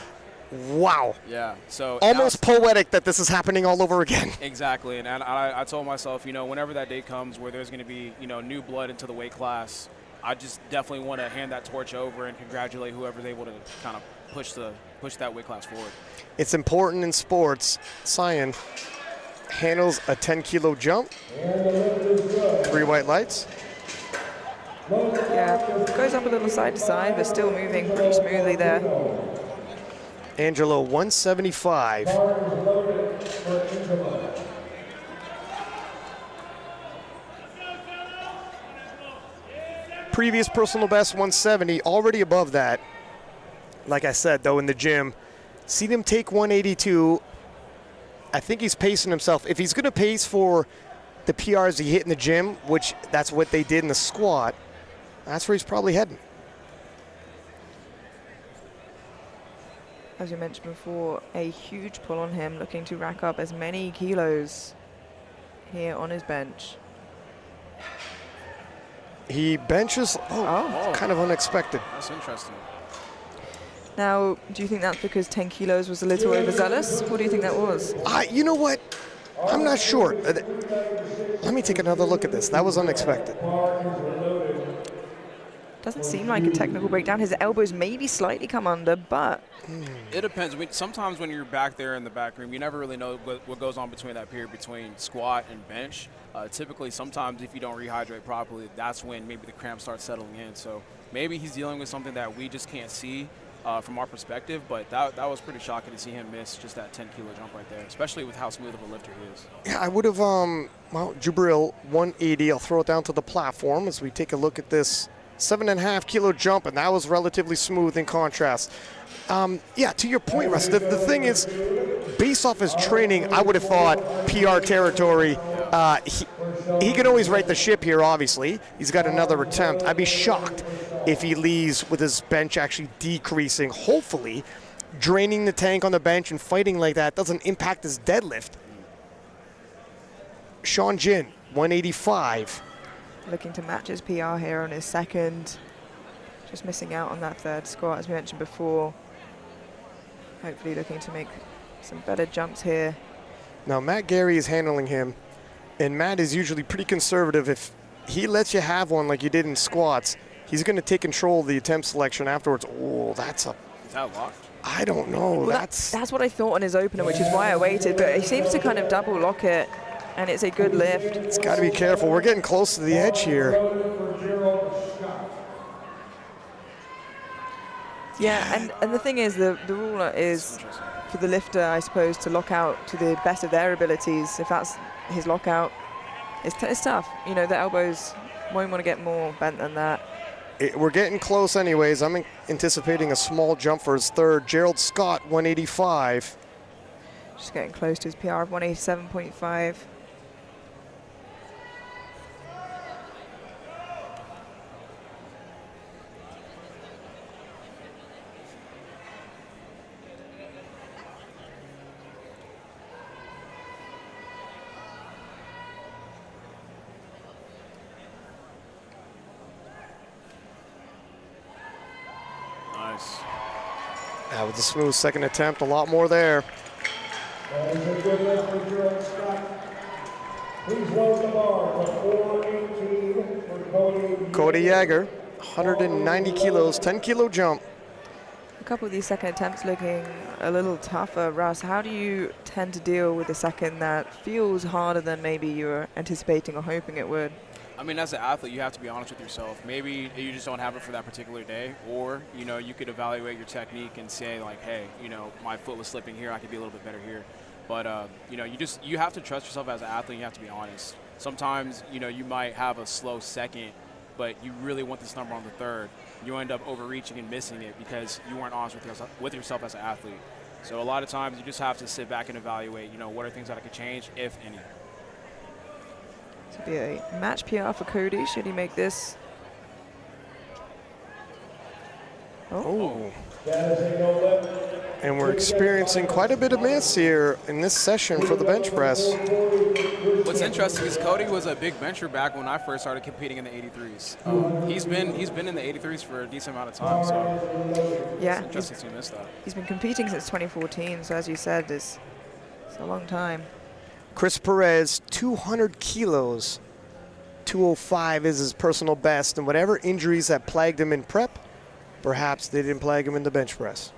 Wow. Yeah. So almost poetic that this is happening all over again. Exactly, and I told myself, you know, whenever that day comes where there's going to be, you know, new blood into the weight class, I just definitely want to hand that torch over and congratulate whoever's able to kind of push that weight class forward. It's important in sports. Cyan handles a 10-kilo jump. 3 white lights. Yeah, goes up a little side to side, but still moving pretty smoothly there. Angelo, 175. Previous personal best, 170, already above that. Like I said, though, in the gym, seen him take 182. I think he's pacing himself. If he's going to pace for the PRs he hit in the gym, which that's what they did in the squat, that's where he's probably heading. As you mentioned before, a huge pull on him, looking to rack up as many kilos here on his bench. He benches, kind of unexpected. That's interesting. Now, do you think that's because 10 kilos was a little overzealous? What do you think that was? You know what? I'm not sure. Let me take another look at this. That was unexpected. Doesn't seem like a technical breakdown. His elbows maybe slightly come under, but... It depends. Sometimes when you're back there in the back room, you never really know what goes on between that period between squat and bench. Typically, sometimes if you don't rehydrate properly, that's when maybe the cramps start settling in. So maybe he's dealing with something that we just can't see from our perspective, but that was pretty shocking to see him miss just that 10-kilo jump right there, especially with how smooth of a lifter he is. Yeah, I would have, well, Jubril, 180. I'll throw it down to the platform as we take a look at this 7.5-kilo jump, and that was relatively smooth in contrast. Yeah, to your point, Russ, the thing is, based off his training, I would have thought PR territory. He can always right the ship here, obviously. He's got another attempt. I'd be shocked if he leaves with his bench actually decreasing. Hopefully, draining the tank on the bench and fighting like that doesn't impact his deadlift. Sean Jin, 185. Looking to match his PR here on his second. Just missing out on that third squat, as we mentioned before. Hopefully looking to make some better jumps here. Now, Matt Gary is handling him, and Matt is usually pretty conservative. If he lets you have one like you did in squats, he's going to take control of the attempt selection afterwards. Oh, that's a... Is that locked? I don't know. Well, that's what I thought on his opener, which is why I waited, but he seems to kind of double lock it, and it's a good lift. It's got to be careful. We're getting close to the edge here. Yeah, and the thing is, the rule is for the lifter, I suppose, to lock out to the best of their abilities. If that's his lockout, it's tough. You know, the elbows won't want to get more bent than that. We're getting close anyways. I'm anticipating a small jump for his third. Gerald Scott, 185. Just getting close to his PR of 187.5. Now with the smooth second attempt, a lot more there. That is a good lift for Gerald Scott. Please welcome the bar, the 418 for Cody Yeager, 190 kilos, 10-kilo jump. A couple of these second attempts looking a little tougher. Russ, how do you tend to deal with a second that feels harder than maybe you were anticipating or hoping it would? I mean, as an athlete, you have to be honest with yourself. Maybe you just don't have it for that particular day, or, you know, you could evaluate your technique and say, like, hey, you know, my foot was slipping here, I could be a little bit better here. But, you know, you have to trust yourself as an athlete. You have to be honest. Sometimes, you know, you might have a slow second, but you really want this number on the third. You end up overreaching and missing it because you weren't honest with yourself as an athlete. So a lot of times you just have to sit back and evaluate, you know, what are things that I could change, if any. To be a match PR for Cody, should he make this? Oh. And we're experiencing quite a bit of miss here in this session for the bench press. What's interesting is Cody was a big bencher back when I first started competing in the 83s. He's been in the 83s for a decent amount of time, so yeah, it's interesting to miss that. He's been competing since 2014, so as you said, it's a long time. Chris Perez, 200 kilos. 205 is his personal best, and whatever injuries that plagued him in prep, perhaps they didn't plague him in the bench press.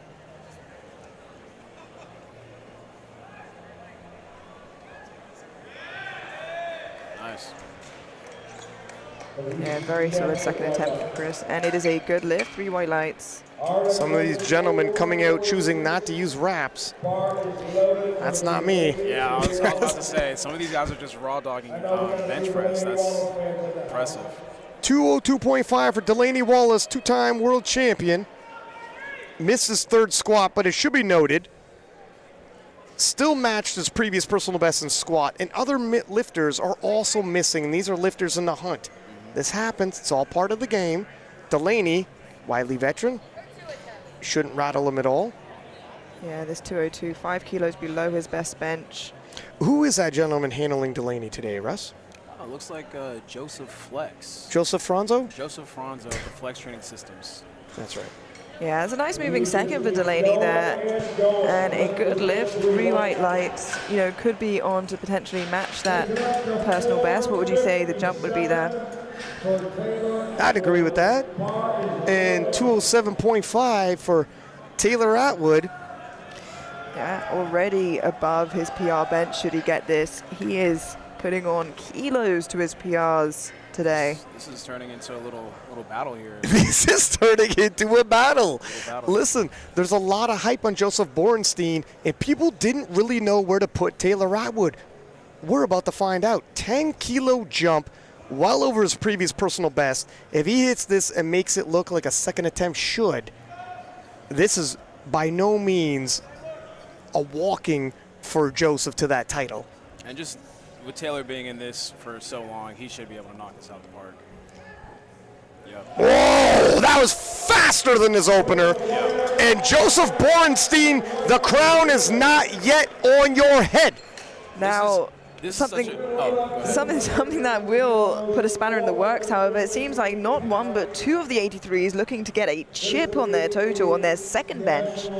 Nice. Yeah, very solid second attempt from Chris, and it is a good lift, 3 white lights. Some of these gentlemen coming out choosing not to use wraps. That's not me. Yeah, I was about to say, some of these guys are just raw dogging bench press. That's impressive. 202.5 for Delaney Wallace, 2-time world champion. Missed his third squat, but it should be noted, still matched his previous personal best in squat, and other lifters are also missing. These are lifters in the hunt. This happens. It's all part of the game. Delaney, widely veteran, shouldn't rattle him at all. Yeah, this 202, 5 kilos below his best bench. Who is that gentleman handling Delaney today, Russ? Oh, looks like Joseph Flex. Joseph Franzo? Joseph Franzo, the Flex Training Systems. That's right. Yeah, it's a nice moving second for Delaney there. And a good lift, 3 white lights, you know, could be on to potentially match that personal best. What would you say the jump would be there? I'd agree with that. And 207.5 for Taylor Atwood. Yeah, already above his PR bench should he get this. He is putting on kilos to his PRs today. This is turning into a little battle here. This is turning into a battle. Listen, there's a lot of hype on Joseph Borenstein, and people didn't really know where to put Taylor Atwood. We're about to find out. 10-kilo jump, well over his previous personal best. If he hits this and makes it look like a second attempt should, this is by no means a walking for Joseph to that title. And just with Taylor being in this for so long, he should be able to knock this out of the park. Yep. Whoa, that was faster than his opener. Yep. And Joseph Borenstein, the crown is not yet on your head. Now, This something, is such a, something that will put a spanner in the works, however. It seems like not one but 2 of the 83s looking to get a chip on their total on their second bench.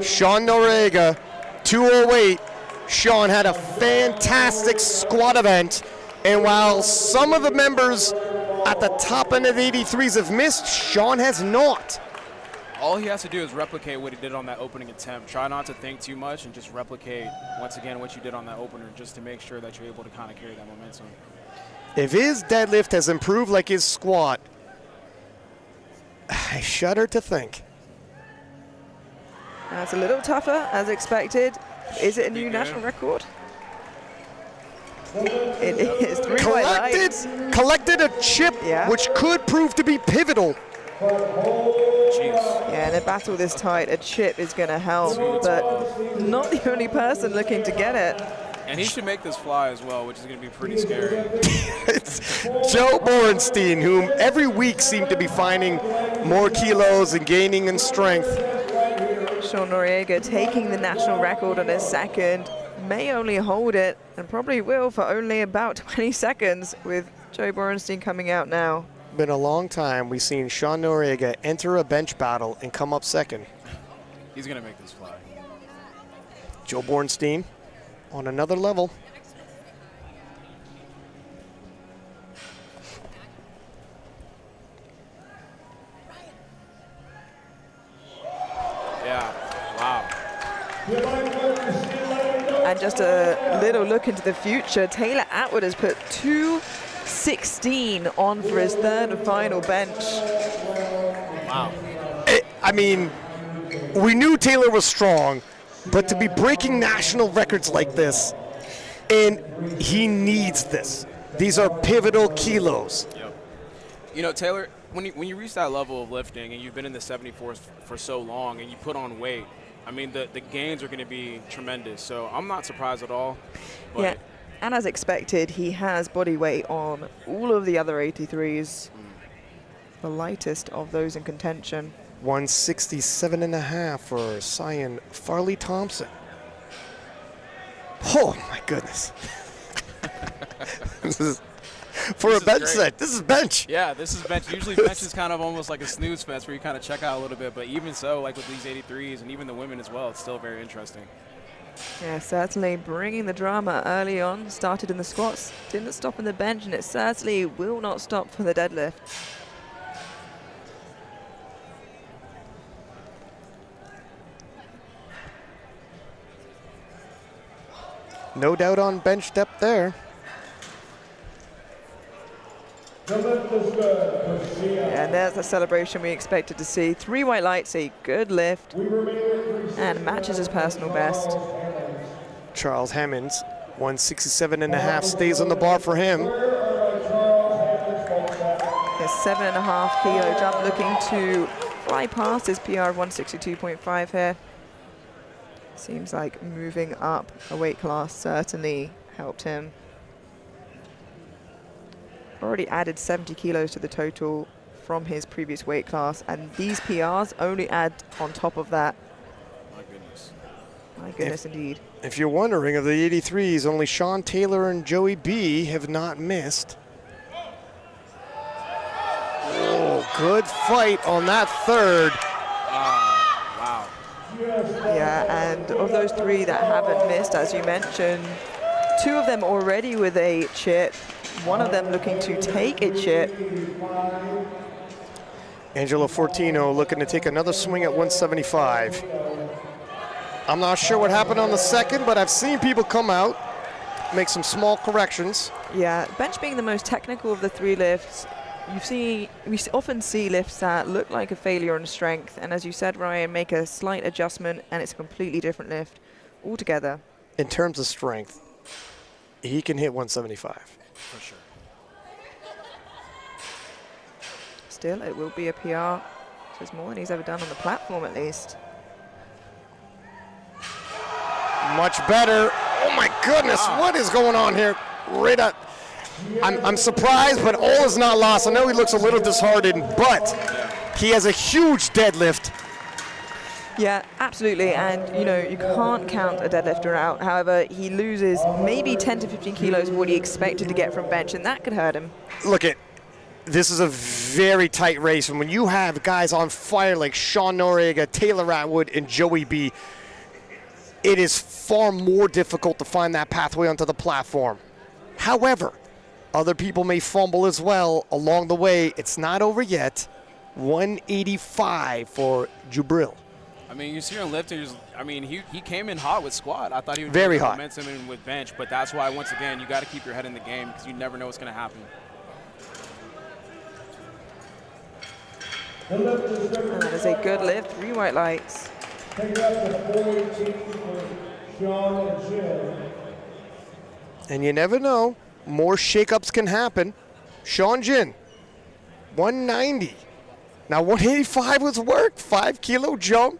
Sean Noriega, 208. Sean had a fantastic squat event, and while some of the members at the top end of the 83s have missed, Sean has not. all he has to do is replicate what he did on that opening attempt. Try not to think too much and just replicate, once again, what you did on that opener, just to make sure that you're able to kind of carry that momentum. If his deadlift has improved like his squat, I shudder to think. That's a little tougher, as expected. Is it a new national record? It is 3 white lights. Collected a chip, Yeah. which could prove to be pivotal. Jeez. Yeah, in a battle this tight, a chip is going to help, but not the only person looking to get it. And he should make this fly as well, which is going to be pretty scary. It's Joe Borenstein, whom every week seemed to be finding more kilos and gaining in strength. Sean Noriega taking the national record on his second, may only hold it, and probably will for only about 20 seconds, with Joe Borenstein coming out now. Been a long time we've seen Sean Noriega enter a bench battle and come up second. He's going to make this fly. Joe Borenstein on another level. Yeah. Wow. And just a little look into the future, Taylor Atwood has put 216 on for his third and final bench. Wow. I mean, we knew Taylor was strong, but to be breaking national records like this, and he needs this. These are pivotal kilos. Yep. You know, Taylor, when you reach that level of lifting and you've been in the 74s for so long and you put on weight, I mean, the gains are going to be tremendous. So I'm not surprised at all. But Yeah, and as expected, he has body weight on all of the other 83s. The lightest of those in contention. 167.5 for Cyan Farley Thompson. Oh my goodness. This is for a bench set. This is bench. Yeah, this is bench. Usually bench is kind of almost like a snooze fest where you kind of check out a little bit. But even so, like with these 83s and even the women as well, it's still very interesting. Yeah, certainly bringing the drama early on. Started in the squats, didn't stop in the bench, and it certainly will not stop for the deadlift. No doubt on bench depth there. And there's the celebration we expected to see. 3 white lights, a good lift, and matches his personal best. Charles Hammonds, 167.5 stays on the bar for him. A 7.5 kilo jump, looking to fly past his PR of 162.5 here. Seems like moving up a weight class certainly helped him. Already added 70 kilos to the total from his previous weight class, and these PRs only add on top of that. My goodness. My goodness, indeed. If you're wondering, of the 83s, only Sean Taylor and Joey B have not missed. Oh, good fight on that third. Wow. Yeah, and of those 3 that haven't missed, as you mentioned, 2 of them already with a chip, 1 of them looking to take a chip. Angelo Fortino looking to take another swing at 175. I'm not sure what happened on the second, but I've seen people come out, make some small corrections. Yeah, bench being the most technical of the 3 lifts, we often see lifts that look like a failure on strength, and as you said, Ryan, make a slight adjustment and it's a completely different lift altogether. In terms of strength, he can hit 175. For sure. Still, it will be a PR. So it's more than he's ever done on the platform, at least. Much better. Oh my goodness, what is going on here? Right up. I'm surprised, but all is not lost. I know he looks a little disheartened, but he has a huge deadlift. Yeah, absolutely, and you know, you can't count a deadlifter out. However, he loses maybe 10 to 15 kilos of what he expected to get from bench, and that could hurt him. Look at, this is a very tight race, and when you have guys on fire like Sean Noriega, Taylor Atwood, and Joey B, it is far more difficult to find that pathway onto the platform. However, other people may fumble as well along the way. It's not over yet. 185 for Jubril. I mean, you see him lifters. I mean, he came in hot with squat. I thought he would Very get hot. momentum in with bench, but that's why, once again, you got to keep your head in the game because you never know what's going to happen. And that is a good lift, 3 white lights. Take it up to 418 for Sean and Jim. And you never know, more shakeups can happen. Sean Jin, 190. Now 185 was work, 5 kilo jump.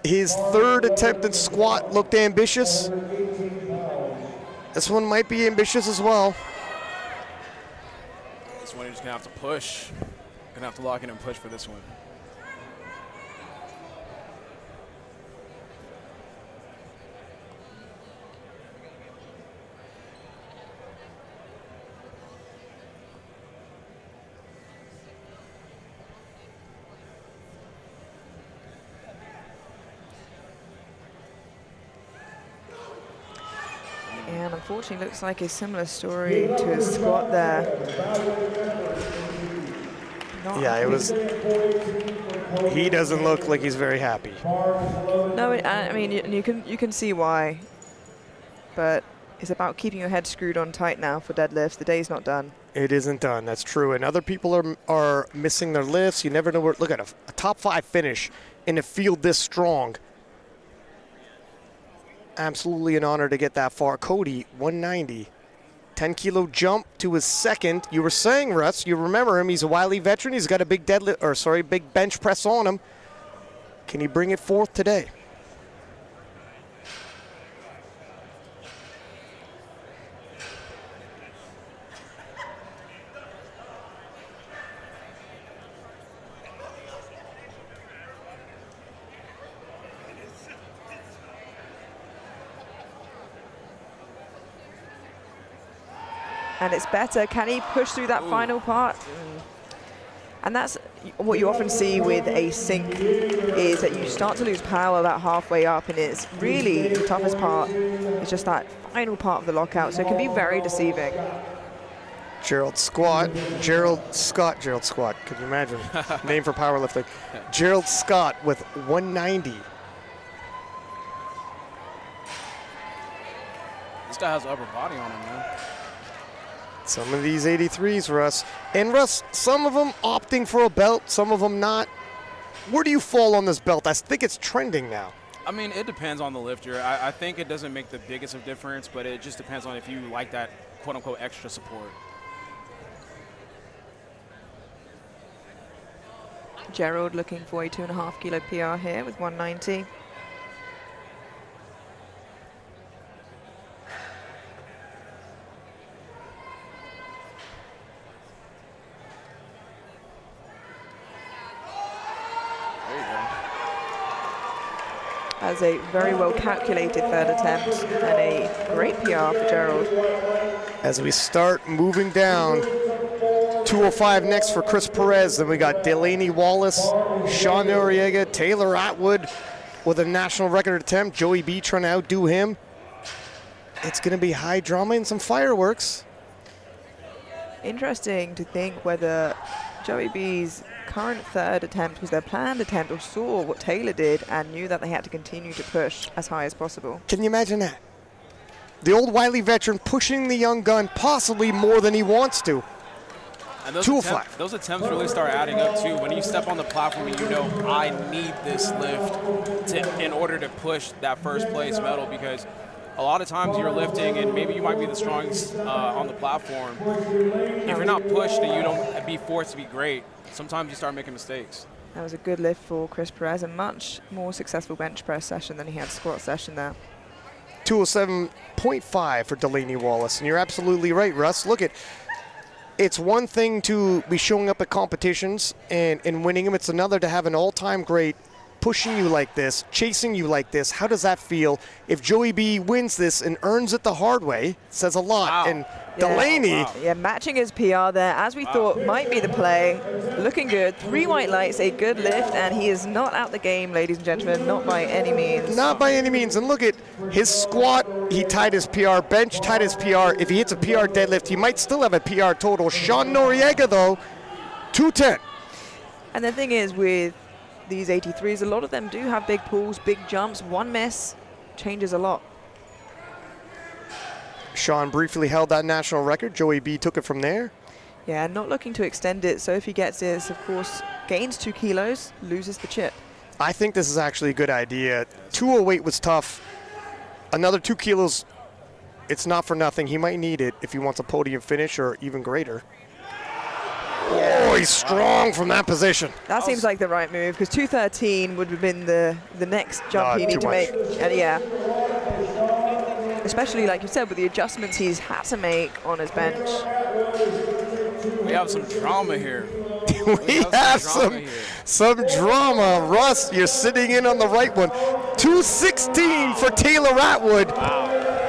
His third attempted squat looked ambitious. This one might be ambitious as well. This one you're just going to have to push. Going to have to lock in and push for this one. And unfortunately, looks like a similar story to his squat there. not. Yeah, it was. He doesn't look like he's very happy. No, I mean you can see why, but it's about keeping your head screwed on tight now for deadlifts. The day's not done. It isn't done. That's true. And other people are missing their lifts. You never know where. Look at a top 5 finish in a field this strong. Absolutely an honor to get that far. Cody, 190. 10-kilo jump to his second. You were saying, Russ, you remember him. He's a wily veteran. He's got a big big bench press on him. Can he bring it forth today? And it's better. Can he push through that final part? And that's what you often see with a sink, is that you start to lose power about halfway up, and it's really the toughest part is just that final part of the lockout, so it can be very deceiving. Gerald Scott. Can you imagine? Name for powerlifting. Gerald Scott with 190. This guy has upper body on him, man. Some of these 83s, Russ. And Russ, some of them opting for a belt, some of them not. Where do you fall on this belt? I think it's trending now. I mean, it depends on the lifter. I think it doesn't make the biggest of difference, but it just depends on if you like that quote-unquote extra support. Gerald looking for a 2.5 kilo PR here with 190. As a very well calculated third attempt and a great PR for Gerald. As we start moving down, 205 next for Chris Perez. Then we got Delaney Wallace, Sean Noriega, Taylor Atwood with a national record attempt. Joey B trying to outdo him. It's going to be high drama and some fireworks. Interesting to think whether Joey B's current third attempt was their planned attempt, or saw what Taylor did and knew that they had to continue to push as high as possible. Can you imagine that? The old wily veteran pushing the young gun possibly more than he wants to. And those 205. Those attempts really start adding up too. When you step on the platform and you know, I need this lift in order to push that first place medal, because a lot of times you're lifting and maybe you might be the strongest on the platform. If you're not pushed and you don't be forced to be great, sometimes you start making mistakes. That was a good lift for Chris Perez, a much more successful bench press session than he had squat session there. 207.5 for Delaney Wallace. And you're absolutely right, Russ. Look at, it's one thing to be showing up at competitions and winning them. It's another to have an all-time great pushing you like this, chasing you like this. How does that feel? If Joey B wins this and earns it the hard way, it says a lot. Wow. And Delaney. Yeah, matching his PR there, as we thought might be the play. Looking good. 3 white lights, a good lift, and he is not out the game, ladies and gentlemen, not by any means. Not by any means. And look at his squat. He tied his PR. Bench tied his PR. If he hits a PR deadlift, he might still have a PR total. Sean Noriega, though, 210. And the thing is, with these 83s, a lot of them do have big pulls, big jumps. One miss changes a lot. Sean briefly held that national record. Joey B took it from there. Yeah, not looking to extend it. So if he gets this, of course, gains 2 kilos, loses the chip. I think this is actually a good idea. 208 was tough. Another 2 kilos, it's not for nothing. He might need it if he wants a podium finish or even greater. Yeah. Oh, he's strong from that position. That seems like the right move, because 213 would have been the next jump he need to make. And yeah. Especially, like you said, with the adjustments he's had to make on his bench. We have some drama here. we have some drama. Russ, you're sitting in on the right one. 216 for Taylor Atwood. Wow.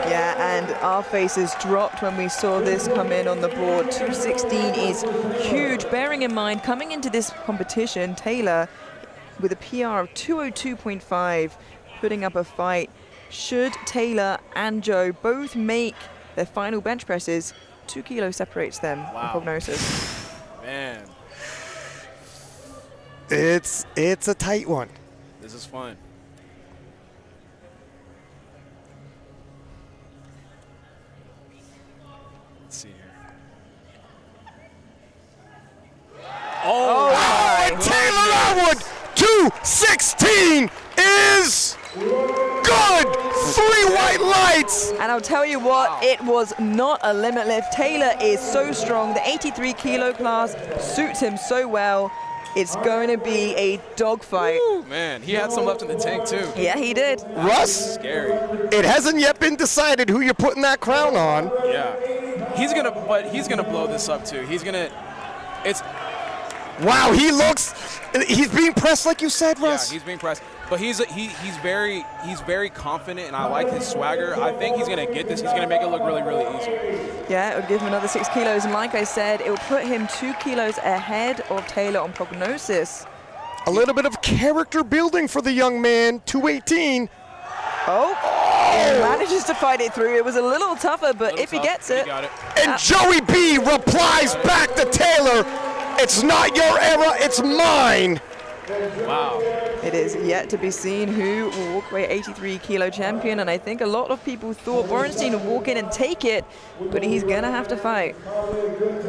Yeah, and our faces dropped when we saw this come in on the board. 216 is huge. Bearing in mind, coming into this competition, Taylor with a PR of 202.5, putting up a fight. Should Taylor and Joe both make their final bench presses, 2 kilos separates them in prognosis. Man. It's a tight one. This is fun. Let's see here. Oh, my. Taylor Atwood, 216 is good. 3 white lights. And I'll tell you what, it was not a limit lift. Taylor is so strong. The 83 kilo class suits him so well. It's going to be a dogfight. Ooh, man, he had some left in the tank too. Yeah, he did. Russ, Scary. it hasn't yet been decided who you're putting that crown on. Yeah. He's gonna blow this up too. It's Wow, he's being pressed like you said, Russ. Yeah, he's being pressed, but he's very confident, and I like his swagger. I think he's gonna get this. He's gonna make it look really, really easy. Yeah, it would give him another 6 kilos. And like I said, it would put him 2 kilos ahead of Taylor on prognosis. A little bit of character building for the young man, 218. Oh, he manages to fight it through. It was a little tougher, but if he gets it. He got it. And Joey B replies back to Taylor, it's not your era, it's mine. Wow. It is yet to be seen who will walk away 83 kilo champion, and I think a lot of people thought Borenstein would walk in and take it, but he's gonna have to fight.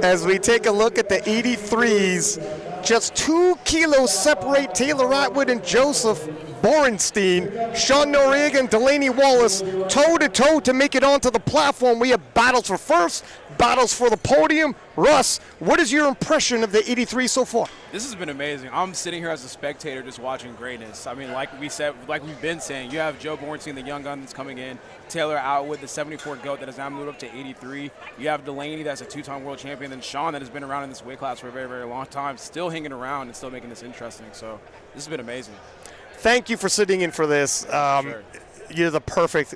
As we take a look at the 83s, just 2 kilos separate Taylor Atwood and Joseph Borenstein. Sean Noriega and Delaney Wallace toe-to-toe to make it onto the platform. We have battles for first, battles for the podium. Russ, what is your impression of the 83 so far? This has been amazing. I'm sitting here as a spectator just watching greatness. I mean, like we've been saying, you have Joe Borenstein, the young gun that's coming in, Taylor Atwood, the 74 GOAT that has now moved up to 83. You have Delaney, that's a 2-time world champion, then Sean that has been around in this weight class for a very, very long time, still hanging around and still making this interesting. So this has been amazing. Thank you for sitting in for this. Sure. You're the perfect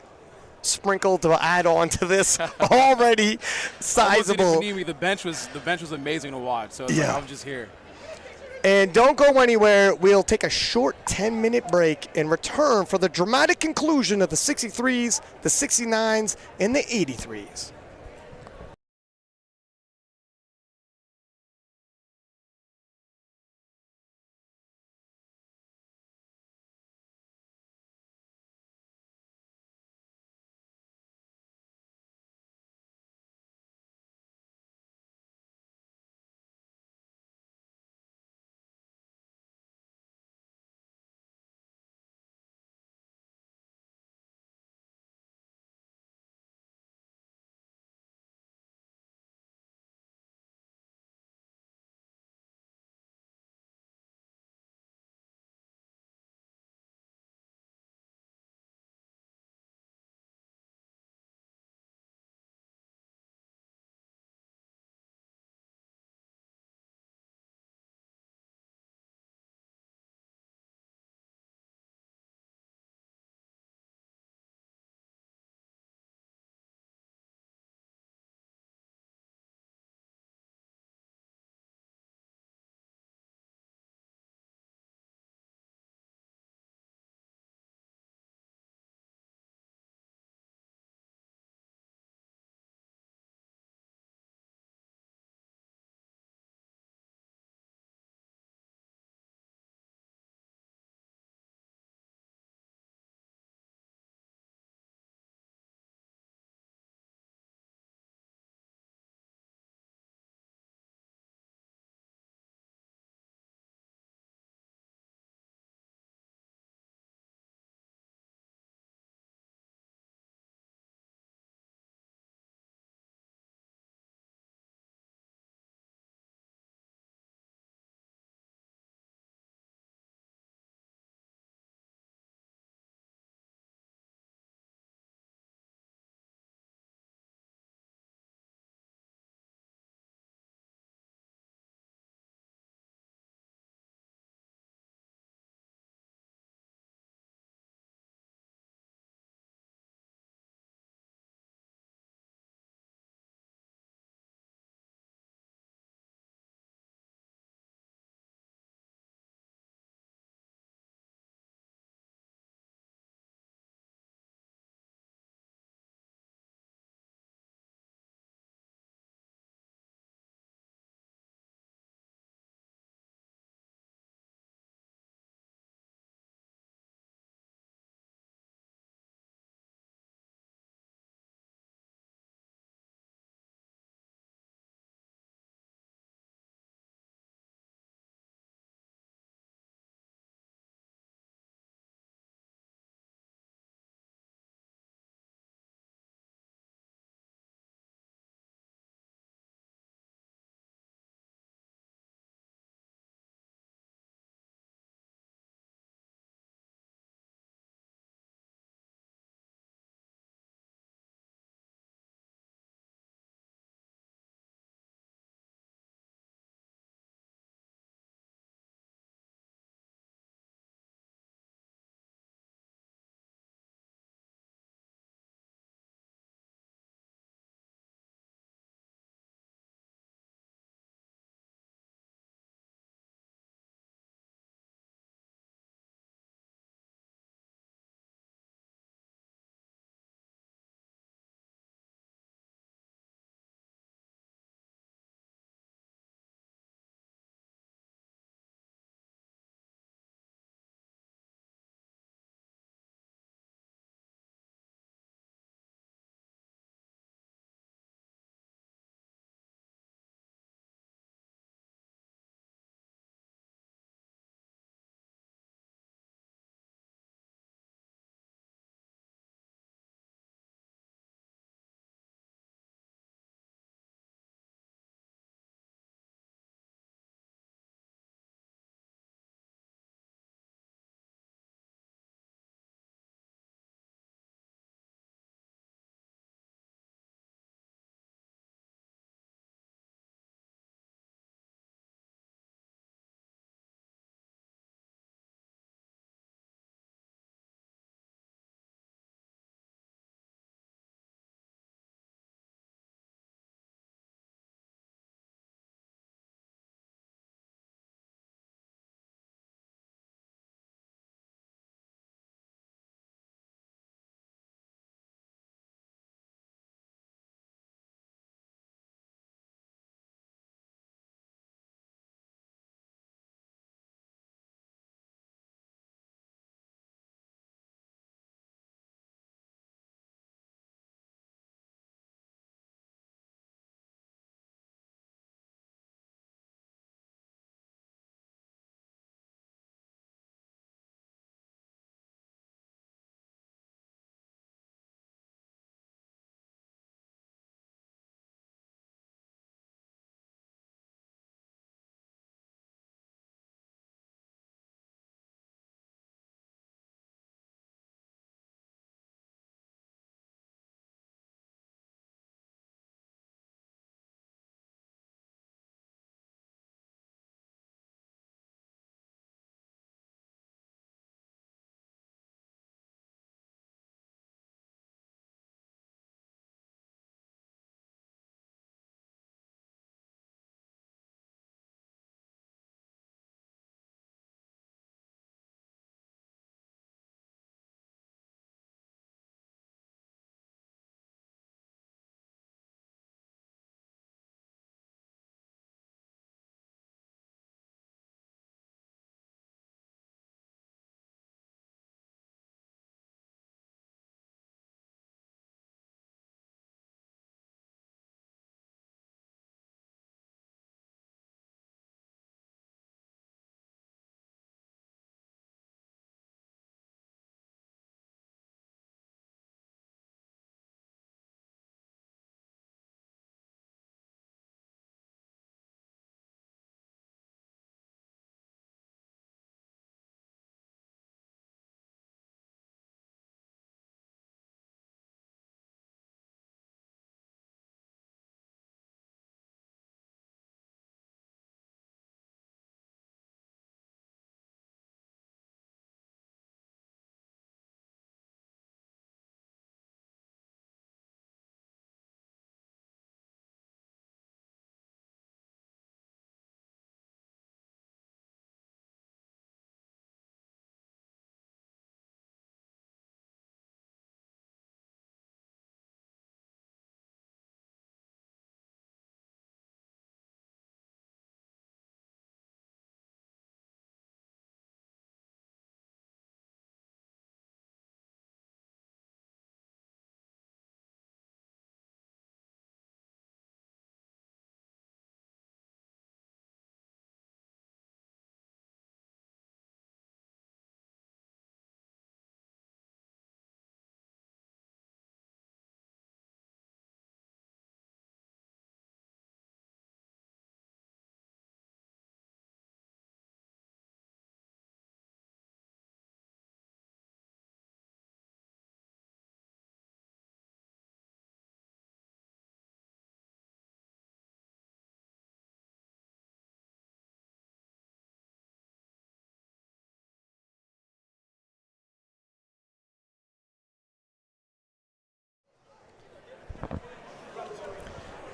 sprinkle to add on to this already sizable. Almost didn't need me. The bench was amazing to watch. So it's like, I'm just here. And don't go anywhere. We'll take a short 10-minute break and return for the dramatic conclusion of the 63s, the 69s, and the 83s.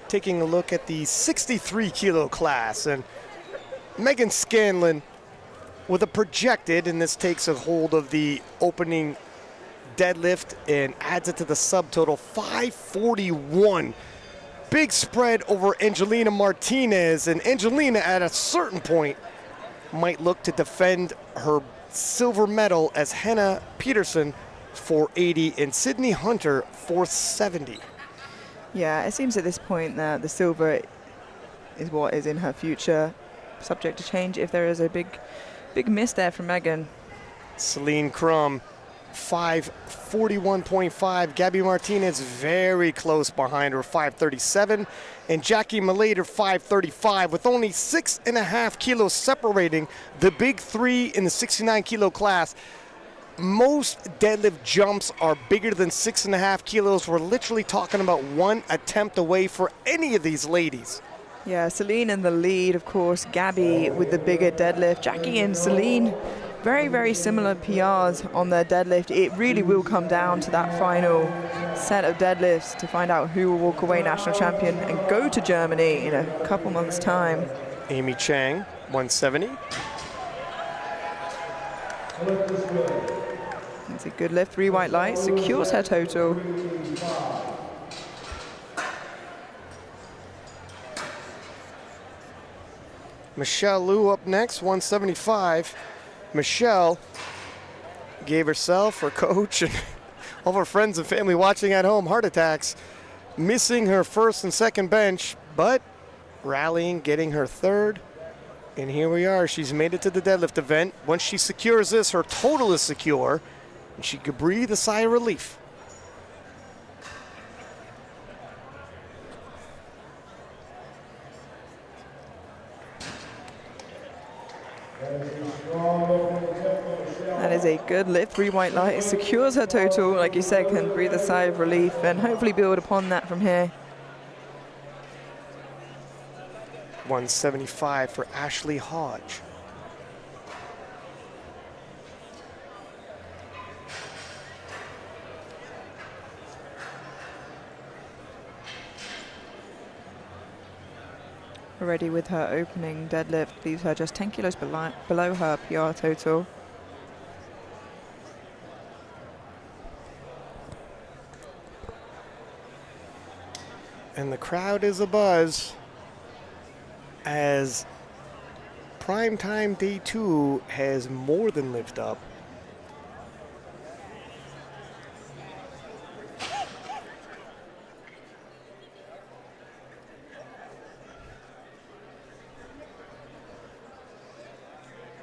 taking a look at the 63 kilo class. And Megan Scanlon with a projected, and this takes a hold of the opening deadlift and adds it to the subtotal, 541. Big spread over Angelina Martinez, and Angelina at a certain point might look to defend her silver medal as Hannah Peterson 480 and Sydney Hunter 470. Yeah, it seems at this point that the silver is what is in her future, subject to change if there is a big miss there from Megan. Celine Crum 541.5. Gabby Martinez very close behind her, 537. And Jackie Malater 535, with only 6.5 kilos separating the big three in the 69 kilo class. Most deadlift jumps are bigger than 6.5 kilos. We're literally talking about one attempt away for any of these ladies. Yeah, Celine in the lead, of course. Gabby with the bigger deadlift. Jackie and Celine, very, very similar PRs on their deadlift. It really will come down to that final set of deadlifts to find out who will walk away national champion and go to Germany in a couple months' time. Amy Chang, 170. It's a good lift. 3 white lights, secures her total. Michelle Liu up next, 175. Michelle gave herself, her coach, and all of her friends and family watching at home heart attacks, missing her first and second bench, but rallying, getting her third. And here we are. She's made it to the deadlift event. Once she secures this, her total is secure, and she could breathe a sigh of relief. That is a good lift. 3 white lights, secures her total. Like you said, can breathe a sigh of relief and hopefully build upon that from here. 175 for Ashley Hodge. Already with her opening deadlift, leaves her just 10 kilos below her PR total. And the crowd is abuzz as Primetime Day 2 has more than lived up.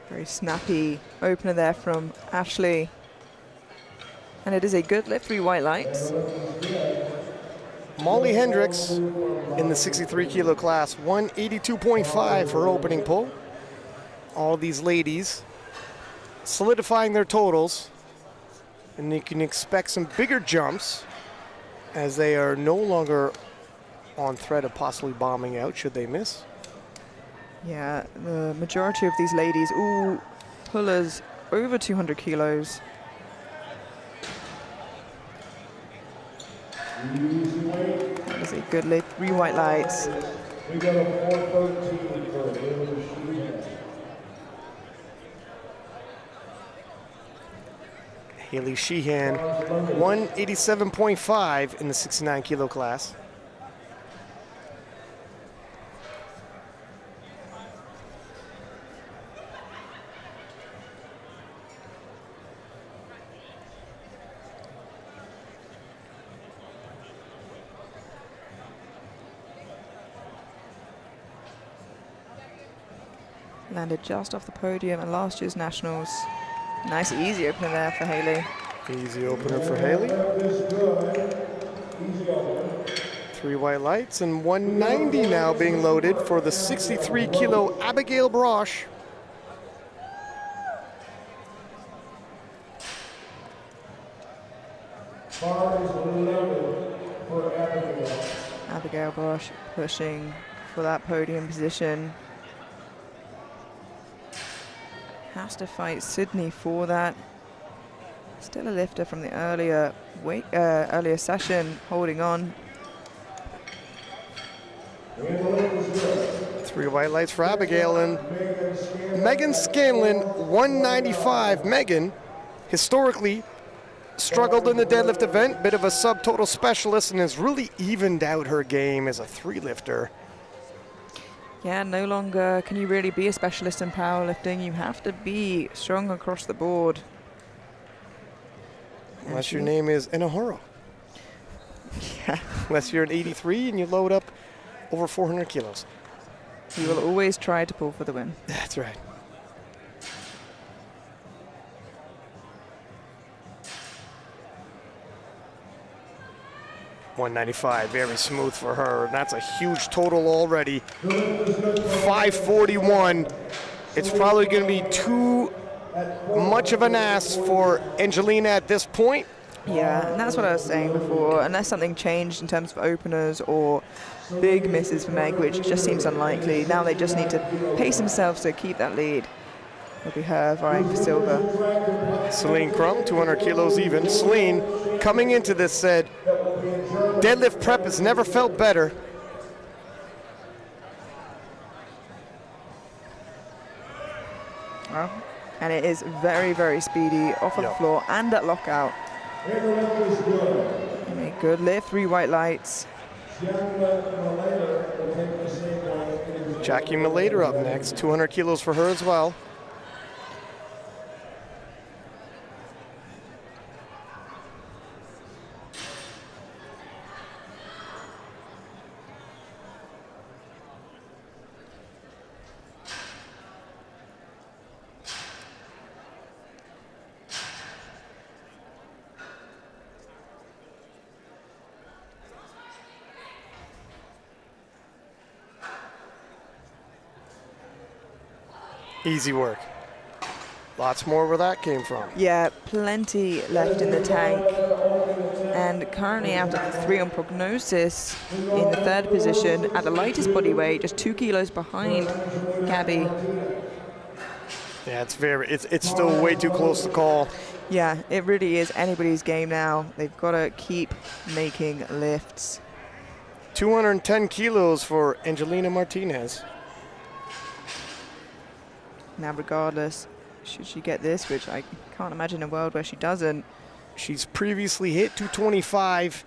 Very snappy opener there from Ashley. And it is a good lift, 3 white lights. Molly Hendricks in the 63 kilo class, 182.5 for opening pull. All these ladies solidifying their totals, and you can expect some bigger jumps as they are no longer on threat of possibly bombing out should they miss. Yeah, the majority of these ladies, all pullers over 200 kilos. That is a good lift, 3 white lights. We got a 413 for Haley Sheehan. Haley Sheehan, 187.5 in the 69 kilo class. Landed just off the podium at last year's Nationals. Nice easy opener there for Haley. Easy opener for Haley. 3 white lights and 190 now being loaded for the 63 kilo Abigail Brosh. Bar is loaded for Abigail. Abigail Bosch pushing for that podium position. Has to fight Sydney for that. Still a lifter from the earlier session, holding on. 3 white lights for Abigail and Megan Scanlon, 195. Megan, historically, struggled in the deadlift event, bit of a subtotal specialist, and has really evened out her game as a 3-lifter. Yeah, no longer can you really be a specialist in powerlifting. You have to be strong across the board. Unless your name is Inahoro. Yeah. Unless you're an 83 and you load up over 400 kilos. You will always try to pull for the win. That's right. $195, very smooth for her. That's a huge total already. 541. It's probably going to be too much of an ask for Angelina at this point. Yeah, and that's what I was saying before. Unless something changed in terms of openers or big misses for Meg, which just seems unlikely. Now they just need to pace themselves to keep that lead. It'll be her vying for silver. Celine Crum, 200 kilos even. Celine, coming into this, said, deadlift prep has never felt better. Well, and it is very, very speedy off of the floor and at lockout. A good lift, 3 white lights. Jackie Malater up next, 200 kilos for her as well. Easy work. Lots more where that came from. Yeah, plenty left in the tank. And currently out of the 3 on prognosis in the 3rd position at the lightest body weight, just 2 kilos behind Gabby. Yeah, it's still way too close to call. Yeah, it really is anybody's game now. They've got to keep making lifts. 210 kilos for Angelina Martinez. Now, regardless, should she get this, which I can't imagine a world where she doesn't. She's previously hit 225,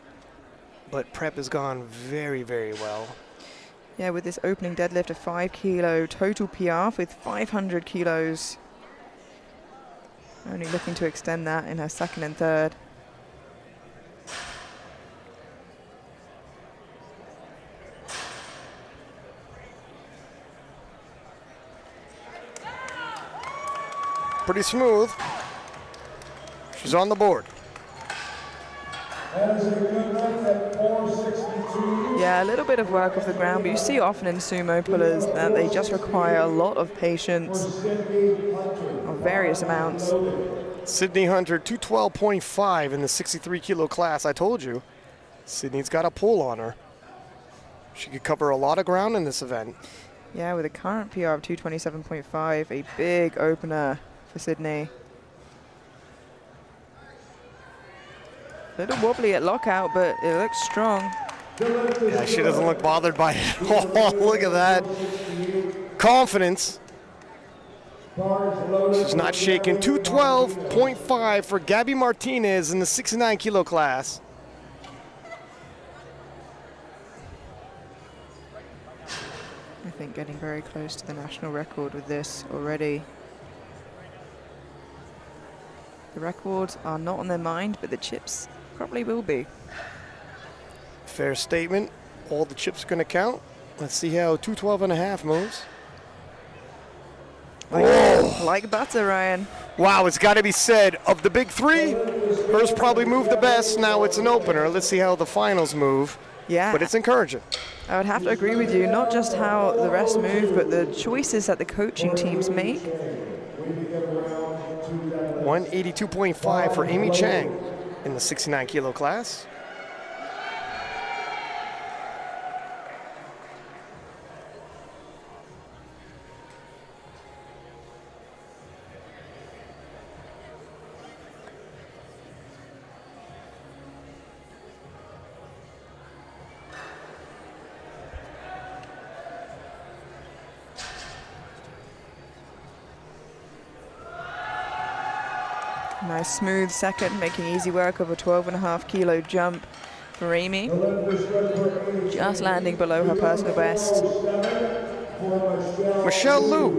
but prep has gone very, very well. Yeah, with this opening deadlift, a 5 kilo total PR with 500 kilos. Only looking to extend that in her 2nd and 3rd. Pretty smooth. She's on the board. That is a good lift at 462. Yeah, a little bit of work off the ground, but you see often in sumo pullers that they just require a lot of patience of various amounts. Sydney Hunter, 212.5 in the 63 kilo class. I told you, Sydney's got a pull on her. She could cover a lot of ground in this event. Yeah, with a current PR of 227.5, a big opener for Sydney. A little wobbly at lockout, but it looks strong. Yeah, she doesn't look bothered by it at all. Look at that. Confidence. She's not shaking. 212.5 for Gabby Martinez in the 69 kilo class. I think getting very close to the national record with this already. The records are not on their mind, but the chips probably will be. Fair statement. All the chips are going to count. Let's see how 212.5 moves. Like butter, Ryan. Wow, it's got to be said, of the big 3, hers probably moved the best. Now it's an opener. Let's see how the finals move. Yeah. But it's encouraging. I would have to agree with you, not just how the rest move, but the choices that the coaching teams make. 182.5 for Amy Chang in the 69 kilo class. Nice smooth second, making easy work of a 12.5 kilo jump for Amy. Just landing below her personal best. Michelle Liu,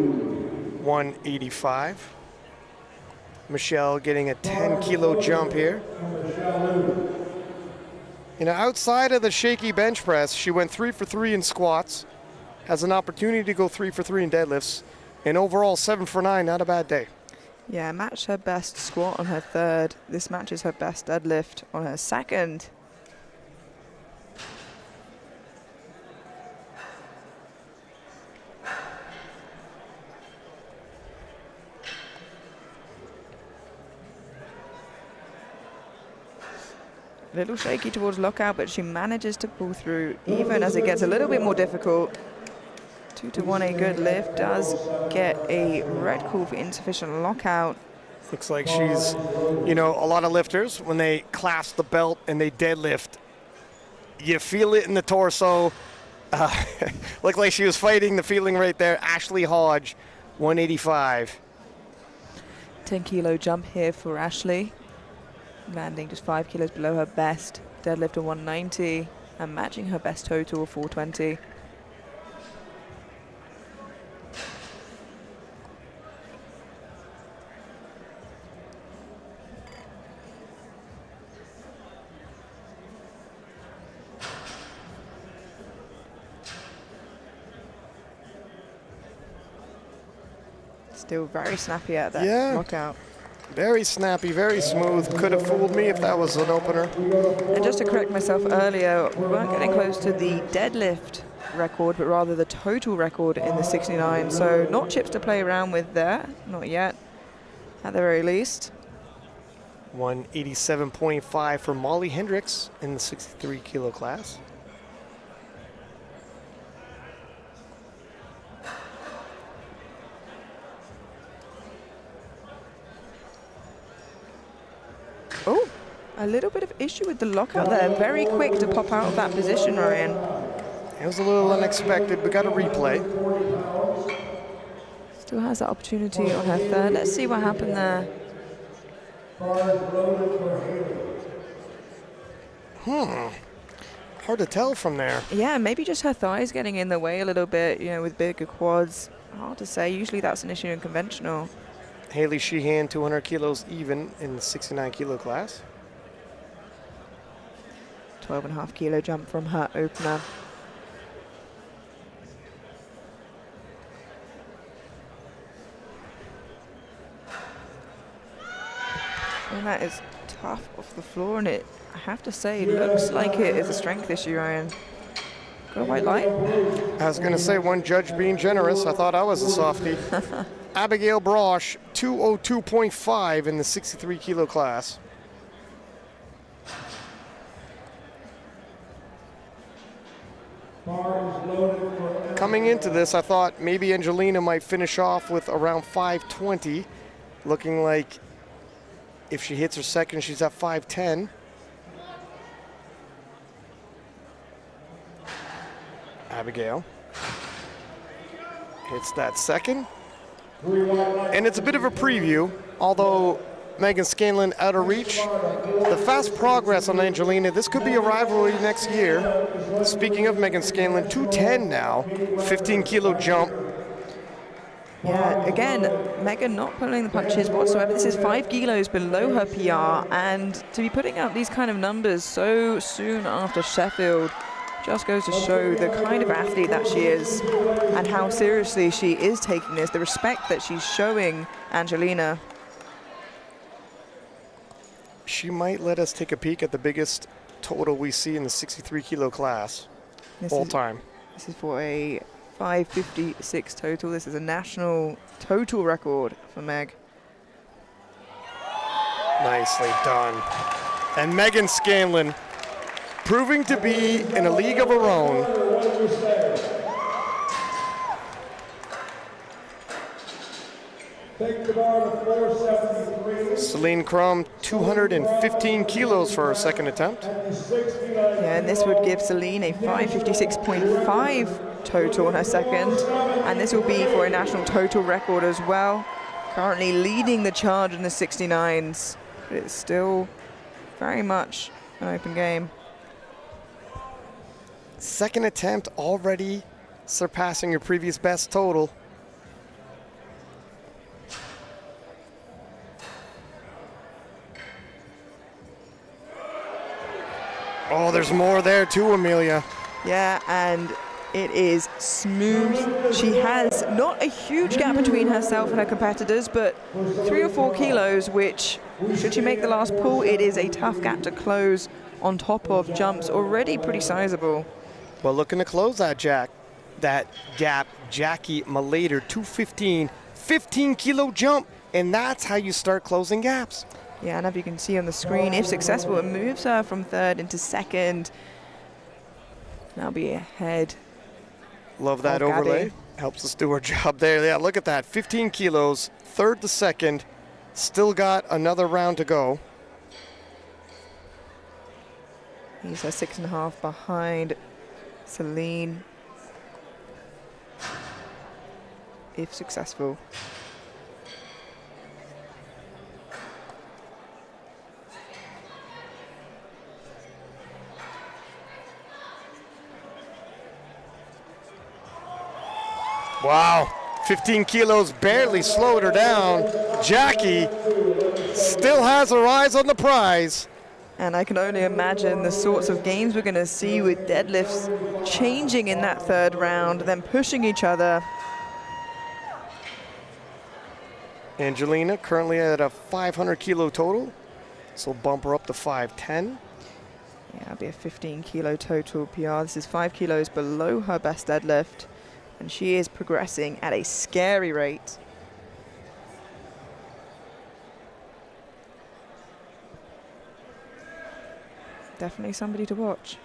185. Michelle getting a 10 kilo jump here. You know, outside of the shaky bench press, she went 3 for 3 in squats, has an opportunity to go 3 for 3 in deadlifts, and overall 7 for 9, not a bad day. Yeah, matched her best squat on her third. This matches her best deadlift on her second. A little shaky towards lockout, but she manages to pull through even as it gets a little bit more difficult. 2 to 1, a good lift, does get a red call for insufficient lockout. Looks like she's, you know, a lot of lifters, when they clasp the belt and they deadlift, you feel it in the torso. Looked like she was fighting the feeling right there. Ashley Hodge, 185. 10 kilo jump here for Ashley. Landing just 5 kilos below her best. Deadlift of 190 and matching her best total of 420. Still very snappy at that lockout. Very snappy, very smooth. Could have fooled me if that was an opener. And just to correct myself earlier, we weren't getting close to the deadlift record, but rather the total record in the 69. So not chips to play around with there, not yet, at the very least. 187.5 for Molly Hendricks in the 63 kilo class. Oh, a little bit of issue with the lockout there. Very quick to pop out of that position, Ryan. It was a little unexpected, but got a replay. Still has that opportunity on her third. Let's see what happened there. Hard to tell from there. Yeah, maybe just her thighs getting in the way a little bit, you know, with bigger quads. Hard to say. Usually that's an issue in conventional. Haley Sheehan, 200 kilos even in the 69 kilo class. 12.5 kilo jump from her opener. And that is tough off the floor, and it, I have to say, looks like it is a strength issue, Ryan. Got a white light? I was going to say, one judge being generous. I thought I was a softie. Abigail Brosh, 202.5 in the 63 kilo class. Coming into this, I thought maybe Angelina might finish off with around 520, looking like if she hits her second, she's at 510. Abigail hits that second. And it's a bit of a preview, although Megan Scanlon out of reach. The fast progress on Angelina, this could be a rivalry next year. Speaking of Megan Scanlon, 210 now, 15 kilo jump. Yeah, again, Megan not pulling the punches whatsoever. This is 5 kilos below her PR, and to be putting out these kind of numbers so soon after Sheffield just goes to show the kind of athlete that she is and how seriously she is taking this, the respect that she's showing Angelina. She might let us take a peek at the biggest total we see in the 63 kilo class all time. This is for a 556 total. This is a national total record for Meg. Nicely done. And Megan Scanlon proving to be in a league of her own. Celine Crum, 215 kilos for her second attempt. Yeah, and this would give Celine a 556.5 total on her second, and this will be for a national total record as well. currently leading the charge in the 69s, but it's still very much an open game. Second attempt already surpassing your previous best total. Oh, there's more there too, Amelia. Yeah, and it is smooth. She has not a huge gap between herself and her competitors, but 3 or 4 kilos, which, should she make the last pull, it is a tough gap to close on top of jumps already pretty sizable. Well, looking to close that gap, Jackie Malater, 215, 15-kilo jump, and that's how you start closing gaps. Yeah, and as you can see on the screen, if successful, it moves her from third into second. Now be ahead. Love that Gabby. overlay. Helps us do our job there. Yeah, look at that. 15 kilos, third to second. Still got another round to go. He's 6.5 behind Celine. If successful. Wow, 15 kilos barely slowed her down. Jackie still has her eyes on the prize. And I can only imagine the sorts of games we're going to see with deadlifts changing in that third round, then pushing each other. Angelina currently at a 500 kilo total, so bump her up to 510. Yeah, it'll be a 15 kilo total PR. This is 5 kilos below her best deadlift, and she is progressing at a scary rate. Definitely somebody to watch.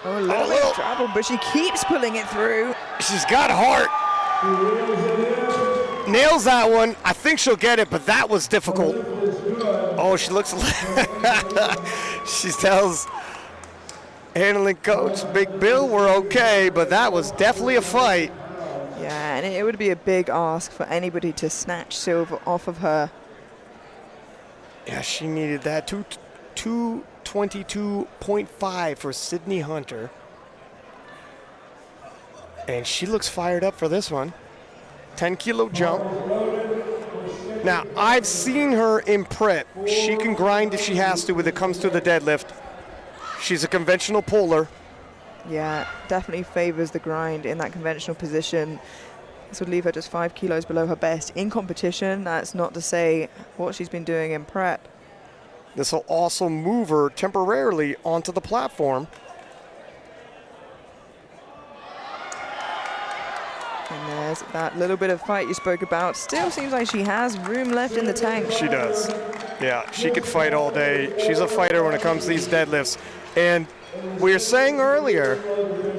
Oh, a little bit of trouble, but she keeps pulling it through. She's got heart. Nails that one. I think she'll get it, but that was difficult. Oh, she looks. She tells handling coach Big Bill we're okay, but that was definitely a fight. Yeah, and it would be a big ask for anybody to snatch silver off of her. Yeah, she needed that. 222.5 for Sydney Hunter. And she looks fired up for this one. 10 kilo jump. Now, I've seen her in prep. She can grind if she has to when it comes to the deadlift. She's a conventional puller. Yeah, definitely favors the grind in that conventional position. This would leave her just 5 kilos below her best in competition. That's not to say what she's been doing in prep. This will also move her temporarily onto the platform. And there's that little bit of fight you spoke about. Still seems like she has room left in the tank. She does. Yeah, she could fight all day. She's a fighter when it comes to these deadlifts. And we were saying earlier,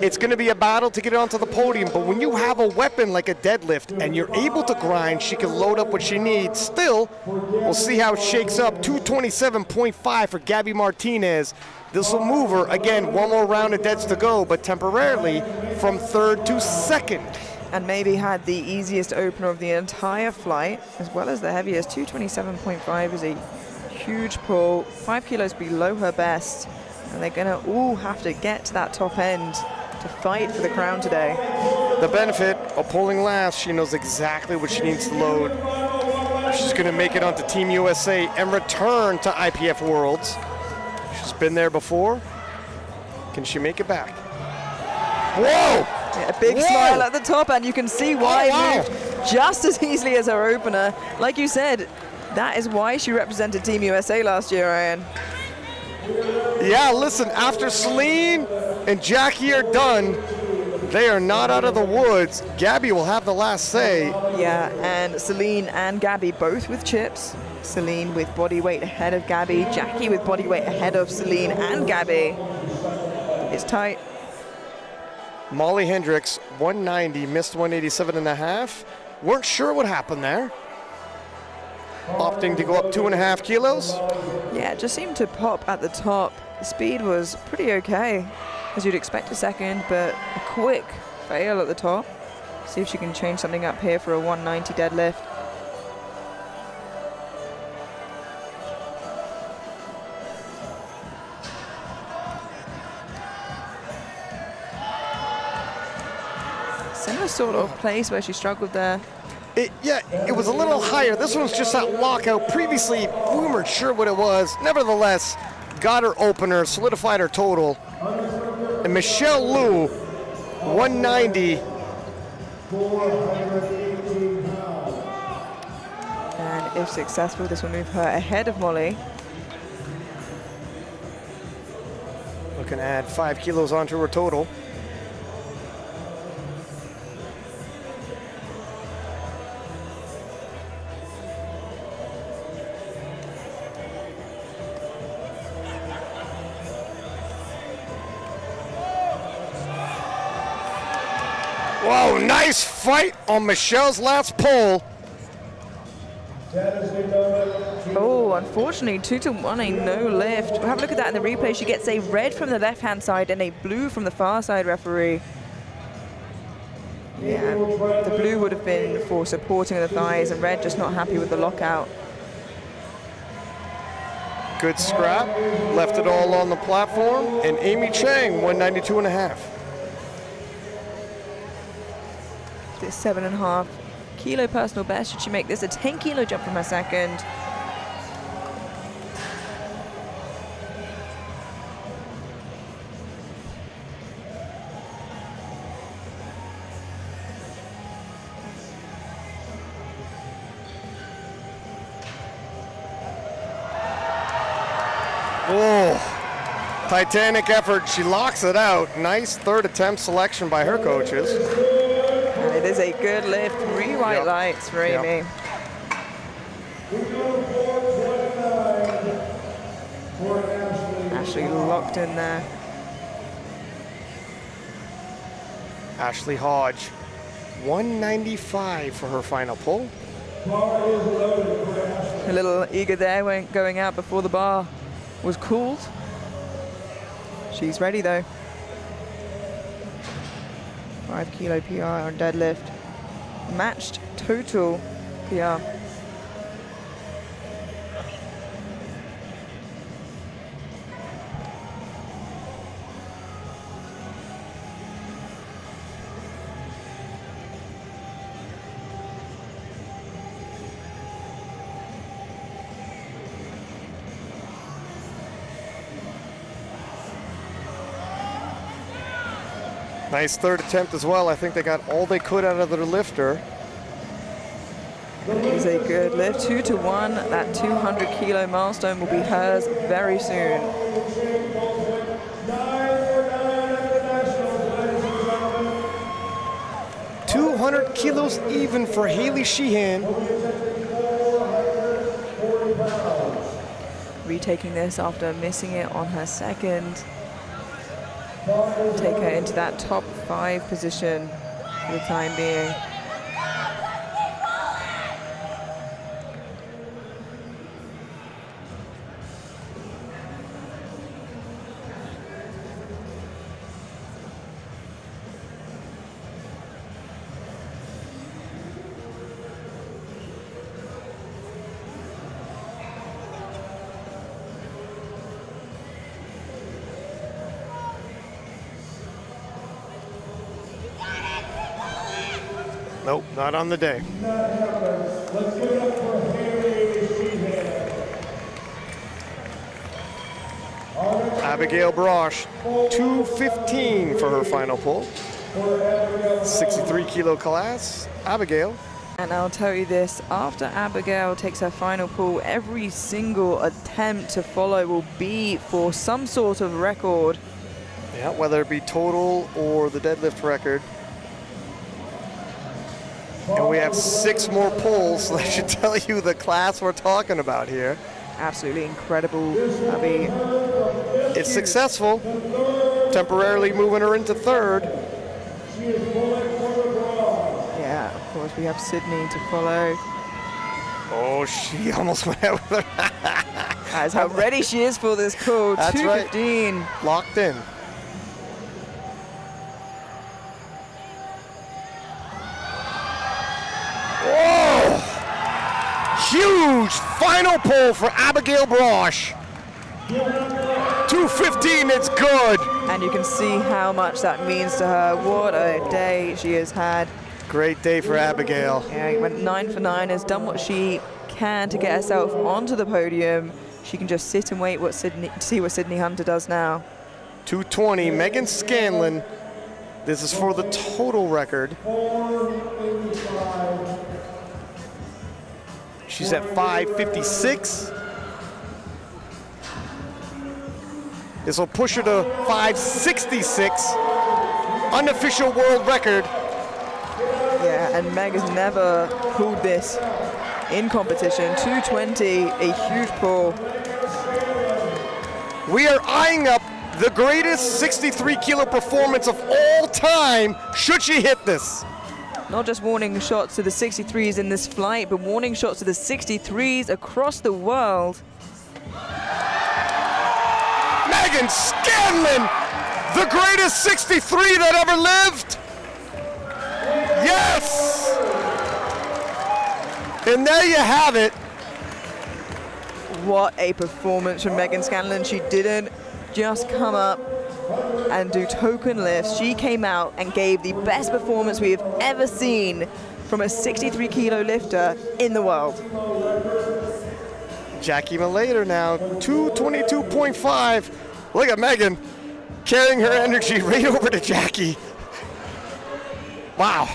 it's going to be a battle to get onto the podium, but when you have a weapon like a deadlift and you're able to grind, she can load up what she needs. Still, we'll see how it shakes up. 227.5 for Gabby Martinez. This will move her, again, one more round of deads to go, but temporarily from third to second. And maybe had the easiest opener of the entire flight, as well as the heaviest. 227.5 is a huge pull, 5 kilos below her best, and they're gonna all have to get to that top end to fight for the crown today. The benefit of pulling last, she knows exactly what she needs to load. She's gonna make it onto Team USA and return to IPF Worlds. She's been there before. Can she make it back? Whoa! Yeah, a big smile at the top, and you can see why it moved just as easily as her opener. Like you said, that is why she represented Team USA last year, Ryan. Yeah, listen, after Celine and Jackie are done, they are not out of the woods. Gabby will have the last say. Yeah, and Celine and Gabby both with chips. Celine with body weight ahead of Gabby. Jackie with body weight ahead of Celine and Gabby. It's tight. Molly Hendricks, 190, missed 187.5. Weren't sure what happened there. Opting to go up 2.5 kilos. Yeah, it just seemed to pop at the top. The speed was pretty okay, as you'd expect a second, but a quick fail at the top. See if she can change something up here for a 190 deadlift. Similar sort of place where she struggled there. It was a little higher. This one's just that lockout. Previously, we weren't sure what it was. Nevertheless, got her opener, solidified her total. And Michelle Liu, 190. And if successful, this will move her ahead of Molly. Looking to add 5 kilos onto her total. Whoa, nice fight on Michelle's last pull. Oh, unfortunately, 2-1, a no lift. We'll have a look at that in the replay. She gets a red from the left-hand side and a blue from the far side, referee. Yeah, the blue would have been for supporting the thighs, and red just not happy with the lockout. Good scrap, left it all on the platform, and Amy Chang, 192.5. This 7.5 kilo personal best. Should she make this a 10 kilo jump from her second? Oh, titanic effort. She locks it out. Nice third attempt selection by her coaches. And it is a good lift. 3 white lights for Amy. Ashley locked in there. Ashley Hodge, 195 for her final pull. A little eager there, went going out before the bar was cooled. She's ready though. 5 kilo PR on deadlift. Matched total PR. Nice third attempt as well. I think they got all they could out of their lifter. It is a good lift. 2-1. That 200 kilo milestone will be hers very soon. 200 kilos even for Haley Sheehan. Retaking this after missing it on her second. Take her into that top 5 position for the time being. Nope, not on the day. Let's give it up for Haley Sheehan. Abigail Brosh, 215 for her final pull. 63 kilo class, Abigail. And I'll tell you this, after Abigail takes her final pull, every single attempt to follow will be for some sort of record. Yeah, whether it be total or the deadlift record. And we have 6 more pulls, so that should tell you the class we're talking about here. Absolutely incredible, Abby. It's successful, temporarily moving her into third. is pulling for the bronze. Yeah, of course, we have Sydney to follow. Oh, she almost went out with her. That's how ready she is for this pull. That's right. 2:15. Locked in. Whoa! Huge final pull for Abigail Brosh. 2:15, it's good. And you can see how much that means to her. What a day she has had. Great day for Abigail. Yeah, he went 9 for 9, has done what she can to get herself onto the podium. She can just sit and wait to see what Sydney Hunter does now. 2:20, Megan Scanlon. This is for the total record. She's at 5:56. This will push her to 5:66, unofficial world record. Yeah, and Meg has never pulled this in competition. 2:20, a huge pull. We are eyeing up the greatest 63-kilo performance of all time, should she hit this. Not just warning shots to the 63s in this flight, but warning shots to the 63s across the world. Megan Scanlon, the greatest 63 that ever lived. Yes! And there you have it. What a performance from Megan Scanlon. She didn't just come up and do token lifts. She came out and gave the best performance we have ever seen from a 63-kilo lifter in the world. Jackie Malater now, 222.5. Look at Megan carrying her energy right over to Jackie. Wow.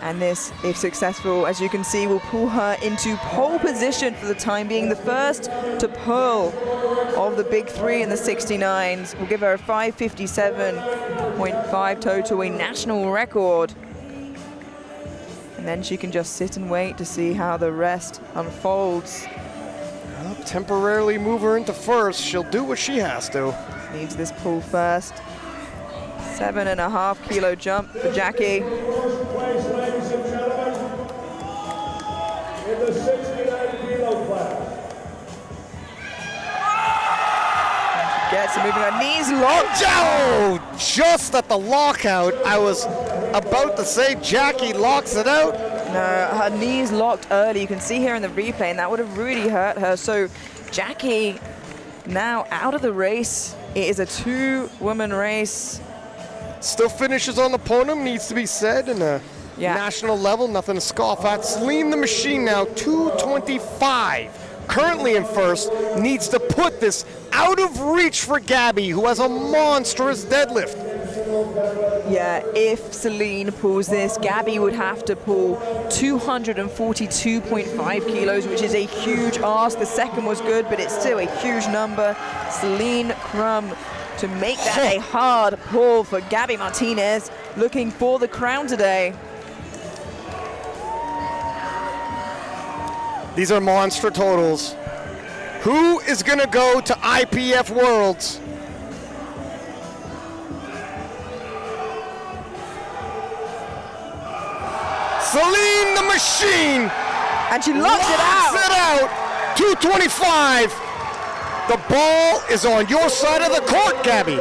And this, if successful, as you can see, will pull her into pole position for the time being. The first to pull of the big three in the 69s. Will give her a 5:57.5 total, a national record. And then she can just sit and wait to see how the rest unfolds. Well, temporarily move her into first. She'll do what she has to. Needs this pull first. 7.5 kilo jump for Jackie. First place, ladies and gentlemen, in the 69-kilo class. Gets her moving, her knees locked. Oh, just at the lockout. I was about to say Jackie locks it out. No, her knees locked early. You can see here in the replay, and that would have really hurt her. So Jackie now out of the race. It is a two-woman race. Still finishes on the podium, needs to be said, in a national level, nothing to scoff at. Celine the Machine now, 225. Currently in first, needs to put this out of reach for Gabby, who has a monstrous deadlift. Yeah, if Celine pulls this, Gabby would have to pull 242.5 kilos, which is a huge ask. The second was good, but it's still a huge number. Celine Crum to make that a hard pull for Gabby Martinez, looking for the crown today. These are monster totals. Who is going to go to IPF Worlds? Celine the Machine. And she locks it out. 225. The ball is on your side of the court, Gabby.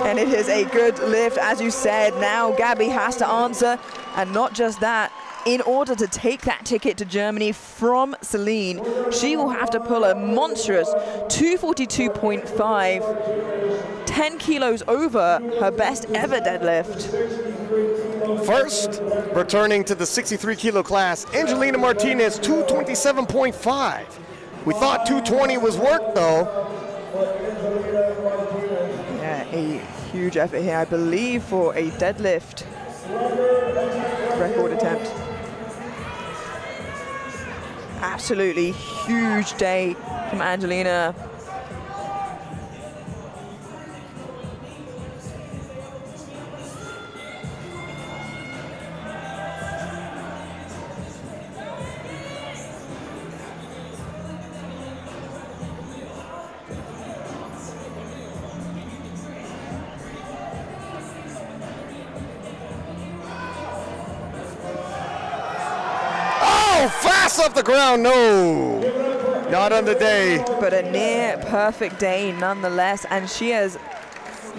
And it is a good lift, as you said. Now Gabby has to answer, and not just that. In order to take that ticket to Germany from Celine, she will have to pull a monstrous 242.5, 10 kilos over her best ever deadlift. First, returning to the 63-kilo class, Angelina Martinez, 227.5. We thought 220 was work, though. Yeah, a huge effort here, I believe, for a deadlift record attempt. Absolutely huge day from Angelina. Oh, fast off the ground. No, not on the day. But a near perfect day nonetheless, and she has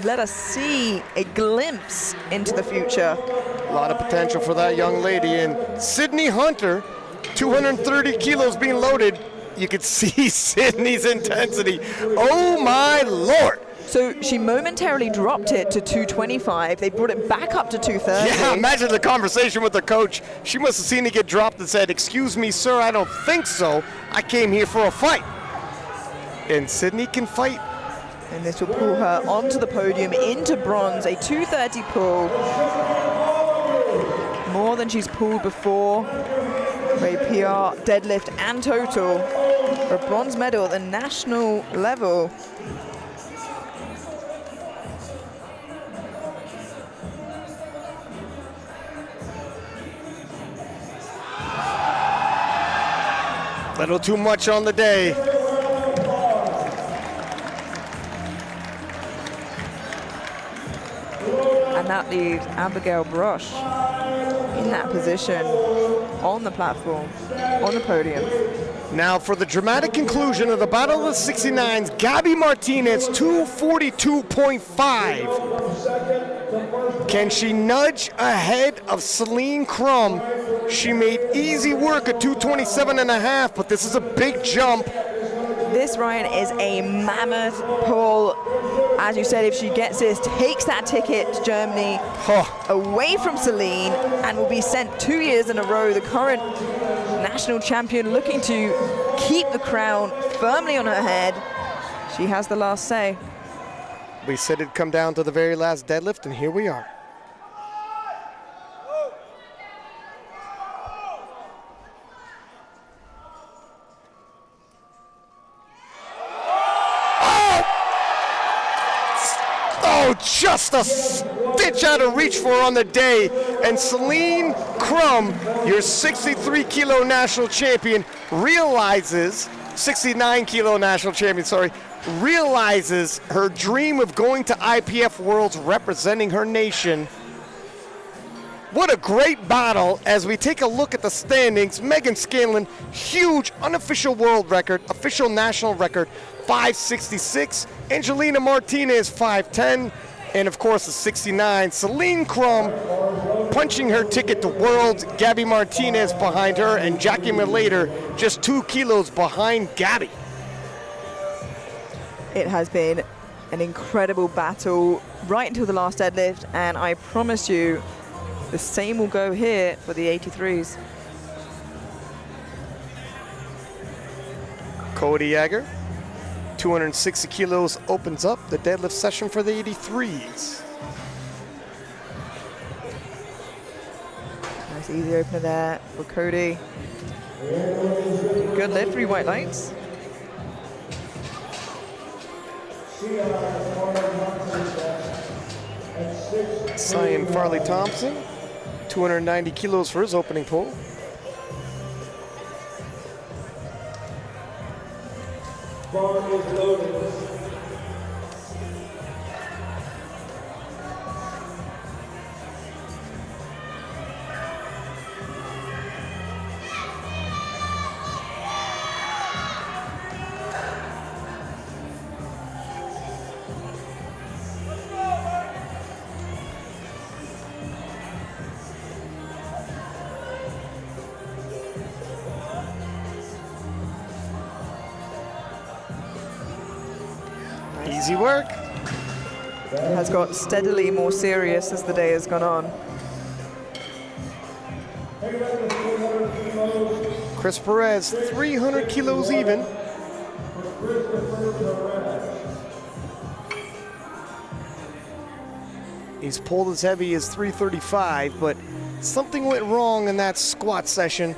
let us see a glimpse into the future. A lot of potential for that young lady. And Sydney Hunter, 230 kilos being loaded. You could see Sydney's intensity. Oh my Lord. So she momentarily dropped it to 225. They brought it back up to 230. Yeah, imagine the conversation with the coach. She must have seen it get dropped and said, "Excuse me, sir, I don't think so. I came here for a fight." And Sydney can fight. And this will pull her onto the podium into bronze, a 230 pull. More than she's pulled before. For a PR, deadlift and total. For a bronze medal at the national level. Little too much on the day. And that leaves Abigail Brosh in that position on the platform, on the podium. Now for the dramatic conclusion of the Battle of the 69s, Gabby Martinez, 242.5. Can she nudge ahead of Celine Crum? She made easy work at 227.5, but this is a big jump. This, Ryan, is a mammoth pull. As you said, if she gets this, takes that ticket to Germany, away from Celine, and will be sent 2 years in a row. The current national champion looking to keep the crown firmly on her head. She has the last say. We said it'd come down to the very last deadlift, and here we are. Oh, just a stitch out of reach for on the day. And Celine Crum, your 63 kilo national champion, realizes, 69 kilo national champion, sorry, realizes her dream of going to IPF Worlds representing her nation. What a great battle as we take a look at the standings. Megan Scanlon, huge unofficial world record, official national record, 566. Angelina Martinez, 510. And of course the 69, Celine Crum punching her ticket to Worlds. Gabby Martinez behind her, and Jackie Malater just 2 kilos behind Gabby. It has been an incredible battle right until the last deadlift, and I promise you the same will go here for the 83s. Cody Yeager, 260 kilos, opens up the deadlift session for the 83s. Nice easy opener there for Cody. Good lift, 3 white lights. Cyan Farley Thompson, 290 kilos for his opening pull. Bar is loaded. Easy work. Has got steadily more serious as the day has gone on. Chris Perez, 300 kilos even. He's pulled as heavy as 335, but something went wrong in that squat session.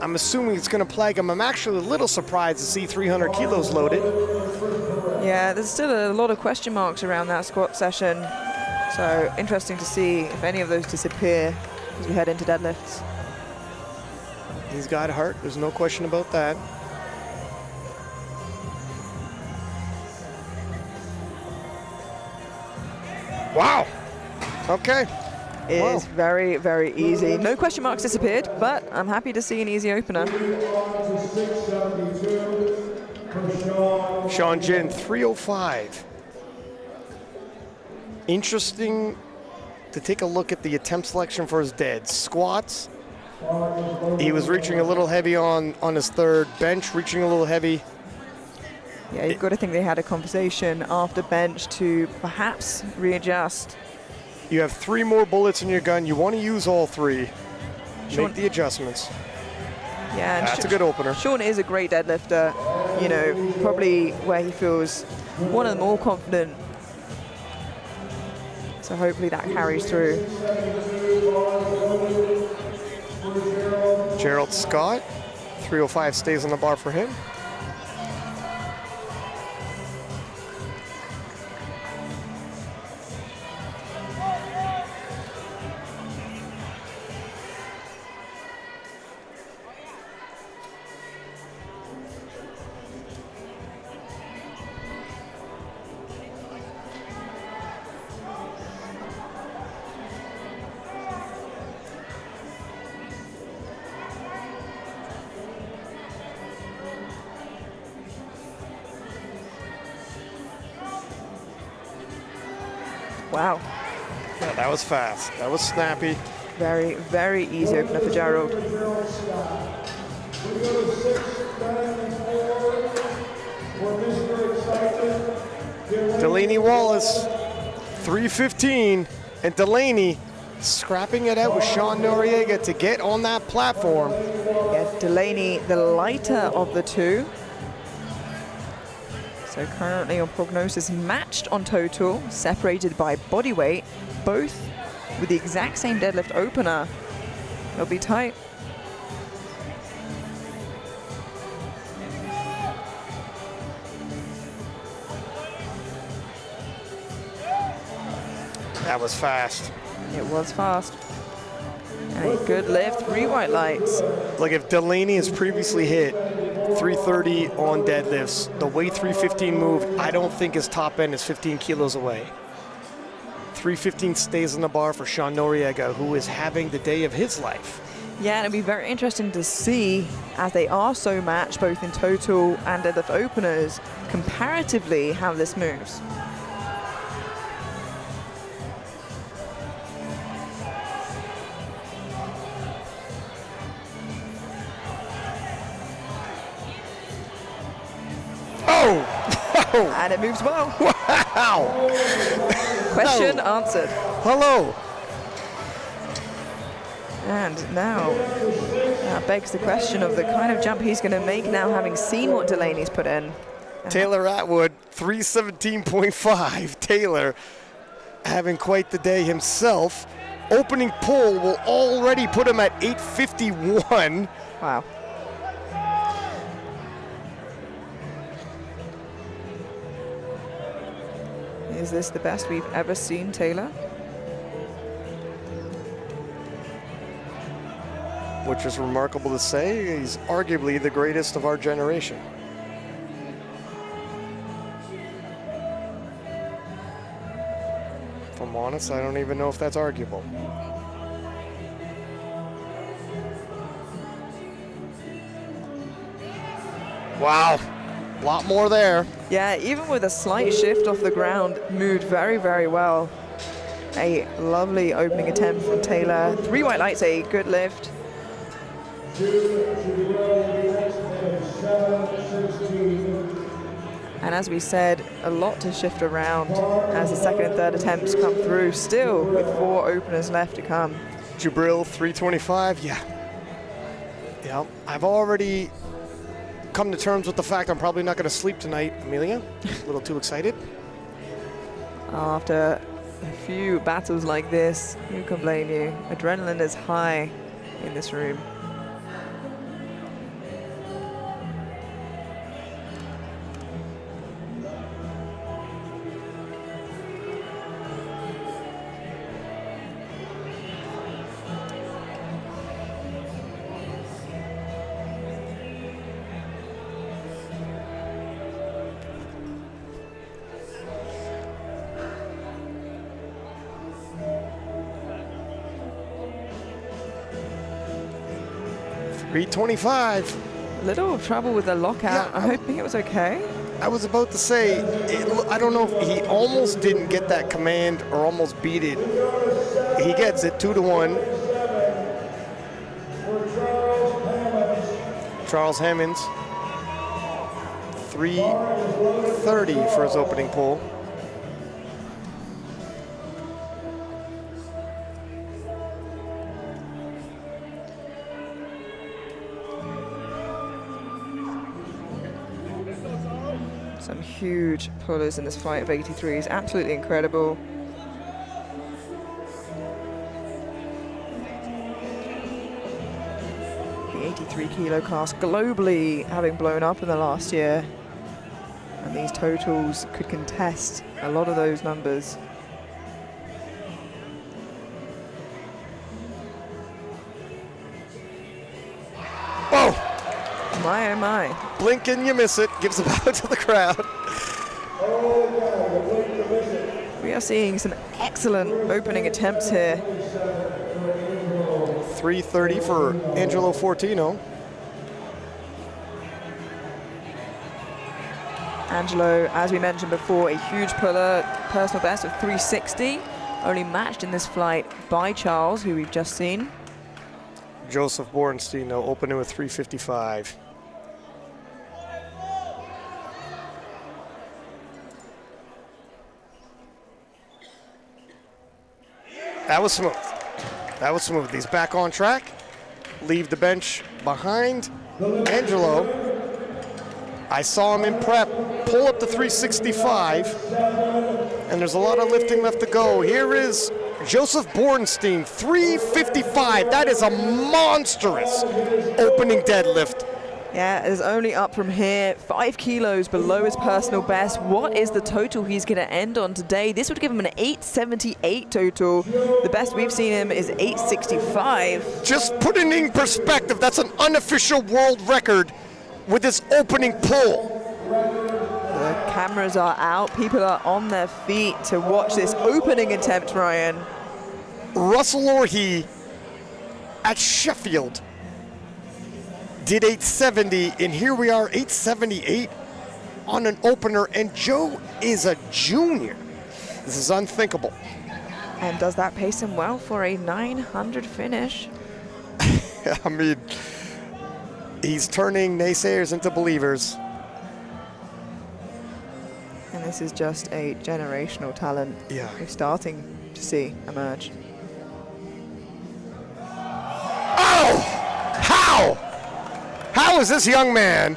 I'm assuming it's going to plague him. I'm actually a little surprised to see 300 kilos loaded. Yeah, there's still a lot of question marks around that squat session. So interesting to see if any of those disappear as we head into deadlifts. He's got heart, there's no question about that. Wow. Okay. is very, very easy. No question marks disappeared, but I'm happy to see an easy opener. Sean Jin, 305. Interesting to take a look at the attempt selection for his dead. Squats, he was reaching a little heavy on his third. Bench, reaching a little heavy. Yeah, you've got to think they had a conversation after bench to perhaps readjust. You have 3 more bullets in your gun. You want to use all 3. Sean- Make the adjustments. Yeah, and That's a good opener. Sean is a great deadlifter, you know, probably where he feels one of the more confident. So hopefully that carries through. Gerald Scott, 305 stays on the bar for him. Wow, Yeah, that was fast. That was snappy. very, very easy opener for Gerald. Delaney Wallace, 315, and Delaney scrapping it out with Sean Noriega to get on that platform. Yeah, Delaney, the lighter of the two. So currently on prognosis, matched on total, separated by body weight, both with the exact same deadlift opener. It'll be tight. That was fast. It was fast. And a good lift, 3 white lights. Like if Delaney has previously hit 330 on deadlifts, the way 315 moved, I don't think his top end is 15 kilos away. 315 stays on the bar for Sean Noriega, who is having the day of his life. Yeah, and it'll be very interesting to see, as they are so matched both in total and deadlift openers, comparatively how this moves. Oh! And it moves well. Wow! Question answered. Hello! And now that begs the question of the kind of jump he's going to make now, having seen what Delaney's put in. Taylor Atwood, 317.5. Taylor having quite the day himself. Opening pull will already put him at 851. Wow. Is this the best we've ever seen Taylor? Which is remarkable to say. He's arguably the greatest of our generation. If I'm honest, I don't even know if that's arguable. Wow, a lot more there. Yeah, even with a slight shift off the ground, moved very, very well. A lovely opening attempt from Taylor. 3 white lights, a good lift. And as we said, a lot to shift around as the second and third attempts come through, still with 4 openers left to come. Jabril, 325, yeah. Yeah, I've already come to terms with the fact I'm probably not going to sleep tonight, Amelia. A little too excited. After a few battles like this, who can blame you? Adrenaline is high in this room. 325. Little trouble with the lockout. Yeah, I'm hoping it was okay. I was about to say, I don't know if he almost didn't get that command or almost beat it. He gets it 2-1. Charles Hammonds, 330 for his opening pull. Some huge pullers in this flight of 83s. Absolutely incredible. The 83 kilo class globally having blown up in the last year. And these totals could contest a lot of those numbers. Oh! My, oh my. Blink and you miss it. Gives a bow to the crowd. We are seeing some excellent opening attempts here. 330 for Angelo Fortino. Angelo, as we mentioned before, a huge puller, personal best of 360, only matched in this flight by Charles, who we've just seen. Joseph Bornstein, though, opening with 355. That was smooth. That was smooth. He's back on track. Leave the bench behind. Angelo, I saw him in prep, pull up to 365, and there's a lot of lifting left to go. Here is Joseph Bornstein, 355. That is a monstrous opening deadlift. Yeah, it's only up from here, 5 kilos below his personal best. What is the total he's going to end on today? This would give him an 878 total. The best we've seen him is 865. Just put it in perspective, that's an unofficial world record with this opening pull. The cameras are out. People are on their feet to watch this opening attempt, Ryan. Russell Orhe at Sheffield did 870, and here we are, 878 on an opener, and Joe is a junior. This is unthinkable. And does that pace him well for a 900 finish? I mean, he's turning naysayers into believers. And this is just a generational talent we're starting to see emerge. Oh! How? How is this young man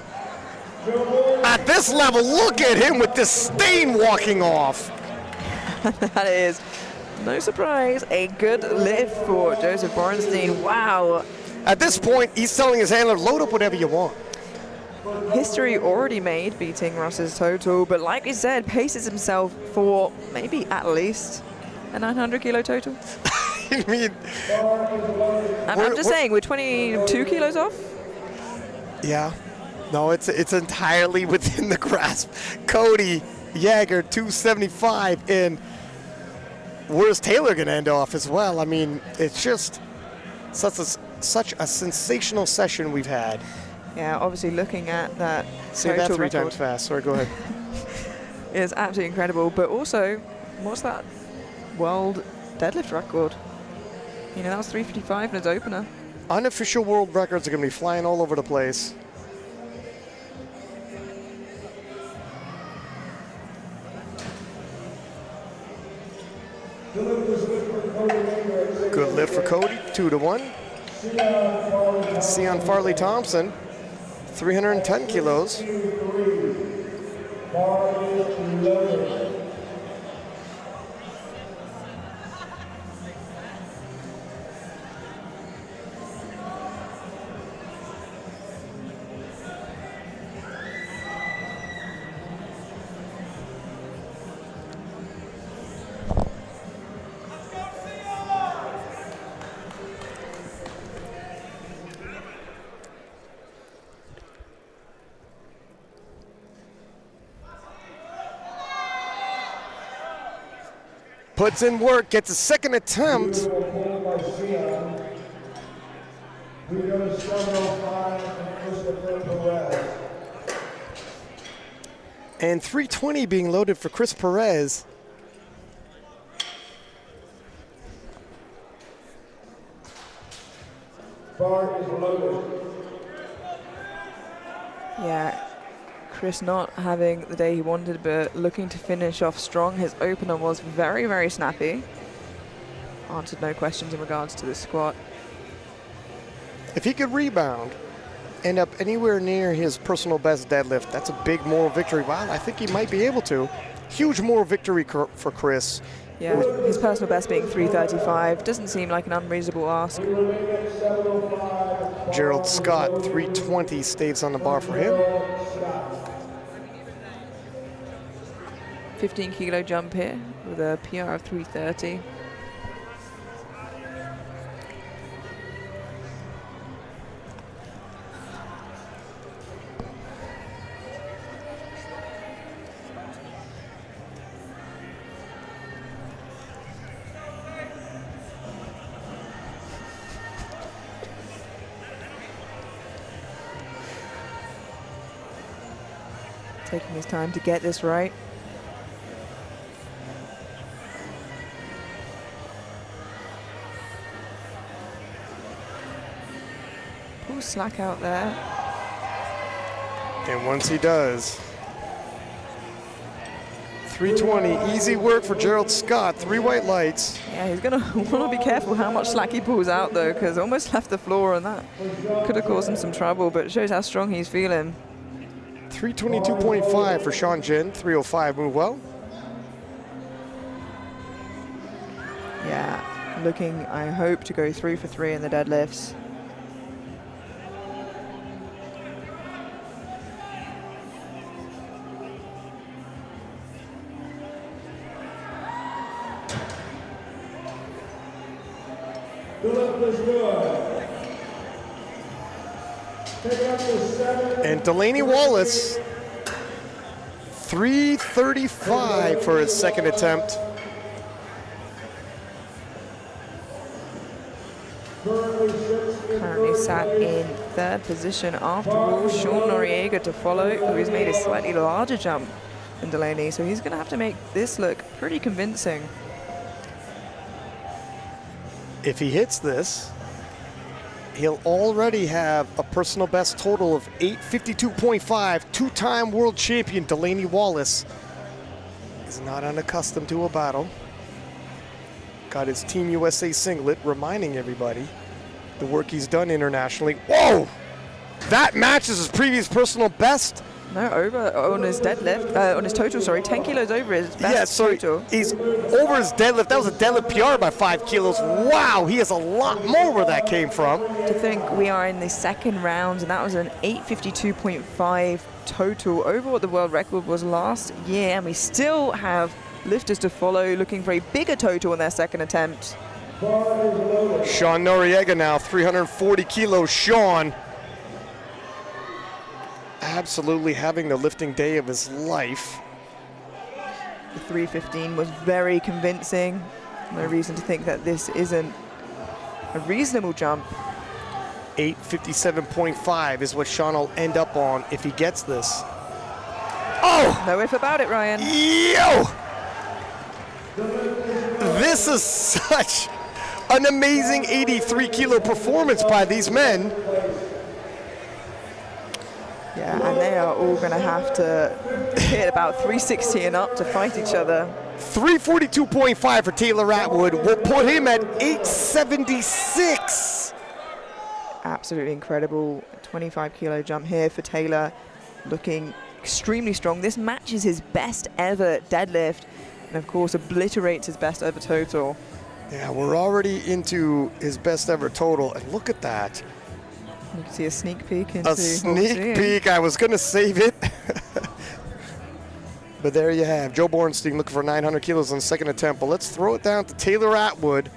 at this level? Look at him with disdain walking off. That is, no surprise, a good lift for Joseph Bornstein. Wow. At this point, he's telling his handler, load up whatever you want. History already made beating Russ's total, but like we said, paces himself for maybe at least a 900 kilo total. I mean, I'm just saying, we're 22 kilos off. Yeah. No, it's entirely within the grasp. Cody Yeager, 275, and where's Taylor going to end off as well? I mean, it's just such a sensational session we've had. Yeah, obviously looking at that Say that total three record times fast. Sorry, go ahead. is absolutely incredible. But also, what's that world deadlift record? You know, that was 355 in his opener. Unofficial world records are going to be flying all over the place. Good lift for Cody, 2-1. Sion Farley Thompson, 310 kilos. Puts in work, gets a second attempt. We go to 705 and Christopher Perez. And 320 being loaded for Chris Perez. Bar is loaded. Yeah, Chris not having the day he wanted, but looking to finish off strong. His opener was very, very snappy. Answered no questions in regards to the squat. If he could rebound, end up anywhere near his personal best deadlift, that's a big moral victory. Wow, I think he might be able to. Huge moral victory for Chris. Yeah, his personal best being 335 doesn't seem like an unreasonable ask. Gerald Scott, 320 stays on the bar for him. 15-kilo jump here with a PR of 330. Taking his time to get this right. Pull slack out there. And once he does, 320, easy work for Gerald Scott, 3 white lights. Yeah, he's gonna want to be careful how much slack he pulls out though, because almost left the floor, and that could have caused him some trouble, but it shows how strong he's feeling. 322.5 for Sean Jin, 305 move well. Yeah, looking, I hope, to go 3 for 3 in the deadlifts. The lift is good. Take up to 7. And Delaney Wallace, 335 for his second attempt. Currently sat in 3rd position after all. Sean Noriega to follow, who's made a slightly larger jump than Delaney, so he's going to have to make this look pretty convincing. If he hits this, he'll already have a personal best total of 852.5. 2-time world champion Delaney Wallace is not unaccustomed to a battle. Got his Team USA singlet, reminding everybody the work he's done internationally. Whoa! That matches his previous personal best. No, over on his deadlift, on his total, sorry, 10 kilos over his best Yeah, sorry, total. he's over his deadlift. That was a deadlift PR by 5 kilos. Wow, he has a lot more where that came from. To think we are in the 2nd round, and that was an 852.5 total over what the world record was last year, and we still have lifters to follow looking for a bigger total in their 2nd attempt. Sean Noriega now, 340 kilos. Sean absolutely having the lifting day of his life. The 315 was very convincing. No reason to think that this isn't a reasonable jump. 857.5 is what Sean will end up on if he gets this. Oh! No if about it, Ryan. Yo! This is such an amazing 83 kilo performance by these men. Yeah, and they are all going to have to hit about 360 and up to fight each other. 342.5 for Taylor Atwood will put him at 876. Absolutely incredible 25-kilo jump here for Taylor, looking extremely strong. This matches his best ever deadlift, and of course obliterates his best ever total. Yeah, we're already into his best ever total, and look at that. You can see a sneak peek into A sneak peek. I was going to save it. But there you have Joe Bornstein looking for 900 kilos on the 2nd attempt. But let's throw it down to Taylor Atwood.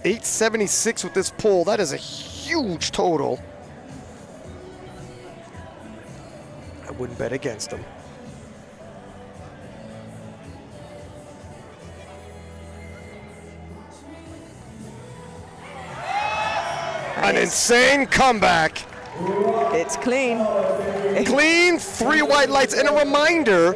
876 with this pull. That is a huge total. I wouldn't bet against him. An insane comeback. It's clean. Clean, 3 white lights, and a reminder,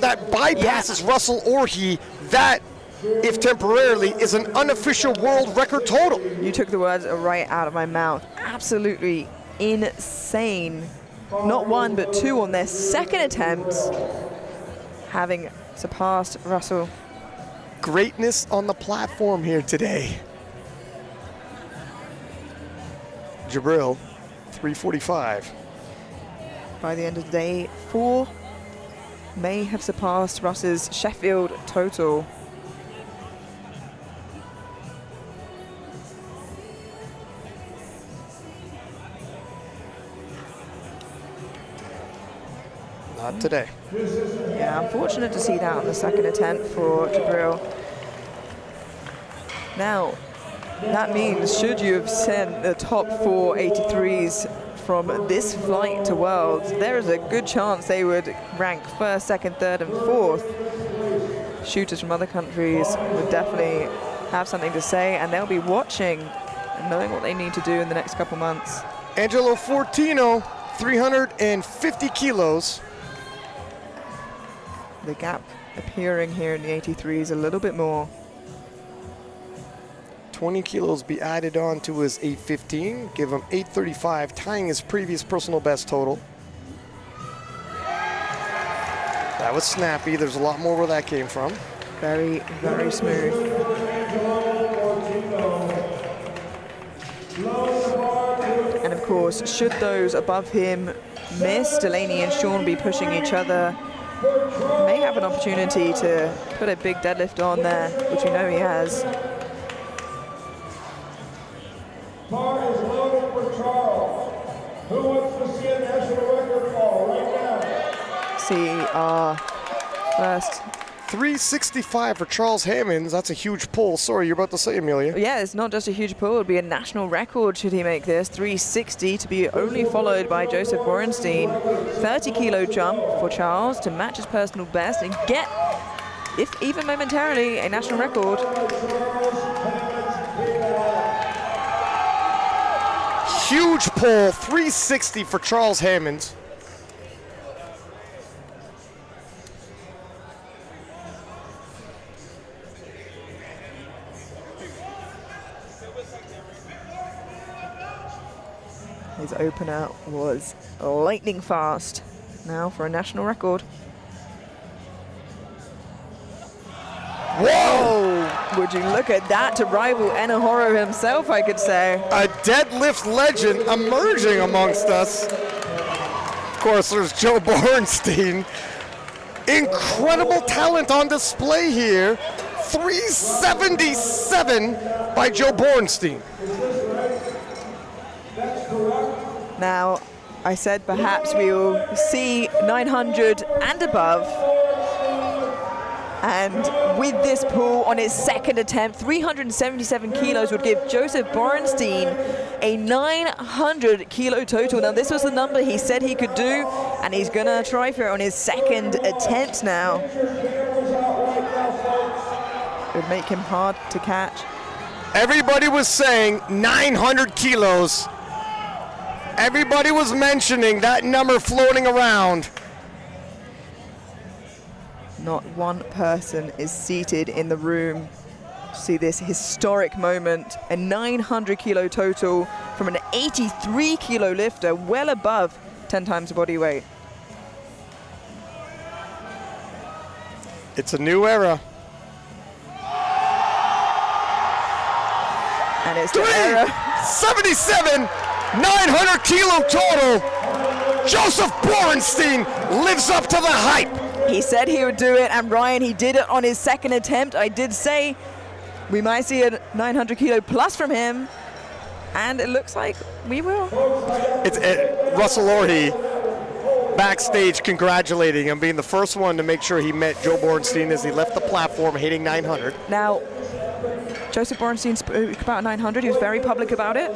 that bypasses Russell Orhe. That, if temporarily, is an unofficial world record total. You took the words right out of my mouth. Absolutely insane. Not one, but 2 on their second attempts, having surpassed Russell. Greatness on the platform here today. Jabril, 345. By the end of the day, 4 may have surpassed Russ's Sheffield total. Not today. Yeah, unfortunate to see that on the second attempt for Jabril. Now, that means should you have sent the top 4 83s from this flight to Worlds, there is a good chance they would rank 1st, 2nd, 3rd, and 4th. Shooters from other countries would definitely have something to say, and they'll be watching and knowing what they need to do in the next couple months. Angelo Fortino, 350 kilos. The gap appearing here in the 83s a little bit more. 20 kilos be added on to his 815, give him 835, tying his previous personal best total. That was snappy. There's a lot more where that came from. Very, very smooth. And of course, should those above him miss, Delaney and Sean be pushing each other. May have an opportunity to put a big deadlift on there, which we know he has. Bar is loaded for Charles. Who wants to see a national record fall right now? See our first. 365 for Charles Hammonds. That's a huge pull. Sorry, you're about to say, Amelia. Yeah, it's not just a huge pull. It would be a national record should he make this. 360 to be only followed by Joseph Borenstein. 30-kilo jump for Charles to match his personal best and get, if even momentarily, a national record. Huge pull, 360 for Charles Hammonds. His opener was lightning fast. Now for a national record. Whoa! Would you look at that to rival Enahoro himself, I could say. A deadlift legend emerging amongst us. Of course, there's Joe Borenstein. Incredible talent on display here. 377 by Joe Borenstein. Now, I said perhaps we'll see 900 and above. And with this pull on his second attempt, 377 kilos would give Joseph Borenstein a 900-kilo total. Now, this was the number he said he could do, and he's going to try for it on his second attempt now. It would make him hard to catch. Everybody was saying 900 kilos. Everybody was mentioning that number floating around. Not one person is seated in the room to see this historic moment. A 900-kilo total from an 83-kilo lifter, well above 10 times the body weight. It's a new era. And it's the era. 77, 900-kilo total. Joseph Borenstein lives up to the hype. He said he would do it, and Ryan, he did it on his second attempt. I did say we might see a 900-kilo plus from him, and it looks like we will. It's Russell Orhe backstage congratulating him, being the first one to make sure he met Joe Borenstein as he left the platform hitting 900. Now, Joseph Borenstein spoke about 900. He was very public about it.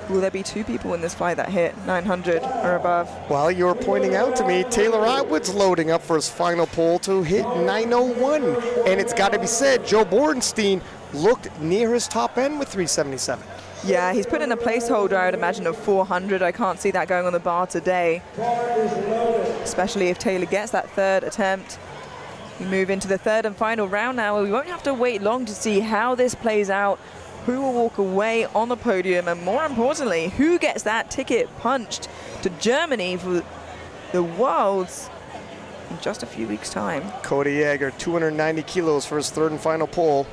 Will there be 2 people in this fight that hit 900 or above? Well, you were pointing out to me, Taylor Atwood's loading up for his final pull to hit 901. And it's got to be said, Joe Bordenstein looked near his top end with 377. Yeah, he's put in a placeholder, I would imagine, of 400. I can't see that going on the bar today, especially if Taylor gets that 3rd attempt. We move into the 3rd and final round now. We won't have to wait long to see how this plays out, who will walk away on the podium, and more importantly, who gets that ticket punched to Germany for the Worlds in just a few weeks' time. Cody Yeager, 290 kilos for his 3rd and final pull.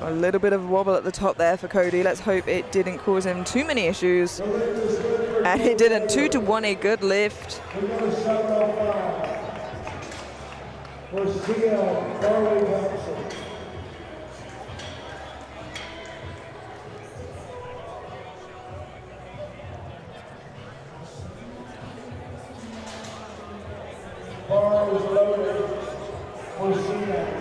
A little bit of wobble at the top there for Cody. Let's hope it didn't cause him too many issues. And it didn't. 2-1, a good lift. Bar is loaded for Cena.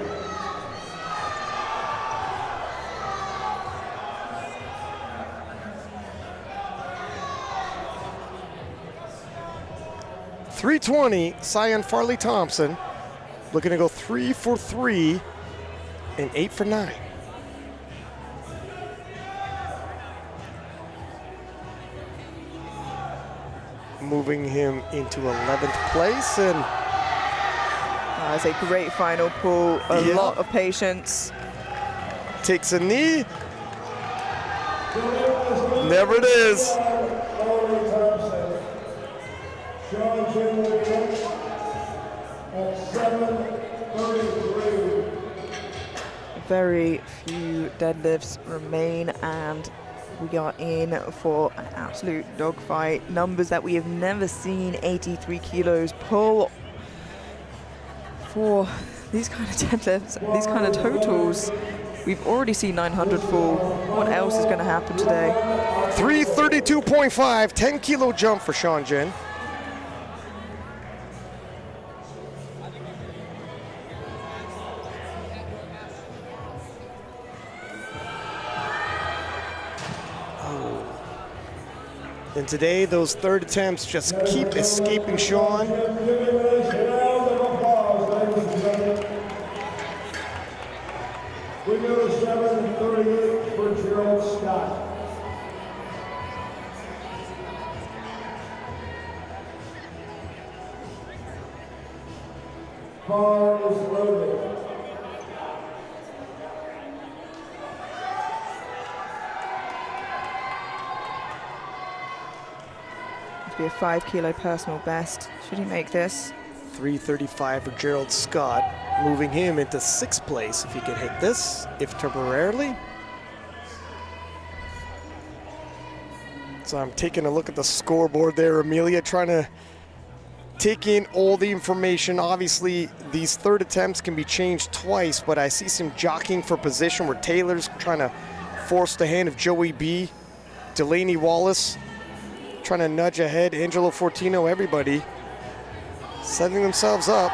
320, Cyan Farley Thompson looking to go 3 for 3 and 8 for 9. Moving him into 11th place, and That's a great final pull, a lot of patience. Takes a knee. Never it is. Sean Jim will be at 7:33. Very few deadlifts remain, and we are in for an absolute dogfight. Numbers that we have never seen 83 kilos pull for these kind of deadlifts, these kind of totals. We've already seen 900 full. What else is going to happen today? 332.5, 10 kilo jump for Sean Jin. And today, those 3rd attempts just keep escaping Sean. We go to 7:38 for Gerald Scott. Bar is loaded. Be a 5 kilo personal best. Should he make this? 335 for Gerald Scott, moving him into 6th place if he can hit this, if temporarily. So I'm taking a look at the scoreboard there, Amelia, trying to take in all the information. Obviously, these 3rd attempts can be changed twice, but I see some jockeying for position where Taylor's trying to force the hand of Joey B. Delaney Wallace trying to nudge ahead. Angelo Fortino, everybody setting themselves up.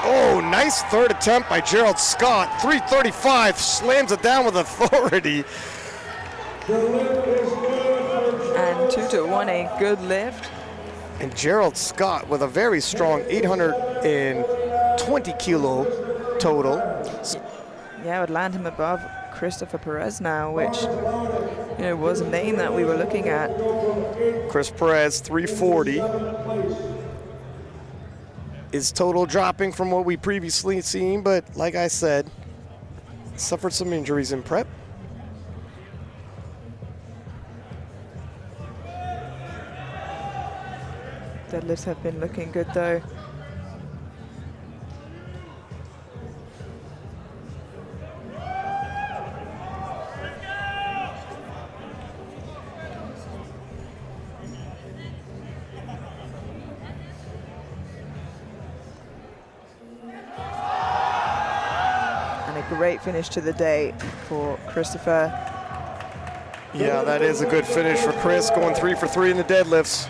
Oh, nice 3rd attempt by Gerald Scott. 335, slams it down with authority. And 2-1, a good lift. And Gerald Scott with a very strong 820 kilo total. Yeah, it would land him above Christopher Perez now, which was a name that we were looking at. Chris Perez, 340. His total dropping from what we previously seen, but like I said, suffered some injuries in prep. Deadlifts have been looking good though. Great finish to the day for Christopher. Yeah, that is a good finish for Chris, going 3 for 3 in the deadlifts.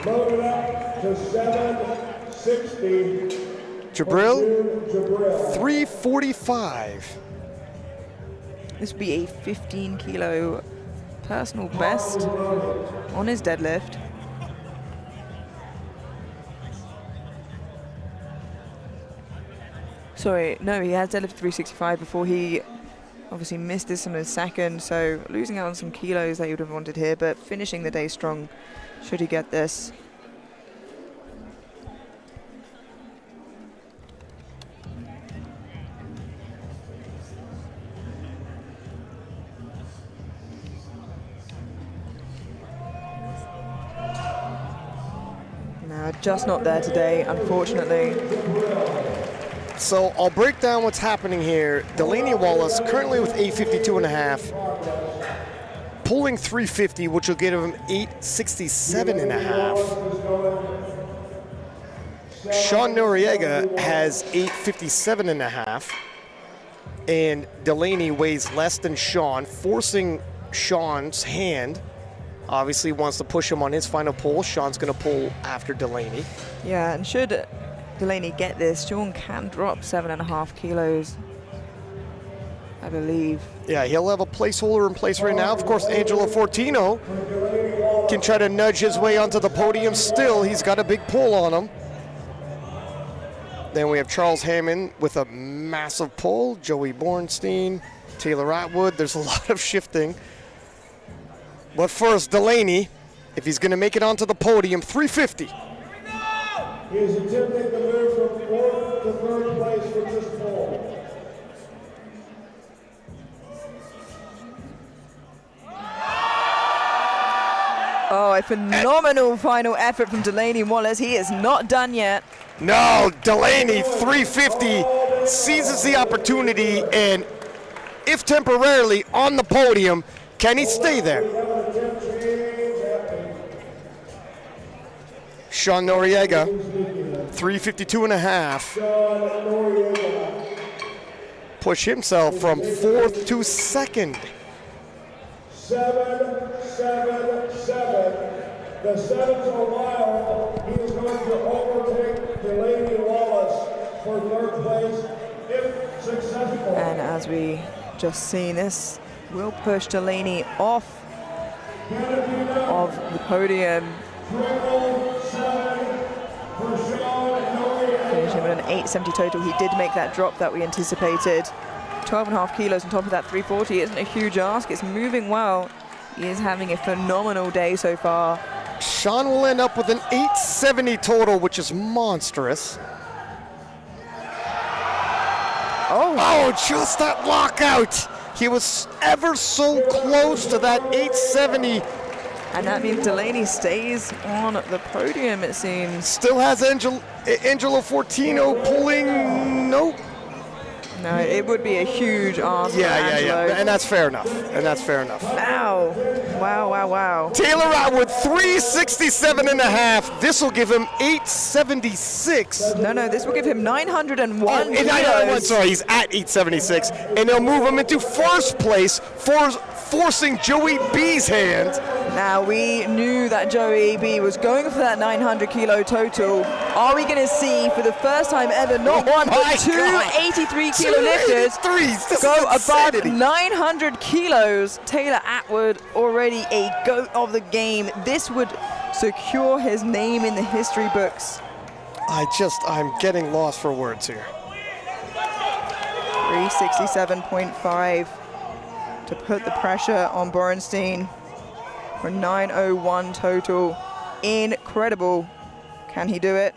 Loaded up to 760. Jabril, Jabril. 345. This would be a 15 kilo personal best on his deadlift. Sorry, no, he has deadlift 365 before. He obviously missed this on his second, so losing out on some kilos that he would have wanted here, but finishing the day strong should he get this. No, just not there today, unfortunately. So I'll break down what's happening here. Delaney Wallace currently with 852.5, pulling 350, which will give him 867.5. Sean Noriega has 857.5, and Delaney weighs less than Sean, forcing Sean's hand. Obviously wants to push him on his final pull. Sean's going to pull after Delaney. Yeah, and should Delaney get this, Sean can drop 7.5 kilos, I believe. Yeah, he'll have a placeholder in place right now. Of course, Angelo Fortino can try to nudge his way onto the podium still. He's got a big pull on him. Then we have Charles Hammond with a massive pull, Joey Bornstein, Taylor Atwood. There's a lot of shifting. But first, Delaney, if he's going to make it onto the podium, 350. He is attempting to move from 4th to 3rd place with this pull. Oh, a phenomenal final effort from Delaney Wallace. He is not done yet. No, Delaney, 350, seizes the opportunity, and if temporarily on the podium, can he stay there? Sean Noriega, 352.5. Push himself from 4th to 2nd. 777. The 7's a mile. He is going to overtake Delaney Wallace for 3rd place if successful. And as we just seen, this will push Delaney off of the podium. Finishing with an 870 total. He did make that drop that we anticipated. 12.5 kilos on top of that 340 isn't a huge ask. It's moving well. He is having a phenomenal day so far. Sean will end up with an 870 total, which is monstrous. Oh, just that lockout. He was ever so close to that 870. And that means Delaney stays on the podium, it seems. Still has Angelo Fortino pulling. Nope. No, it would be a huge ask for Yeah. Angelo. And that's fair enough. Wow. Wow. Taylor Atwood, 367.5. This will give him 876. No, this will give him 901 And kilos. sorry, he's at 876. And they'll move him into 1st place, forcing Joey B's hand. Now, we knew that Joey B was going for that 900 kilo total. Are we going to see, for the first time ever, not one, but two 83 kilo lifters go above 900 kilos? Taylor Atwood, already a GOAT of the game. This would secure his name in the history books. I'm getting lost for words here. 367.5 to put the pressure on Borenstein for 901 total. Incredible. Can he do it?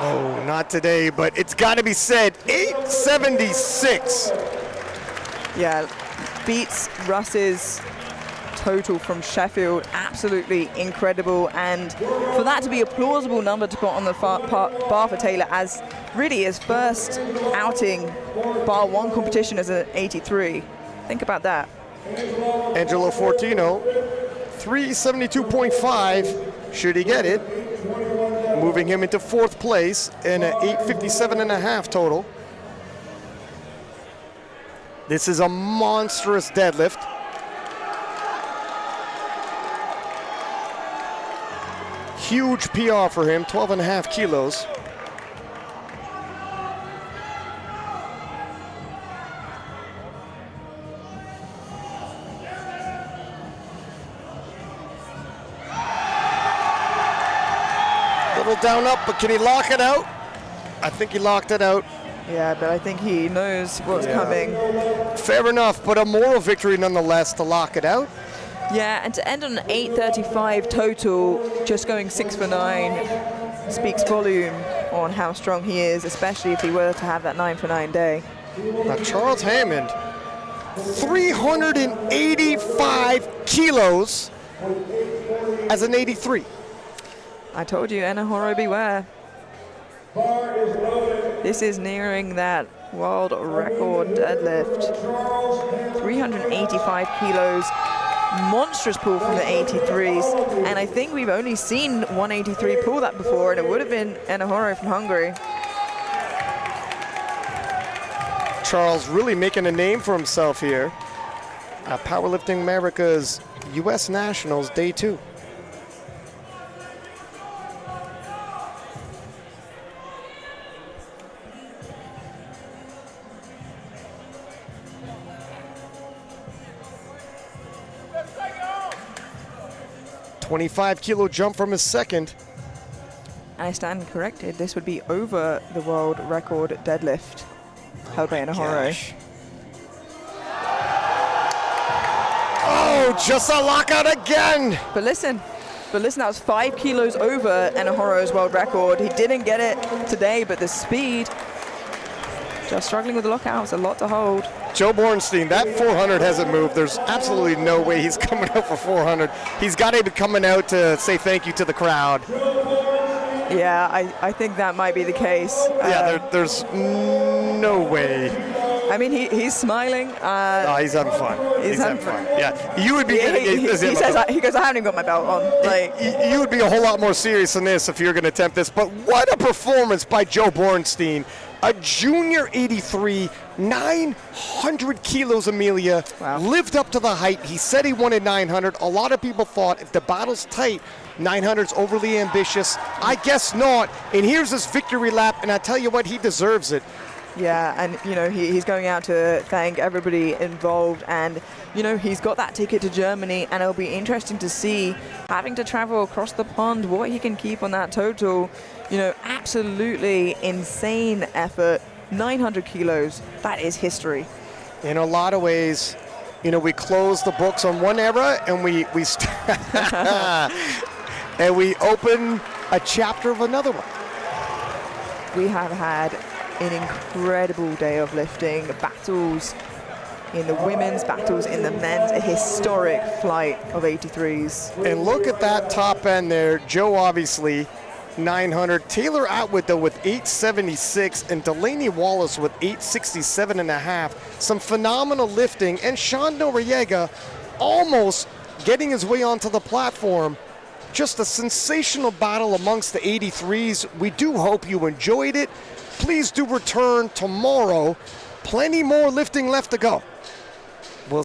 Oh, not today, but it's got to be said, 876. Yeah, beats Russ's total from Sheffield. Absolutely incredible. And for that to be a plausible number to put on the bar for Taylor as really his first outing, bar one competition as an 83. Think about that. Angelo Fortino, 372.5, should he get it, moving him into 4th place and an 857.5 total. This is a monstrous deadlift. Huge PR for him, 12.5 kilos. Little down up, but can he lock it out? I think he locked it out. Yeah, but I think he knows what's coming. Fair enough, but a moral victory nonetheless to lock it out. Yeah, and to end on an 8:35 total, just going 6 for 9, speaks volume on how strong he is, especially if he were to have that 9 for 9 day. Now Charles Hammond, 385 kilos as an 83. I told you, Enahoro, beware. This is nearing that world record deadlift. 385 kilos. Monstrous pull from the 83s, and I think we've only seen 183 pull that before, and it would have been Enahoro from Hungary. Charles really making a name for himself here at Powerlifting America's U.S. Nationals Day 2. $25-kilo jump from his second. And I stand corrected, this would be over the world record deadlift held by Enahoro. Oh, just a lockout again. But listen, that was 5 kilos over Enahoro's world record. He didn't get it today, but the speed, just struggling with the lockout. It's a lot to hold. Joe Bornstein, that 400 hasn't moved. There's absolutely no way he's coming out for 400. He's got to be coming out to say thank you to the crowd. Yeah, I think that might be the case. There's no way. I mean, he's smiling. No, he's having fun. He's having fun. Yeah, you would be. He goes, I haven't even got my belt on. Like, you would be a whole lot more serious than this if you're going to attempt this. But what a performance by Joe Bornstein. A junior 83, 900 kilos, Amelia. Wow. Lived up to the hype. He said he wanted 900. A lot of people thought if the battle's tight, 900's overly ambitious. I guess not. And here's his victory lap, and I tell you what, he deserves it. yeah, and he's going out to thank everybody involved, and he's got that ticket to Germany, and it'll be interesting to see, having to travel across the pond, what he can keep on that total. Absolutely insane effort. 900 kilos, that is history. In a lot of ways, we close the books on one era, and we and we open a chapter of another one. We have had an incredible day of lifting, battles in the women's, battles in the men's, a historic flight of 83s. And look at that top end there. Joe, obviously, 900. Taylor Atwood, though, with 876, and Delaney Wallace with 867.5. Some phenomenal lifting, and Sean Noriega almost getting his way onto the platform. Just a sensational battle amongst the 83s. We do hope you enjoyed it. Please do return tomorrow. Plenty more lifting left to go.